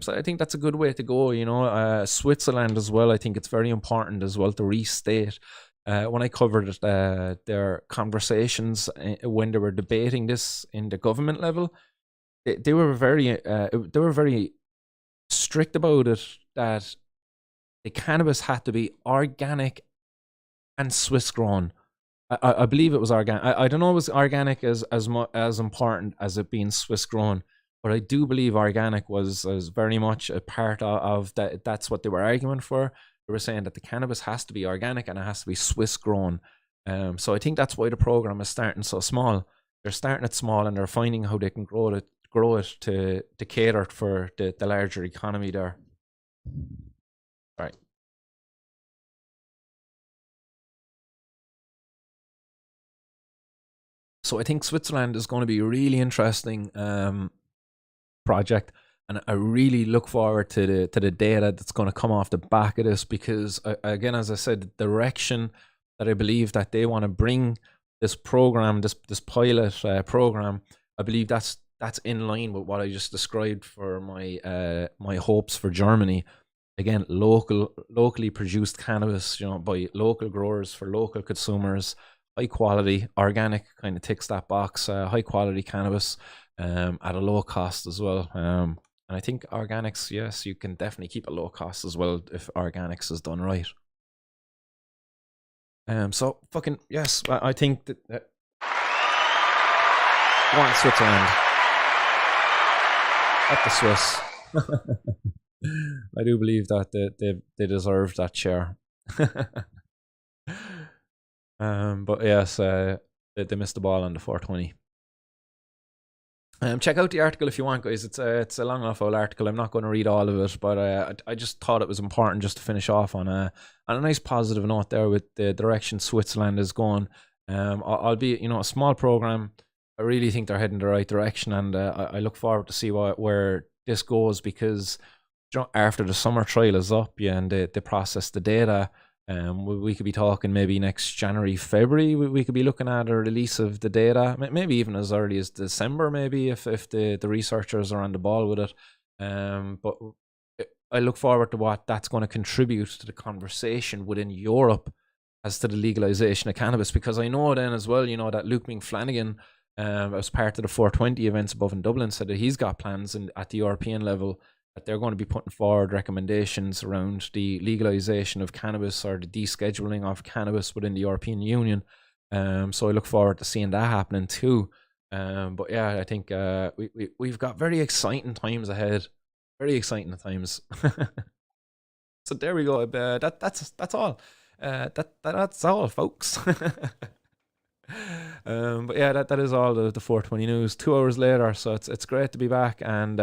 So I think that's a good way to go, you know. Switzerland as well, I think it's very important as well to restate. When I covered their conversations when they were debating this in the government level, they were very strict about it, that the cannabis had to be organic and Swiss grown. I believe it was organic. I don't know if it was organic as important as it being Swiss grown, but I do believe organic was very much a part of that. That's what they were arguing for. They were saying that the cannabis has to be organic and it has to be Swiss grown. So I think that's why the program is starting so small. They're starting it small and they're finding how they can grow it to cater for the larger economy there. Right. So I think Switzerland is going to be a really interesting project, and I really look forward to the data that's going to come off the back of this, because again, as I said, the direction that I believe that they want to bring this program, this pilot program, I believe that's in line with what I just described for my hopes for Germany. Again, locally produced cannabis, you know, by local growers for local consumers, high quality, organic, kind of ticks that box. High quality cannabis at a low cost as well. And I think organics, yes, you can definitely keep a low cost as well if organics is done right. So fucking yes, I think that go on, Switzerland. At the Swiss. I do believe that they deserve that share. But yes, they missed the ball on the 420. Check out the article if you want, guys. It's a long enough old article. I'm not going to read all of it, but I just thought it was important just to finish off on a nice positive note there with the direction Switzerland is going. Albeit, you know, a small program, I really think they're heading the right direction, and I look forward to see where this goes, because, you know, after the summer trial is up, yeah, and they process the data, we could be talking maybe next January, February. We could be looking at a release of the data, maybe even as early as December, maybe if the researchers are on the ball with it. But I look forward to what that's going to contribute to the conversation within Europe as to the legalization of cannabis, because I know then as well, you know, that Luke Flanagan, as part of the 420 events above in Dublin, said that he's got plans at the European level that they're going to be putting forward recommendations around the legalization of cannabis or the descheduling of cannabis within the European Union. So I look forward to seeing that happening too. But yeah, I think we've got very exciting times ahead. Very exciting times. So there we go. That's all. That's all, folks. But yeah, that is all the 420 news. 2 hours later, so it's great to be back and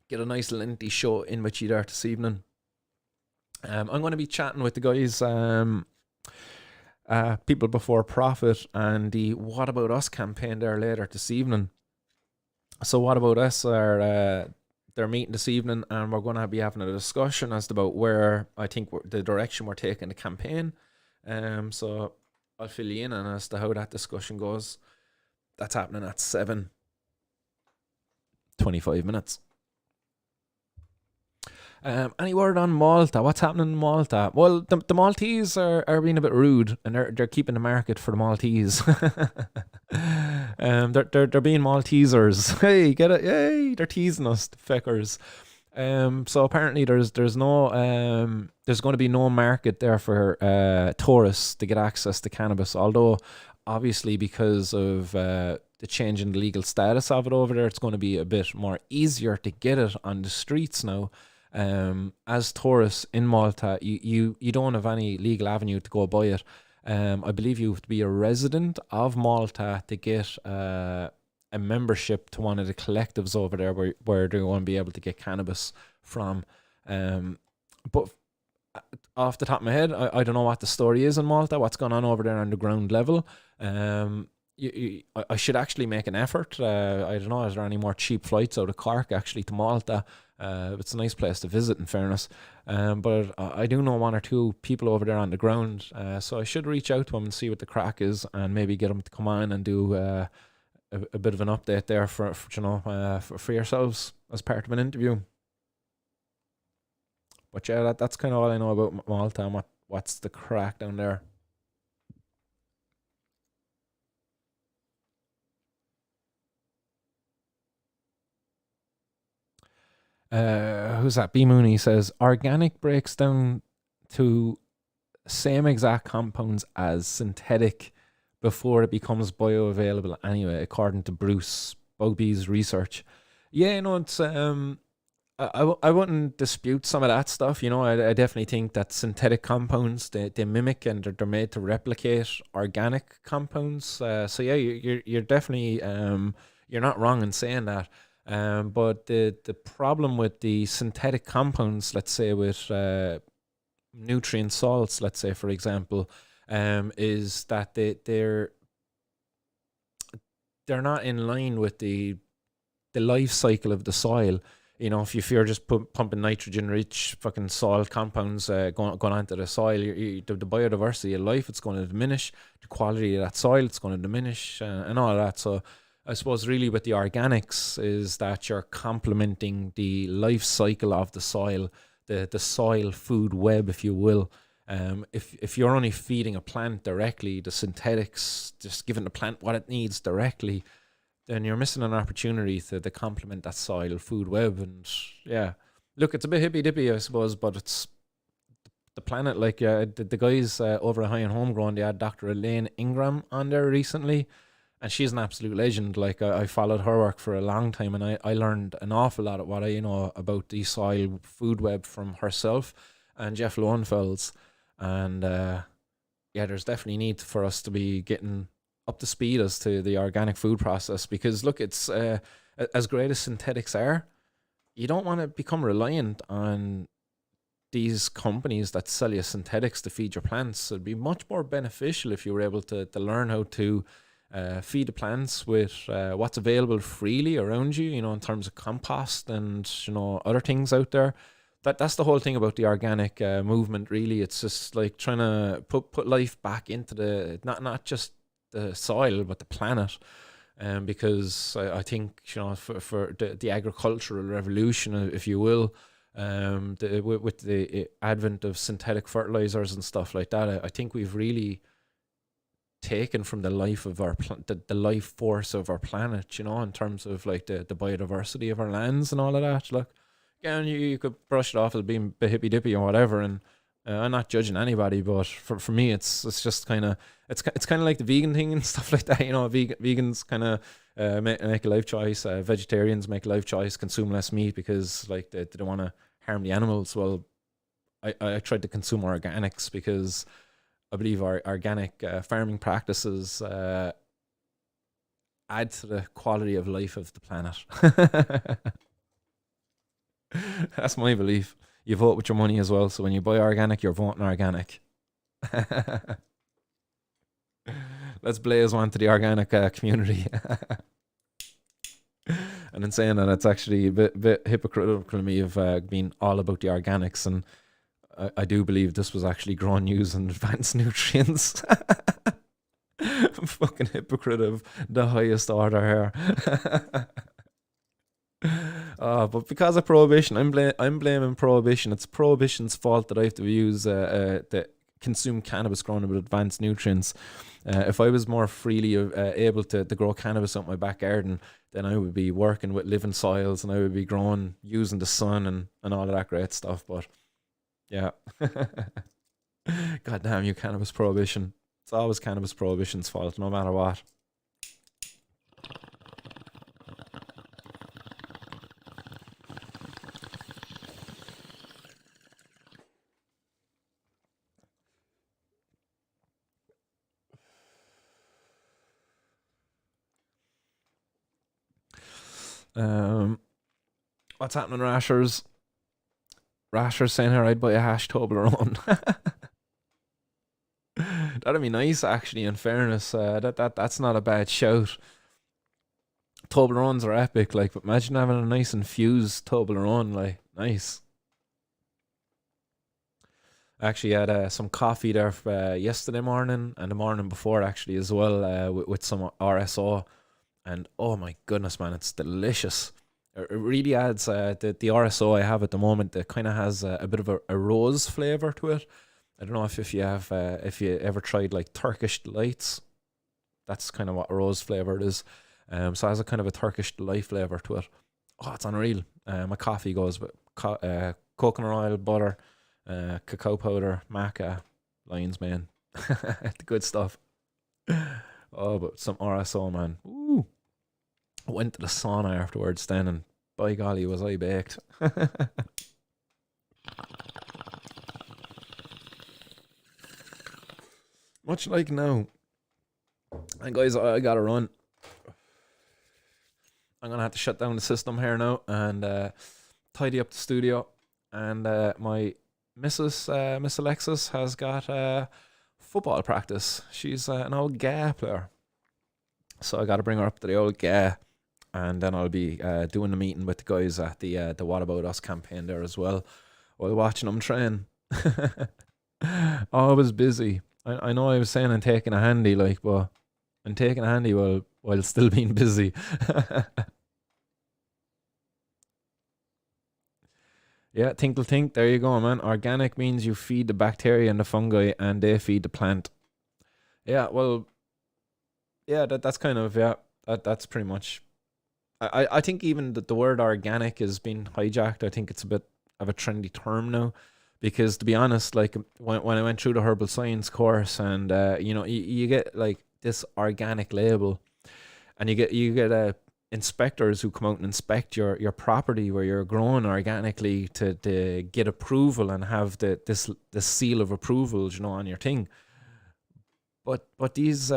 get a nice lengthy show in with you there this evening. I'm going to be chatting with the guys, People Before Profit, and the What About Us campaign there later this evening. So What About Us are they're meeting this evening, and we're going to be having a discussion as to about where I think the direction we're taking the campaign. So I'll fill you in on as to how that discussion goes. That's happening at 7:25 minutes. Any word on Malta? What's happening in Malta? Well, the Maltese are being a bit rude, and they're keeping the market for the Maltese. They're being Maltesers. Hey, get it? Hey, they're teasing us, the feckers. So apparently there's going to be no market there for tourists to get access to cannabis. Although obviously because of the change in the legal status of it over there, it's going to be a bit more easier to get it on the streets now. As tourists in Malta, you don't have any legal avenue to go buy it. I believe you have to be a resident of Malta to get a membership to one of the collectives over there where they're going to be able to get cannabis from. But off the top of my head, I don't know what the story is in Malta, what's going on over there on the ground level. I should actually make an effort. I don't know, is there any more cheap flights out of Cork actually to Malta? It's a nice place to visit, in fairness. But I do know one or two people over there on the ground, so I should reach out to them and see what the crack is, and maybe get them to come on and do a bit of an update there for yourselves as part of an interview. But yeah, that's kind of all I know about Malta and what's the crack down there. Who's that? B Mooney says organic breaks down to same exact compounds as synthetic before it becomes bioavailable anyway, according to Bruce Bugby's research. Yeah, it's I wouldn't dispute some of that stuff. I definitely think that synthetic compounds they mimic and they're made to replicate organic compounds. So yeah, you're definitely you're not wrong in saying that. But the problem with the synthetic compounds, let's say with nutrient salts, let's say for example, is that they're not in line with the life cycle of the soil. If you're just pumping nitrogen-rich fucking soil compounds going onto the soil, the biodiversity of life, it's going to diminish. The quality of that soil, it's going to diminish, and all of that. So I suppose really with the organics is that you're complementing the life cycle of the soil, the soil food web, if you will. If you're only feeding a plant directly, the synthetics, just giving the plant what it needs directly, then you're missing an opportunity to complement that soil food web. And yeah, look, it's a bit hippy-dippy, I suppose, but it's the planet. Like the guys over at High and Homegrown, they had Dr. Elaine Ingram on there recently, and she's an absolute legend. Like I followed her work for a long time, and I learned an awful lot of what I know about the soil food web from herself and Jeff Lowenfels. And yeah, there's definitely need for us to be getting up to speed as to the organic food process, because look, it's as great as synthetics are, you don't want to become reliant on these companies that sell you synthetics to feed your plants. It'd be much more beneficial if you were able to learn how to feed the plants with what's available freely around you, in terms of compost and other things out there. That's the whole thing about the organic movement, really. It's just like trying to put life back into the not just the soil but the planet, because I think for the agricultural revolution, if you will, with the advent of synthetic fertilizers and stuff like that, I think we've really taken from the life of our the life force of our planet, in terms of like the biodiversity of our lands and all of that. Look, again, you could brush it off as being hippy dippy or whatever, and I'm not judging anybody, but for me, it's just kind of it's kind of like the vegan thing and stuff like that. Vegans kind of make a life choice. Vegetarians make a life choice, consume less meat because like they don't want to harm the animals. Well, I tried to consume organics because I believe our organic farming practices add to the quality of life of the planet. That's my belief. You vote with your money as well, so when you buy organic, you're voting organic. Let's blaze one to the organic community. And in saying that, it's actually a bit hypocritical of me of being all about the organics, and I do believe this was actually grown using advanced nutrients. I'm fucking hypocrite of the highest order here. But because of prohibition, I'm blaming prohibition. It's prohibition's fault that I have to use the consume cannabis grown with advanced nutrients. If I was more freely able to grow cannabis out my back garden, then I would be working with living soils and I would be growing using the sun and all of that great stuff. But yeah, God damn you, cannabis prohibition. It's always cannabis prohibition's fault, no matter what. What's happening, Rashers? Rashers saying here I'd buy a hash Toblerone. That'd be nice, actually. In fairness, that's not a bad shout. Toblerones are epic, like. But imagine having a nice infused Toblerone, like, nice. I actually had some coffee there yesterday morning and the morning before, actually, as well, with some RSO. And oh my goodness, man, it's delicious. It really adds the RSO I have at the moment. It kind of has a bit of a rose flavor to it. I don't know if you have if you ever tried like Turkish delights. That's kind of what a rose flavor it is. So it has a kind of a Turkish delight flavor to it. Oh, it's unreal. My coffee goes with coconut oil, butter, cacao powder, maca, lion's mane. The good stuff. Oh, but some RSO, man. Ooh. Went to the sauna afterwards then, and by golly, was I baked. Much like now. And guys, I gotta run. I'm gonna have to shut down the system here now and tidy up the studio. And my Miss Alexis has got football practice. She's an old GA player, so I gotta bring her up to the old GA. And then I'll be doing the meeting with the guys at the What About Us campaign there as well, while watching them train. Always busy. I know I was saying I'm taking a handy, like, but I'm taking a handy while still being busy. Yeah, tinkle tink. There you go, man. Organic means you feed the bacteria and the fungi, and they feed the plant. Yeah, well, yeah, that's kind of, yeah, that's pretty much. I think even the word organic has been hijacked. I think it's a bit of a trendy term now, because to be honest, like when I went through the herbal science course, and you get like this organic label, and you get inspectors who come out and inspect your property where you're growing organically to get approval and have this seal of approval, on your thing. But these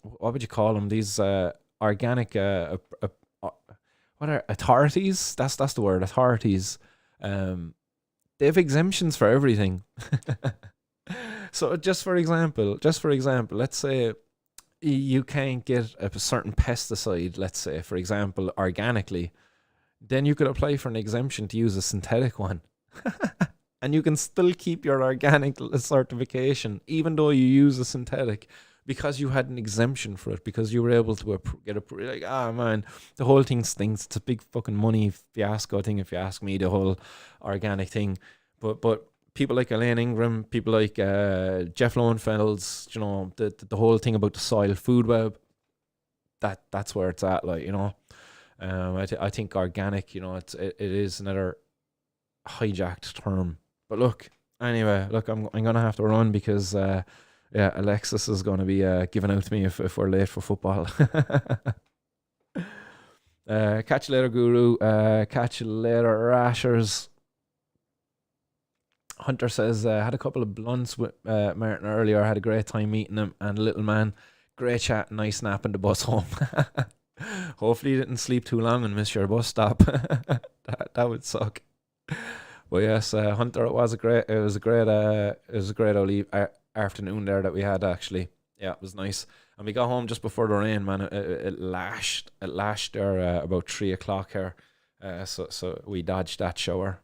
what would you call them? These organic what are authorities? That's the word, authorities. They have exemptions for everything. So just for example, let's say you can't get a certain pesticide, let's say, for example, organically, then you could apply for an exemption to use a synthetic one. And you can still keep your organic certification even though you use a synthetic, because you had an exemption for it, because you were able to get like, man, the whole thing stinks. It's a big fucking money fiasco thing, if you ask me, the whole organic thing. But people like Elaine Ingram, people like Jeff Lowenfeld's, the whole thing about the soil food web, that's where it's at, like, I think organic, it is another hijacked term. But look, anyway, I'm gonna have to run because yeah, Alexis is going to be giving out to me if we're late for football. Catch you later, Guru. Catch you later, Rashers. Hunter says, had a couple of blunts with Martin earlier. Had a great time meeting him. And little man, great chat, nice nap in the bus home. Hopefully you didn't sleep too long and miss your bus stop. that would suck. But yes, Hunter, it was a great afternoon there that we had, actually. Yeah, it was nice. And we got home just before the rain, man. It lashed there about 3 o'clock here. So we dodged that shower.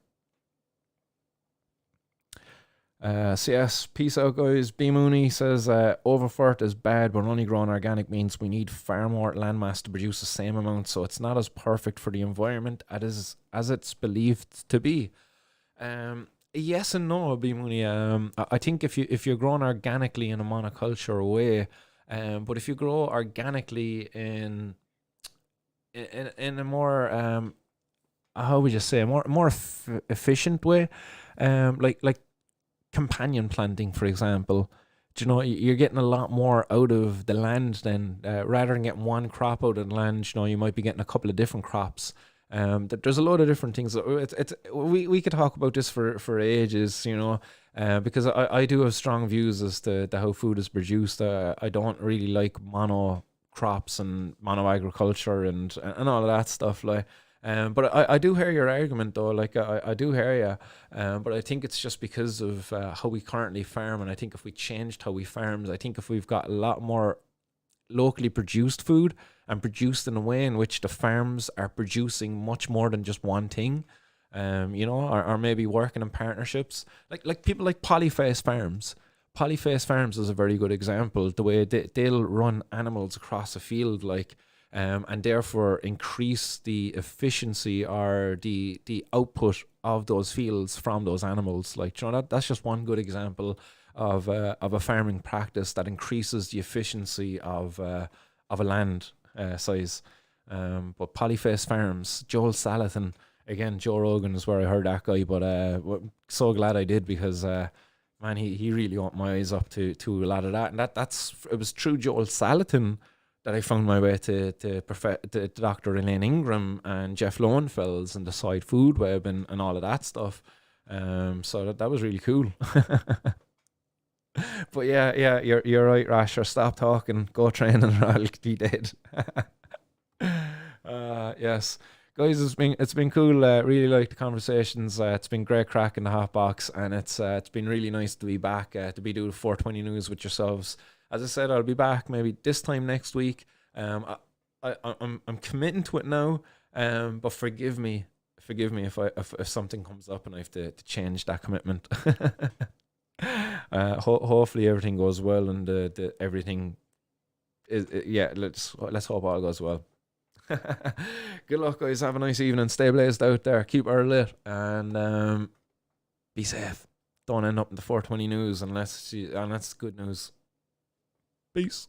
So yes, peace out, guys. B Mooney says, overfert is bad, but only growing organic means we need far more landmass to produce the same amount, so it's not as perfect for the environment as it's believed to be. Yes and no, B Mooney. I think if you're growing organically in a monoculture way, but if you grow organically in a more how would you say, more efficient way, like companion planting, for example, do you know, you're getting a lot more out of the land then, rather than getting one crop out of the land. You know, you might be getting a couple of different crops. There's a lot of different things. We could talk about this for ages, you know, because I do have strong views as to how food is produced. I don't really like mono crops and mono agriculture and all of that stuff, like. But I do hear your argument, though. Like, I do hear you. But I think it's just because of how we currently farm. And I think if we changed how we farm, I think if we've got a lot more locally produced food and produced in a way in which the farms are producing much more than just one thing, you know, or maybe working in partnerships, like people like Polyface Farms. Polyface Farms is a very good example. The way they'll run animals across a field, like. And therefore increase the efficiency or the output of those fields from those animals. Like, you know, that's just one good example of a farming practice that increases the efficiency of a land size. But Polyface Farms, Joel Salatin, again, Joe Rogan is where I heard that guy, but so glad I did, because man, he really opened my eyes up to a lot of that. And it was through Joel Salatin that I found my way to Dr. Elaine Ingram and Jeff Lowenfels and the Side Food Web and all of that stuff. So that was really cool. But yeah, you're right, Rasher. Stop talking, go training, or I'll be dead. Yes, guys, it's been cool. Really like the conversations. It's been great crack in the hot box, and it's been really nice to be back to be doing 420 news with yourselves. As I said, I'll be back maybe this time next week. I'm committing to it now. But forgive me if something comes up and I have to change that commitment. Hopefully everything goes well, and the everything is yeah. Let's hope all goes well. Good luck, guys. Have a nice evening. Stay blazed out there. Keep her lit, and be safe. Don't end up in the 420 news unless it's good news. Peace.